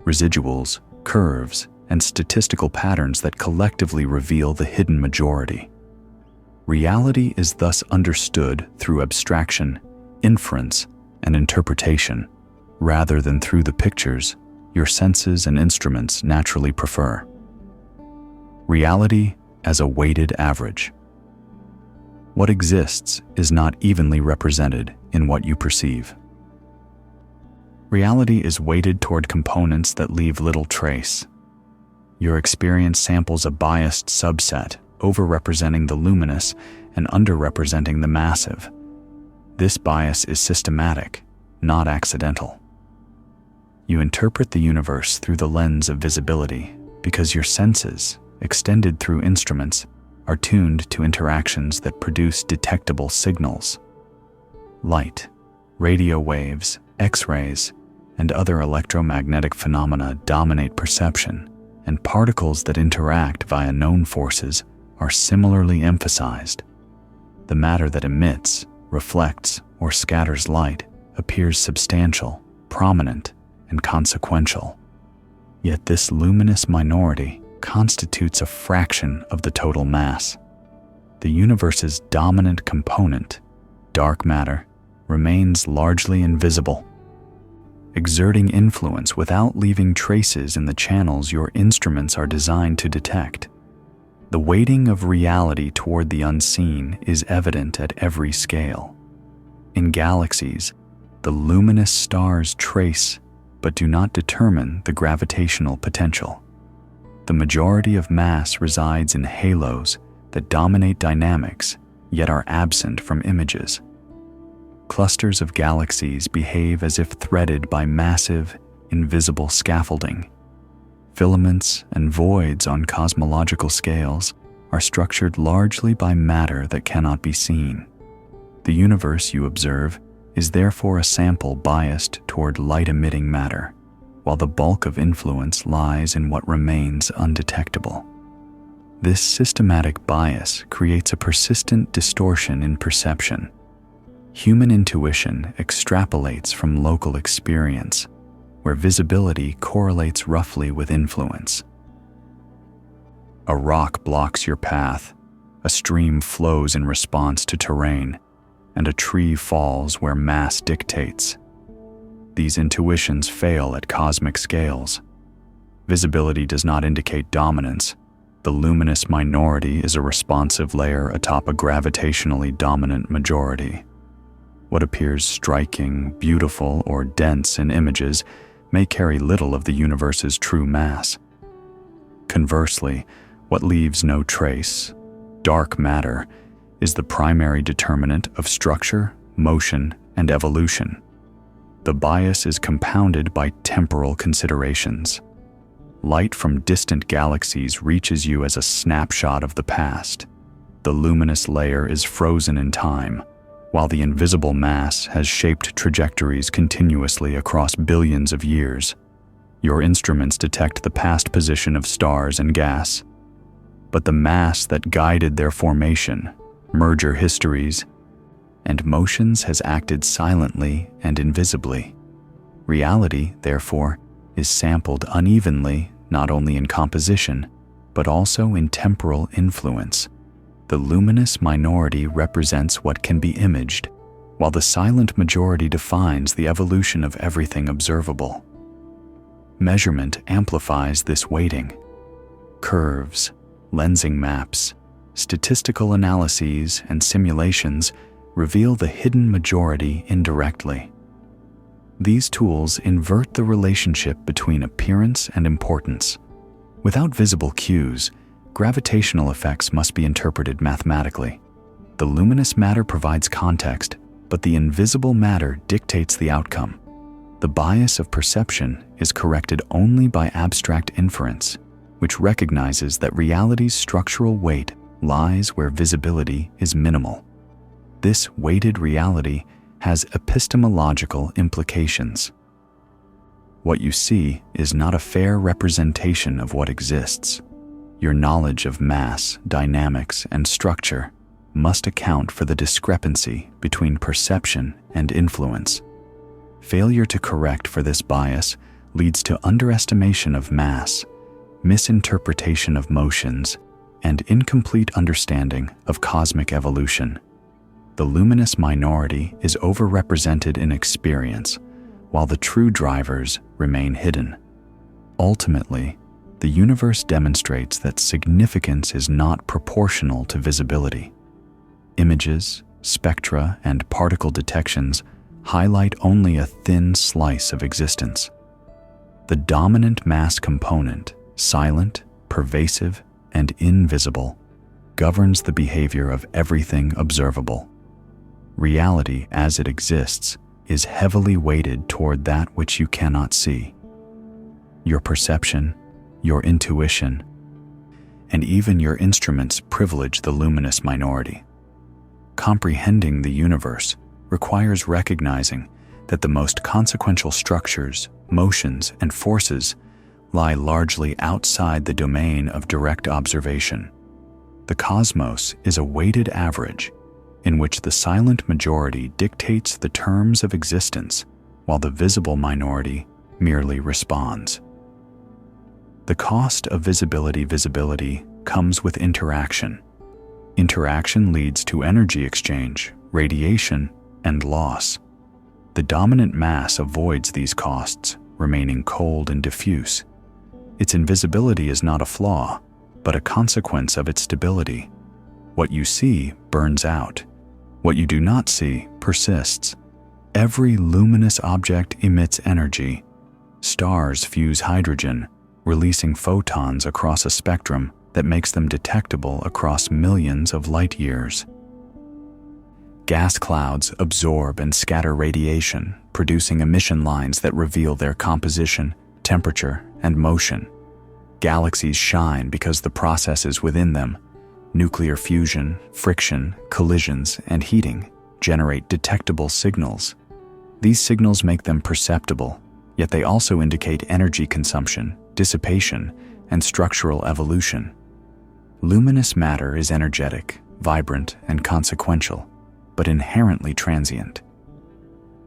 Residuals, curves, and statistical patterns that collectively reveal the hidden majority. Reality is thus understood through abstraction, inference, and interpretation, rather than through the pictures your senses and instruments naturally prefer. Reality as a weighted average. What exists is not evenly represented in what you perceive. Reality is weighted toward components that leave little trace. Your experience samples a biased subset, overrepresenting the luminous and underrepresenting the massive. This bias is systematic, not accidental. You interpret the universe through the lens of visibility because your senses, extended through instruments, are tuned to interactions that produce detectable signals. Light, radio waves, X-rays, and other electromagnetic phenomena dominate perception, and particles that interact via known forces are similarly emphasized. The matter that emits, reflects, or scatters light appears substantial, prominent, and consequential. Yet this luminous minority constitutes a fraction of the total mass. The universe's dominant component, dark matter, remains largely invisible, exerting influence without leaving traces in the channels your instruments are designed to detect. The weighting of reality toward the unseen is evident at every scale. In galaxies, the luminous stars trace but do not determine the gravitational potential. The majority of mass resides in halos that dominate dynamics yet are absent from images. Clusters of galaxies behave as if threaded by massive, invisible scaffolding. Filaments and voids on cosmological scales are structured largely by matter that cannot be seen. The universe you observe is therefore a sample biased toward light-emitting matter, while the bulk of influence lies in what remains undetectable. This systematic bias creates a persistent distortion in perception. Human intuition extrapolates from local experience, where visibility correlates roughly with influence. A rock blocks your path, a stream flows in response to terrain, and a tree falls where mass dictates. These intuitions fail at cosmic scales. Visibility does not indicate dominance, The luminous minority is a responsive layer atop a gravitationally dominant majority. What appears striking, beautiful, or dense in images may carry little of the universe's true mass. Conversely, what leaves no trace, dark matter, is the primary determinant of structure, motion, and evolution. The bias is compounded by temporal considerations. Light from distant galaxies reaches you as a snapshot of the past. The luminous layer is frozen in time, while the invisible mass has shaped trajectories continuously across billions of years. Your instruments detect the past position of stars and gas, but the mass that guided their formation, merger histories, and motions has acted silently and invisibly. Reality, therefore, is sampled unevenly, not only in composition, but also in temporal influence. The luminous minority represents what can be imaged, while the silent majority defines the evolution of everything observable. Measurement amplifies this weighting. Curves, lensing maps, statistical analyses, and simulations reveal the hidden majority indirectly. These tools invert the relationship between appearance and importance. Without visible cues, gravitational effects must be interpreted mathematically. The luminous matter provides context, but the invisible matter dictates the outcome. The bias of perception is corrected only by abstract inference, which recognizes that reality's structural weight lies where visibility is minimal. This weighted reality has epistemological implications. What you see is not a fair representation of what exists. Your knowledge of mass, dynamics, and structure must account for the discrepancy between perception and influence. Failure to correct for this bias leads to underestimation of mass, misinterpretation of motions, and incomplete understanding of cosmic evolution. The luminous minority is overrepresented in experience, while the true drivers remain hidden. Ultimately, the universe demonstrates that significance is not proportional to visibility. Images, spectra, and particle detections highlight only a thin slice of existence. The dominant mass component, silent, pervasive, and invisible, governs the behavior of everything observable. Reality as it exists is heavily weighted toward that which you cannot see. Your perception, your intuition, and even your instruments privilege the luminous minority. Comprehending the universe requires recognizing that the most consequential structures, motions, and forces lie largely outside the domain of direct observation. The cosmos is a weighted average in which the silent majority dictates the terms of existence, while the visible minority merely responds. The cost of visibility comes with interaction. Interaction leads to energy exchange, radiation, and loss. The dominant mass avoids these costs, remaining cold and diffuse. Its invisibility is not a flaw, but a consequence of its stability. What you see burns out. What you do not see persists. Every luminous object emits energy. Stars fuse hydrogen, releasing photons across a spectrum that makes them detectable across millions of light years. Gas clouds absorb and scatter radiation, producing emission lines that reveal their composition, temperature, and motion. Galaxies shine because the processes within them, nuclear fusion, friction, collisions, and heating, generate detectable signals. These signals make them perceptible, yet they also indicate energy consumption, dissipation, and structural evolution. Luminous matter is energetic, vibrant, and consequential, but inherently transient.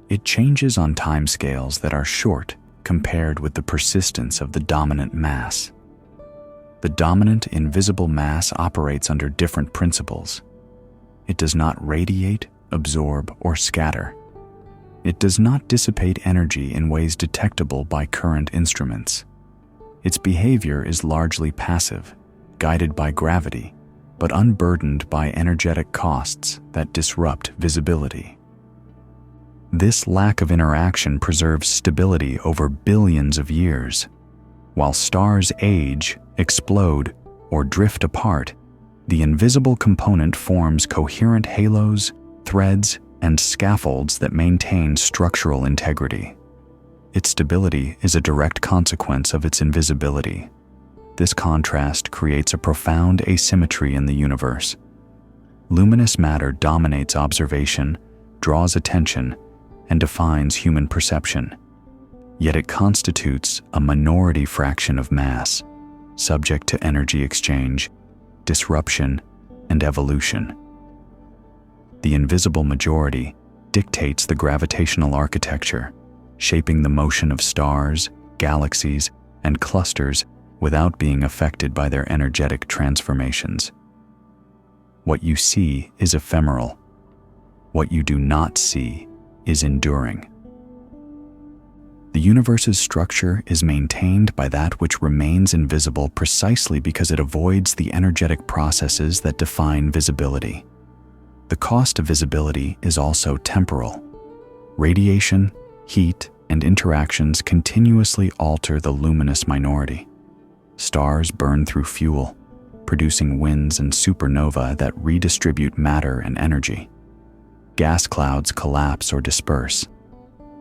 It changes on timescales that are short compared with the persistence of the dominant mass. The dominant invisible mass operates under different principles. It does not radiate, absorb, or scatter. It does not dissipate energy in ways detectable by current instruments. Its behavior is largely passive, guided by gravity, but unburdened by energetic costs that disrupt visibility. This lack of interaction preserves stability over billions of years. While stars age, explode, or drift apart, the invisible component forms coherent halos, threads, and scaffolds that maintain structural integrity. Its stability is a direct consequence of its invisibility. This contrast creates a profound asymmetry in the universe. Luminous matter dominates observation, draws attention, and defines human perception. Yet it constitutes a minority fraction of mass, subject to energy exchange, disruption, and evolution. The invisible majority dictates the gravitational architecture, shaping the motion of stars, galaxies, and clusters without being affected by their energetic transformations. What you see is ephemeral. What you do not see is enduring. The universe's structure is maintained by that which remains invisible precisely because it avoids the energetic processes that define visibility. The cost of visibility is also temporal. Radiation, heat, and interactions continuously alter the luminous minority. Stars burn through fuel, producing winds and supernovae that redistribute matter and energy. Gas clouds collapse or disperse.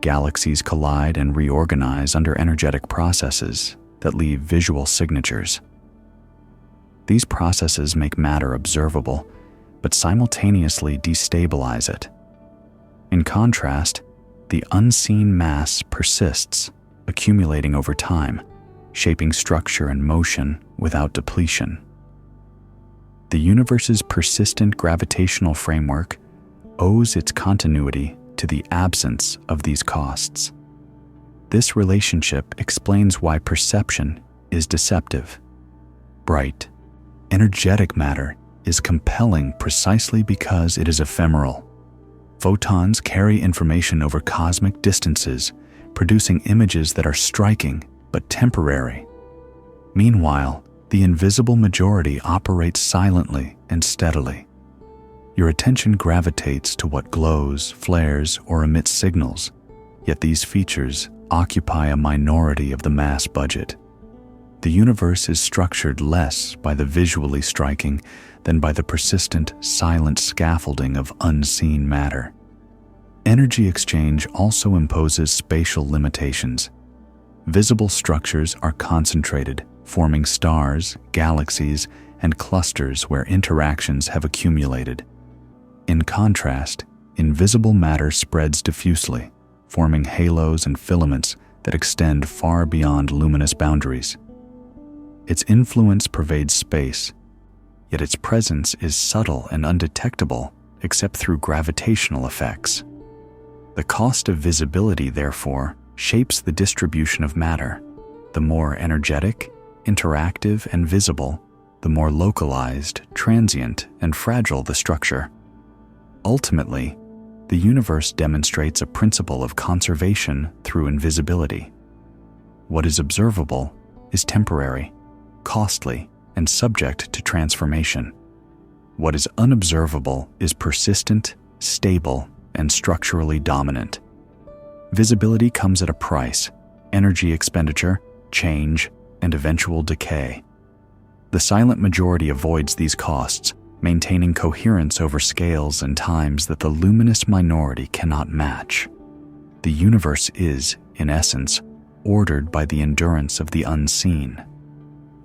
Galaxies collide and reorganize under energetic processes that leave visual signatures. These processes make matter observable, but simultaneously destabilize it. In contrast, the unseen mass persists, accumulating over time, shaping structure and motion without depletion. The universe's persistent gravitational framework owes its continuity to the absence of these costs. This relationship explains why perception is deceptive. Bright, energetic matter is compelling precisely because it is ephemeral. Photons carry information over cosmic distances, producing images that are striking but temporary. Meanwhile, the invisible majority operates silently and steadily. Your attention gravitates to what glows, flares, or emits signals, yet these features occupy a minority of the mass budget. The universe is structured less by the visually striking than by the persistent, silent scaffolding of unseen matter. Energy exchange also imposes spatial limitations. Visible structures are concentrated, forming stars, galaxies, and clusters where interactions have accumulated. In contrast, invisible matter spreads diffusely, forming halos and filaments that extend far beyond luminous boundaries. Its influence pervades space, yet its presence is subtle and undetectable except through gravitational effects. The cost of visibility, therefore, shapes the distribution of matter. The more energetic, interactive, and visible, the more localized, transient, and fragile the structure. Ultimately, the universe demonstrates a principle of conservation through invisibility. What is observable is temporary, costly, and subject to transformation. What is unobservable is persistent, stable, and structurally dominant. Visibility comes at a price: energy expenditure, change, and eventual decay. The silent majority avoids these costs, maintaining coherence over scales and times that the luminous minority cannot match. The universe is, in essence, ordered by the endurance of the unseen,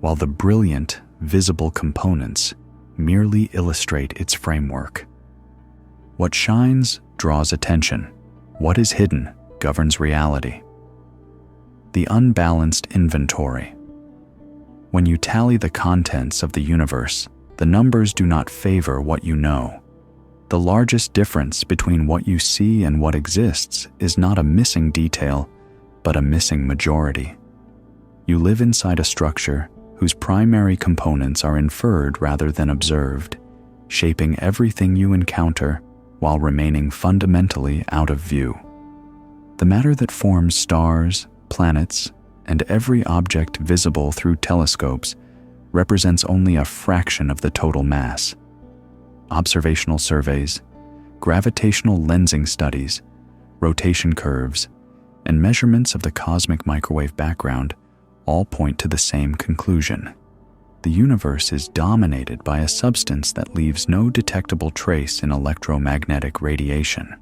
while the brilliant, visible components merely illustrate its framework. What shines draws attention. What is hidden governs reality. The unbalanced inventory. When you tally the contents of the universe, the numbers do not favor what you know. The largest difference between what you see and what exists is not a missing detail, but a missing majority. You live inside a structure whose primary components are inferred rather than observed, shaping everything you encounter while remaining fundamentally out of view. The matter that forms stars, planets, and every object visible through telescopes represents only a fraction of the total mass. Observational surveys, gravitational lensing studies, rotation curves, and measurements of the cosmic microwave background all point to the same conclusion. The universe is dominated by a substance that leaves no detectable trace in electromagnetic radiation.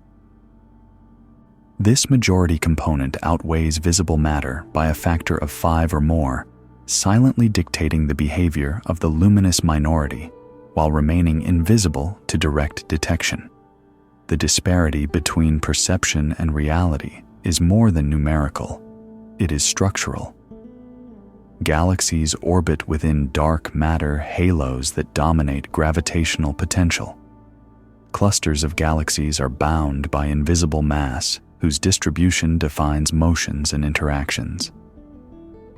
This majority component outweighs visible matter by a factor of 5 or more, silently dictating the behavior of the luminous minority while remaining invisible to direct detection. The disparity between perception and reality is more than numerical. It is structural. Galaxies orbit within dark matter halos that dominate gravitational potential. Clusters of galaxies are bound by invisible mass whose distribution defines motions and interactions.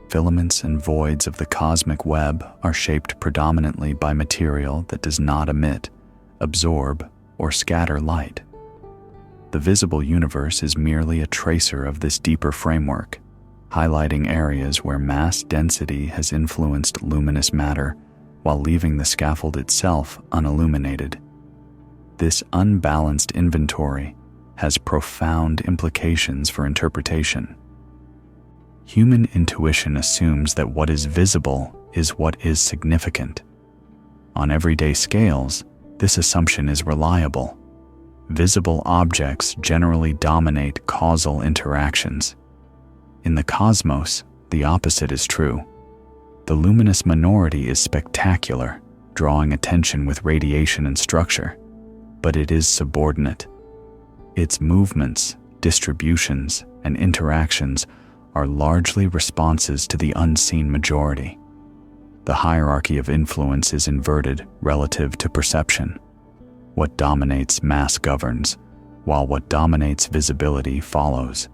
Filaments and voids of the cosmic web are shaped predominantly by material that does not emit, absorb, or scatter light. The visible universe is merely a tracer of this deeper framework, highlighting areas where mass density has influenced luminous matter while leaving the scaffold itself unilluminated. This unbalanced inventory has profound implications for interpretation. Human intuition assumes that what is visible is what is significant. On everyday scales, this assumption is reliable. Visible objects generally dominate causal interactions. In the cosmos, the opposite is true. The luminous minority is spectacular, drawing attention with radiation and structure, but it is subordinate. Its movements, distributions, and interactions are largely responses to the unseen majority. The hierarchy of influence is inverted relative to perception. What dominates mass governs, while what dominates visibility follows.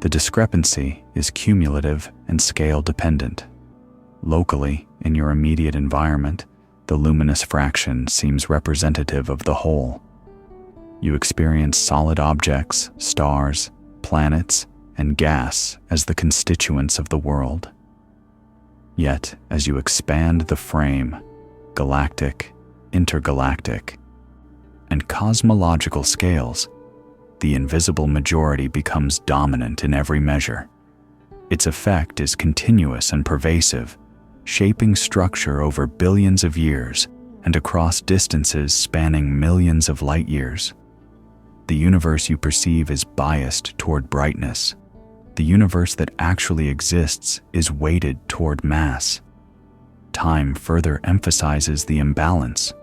The discrepancy is cumulative and scale-dependent. Locally, in your immediate environment, the luminous fraction seems representative of the whole. You experience solid objects, stars, planets, and gas as the constituents of the world. Yet, as you expand the frame, galactic, intergalactic, and cosmological scales, the invisible majority becomes dominant in every measure. Its effect is continuous and pervasive, shaping structure over billions of years and across distances spanning millions of light years. The universe you perceive is biased toward brightness. The universe that actually exists is weighted toward mass. Time further emphasizes the imbalance.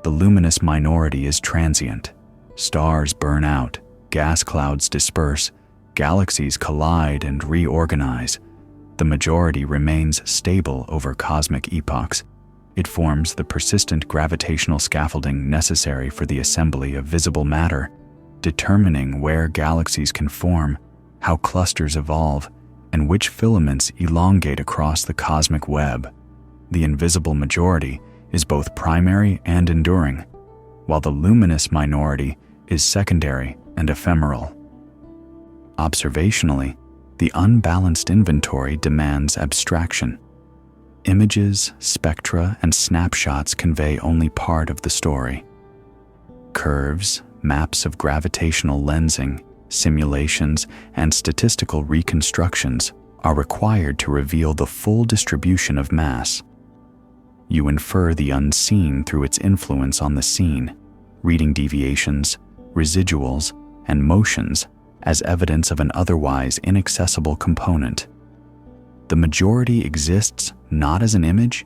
The luminous minority is transient. Stars burn out, gas clouds disperse, galaxies collide and reorganize. The majority remains stable over cosmic epochs. It forms the persistent gravitational scaffolding necessary for the assembly of visible matter, determining where galaxies can form, how clusters evolve, and which filaments elongate across the cosmic web. The invisible majority is both primary and enduring, while the luminous minority is secondary and ephemeral. Observationally, the unbalanced inventory demands abstraction. Images, spectra, and snapshots convey only part of the story. Curves, maps of gravitational lensing, simulations, and statistical reconstructions are required to reveal the full distribution of mass. You infer the unseen through its influence on the seen, reading deviations, residuals, and motions as evidence of an otherwise inaccessible component. The majority exists not as an image,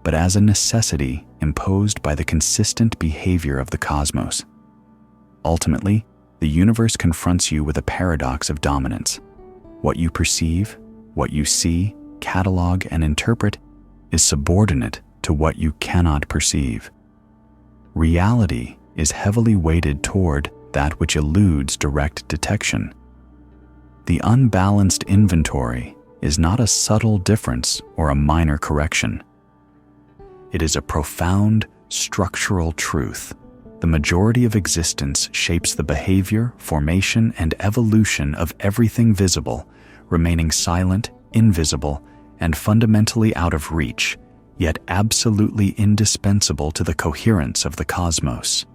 but as a necessity imposed by the consistent behavior of the cosmos. Ultimately, the universe confronts you with a paradox of dominance. What you perceive, what you see, catalog, and interpret is subordinate to what you cannot perceive. Reality is heavily weighted toward that which eludes direct detection. The unbalanced inventory is not a subtle difference or a minor correction. It is a profound structural truth. The majority of existence shapes the behavior, formation, and evolution of everything visible, remaining silent, invisible, and fundamentally out of reach, yet absolutely indispensable to the coherence of the cosmos.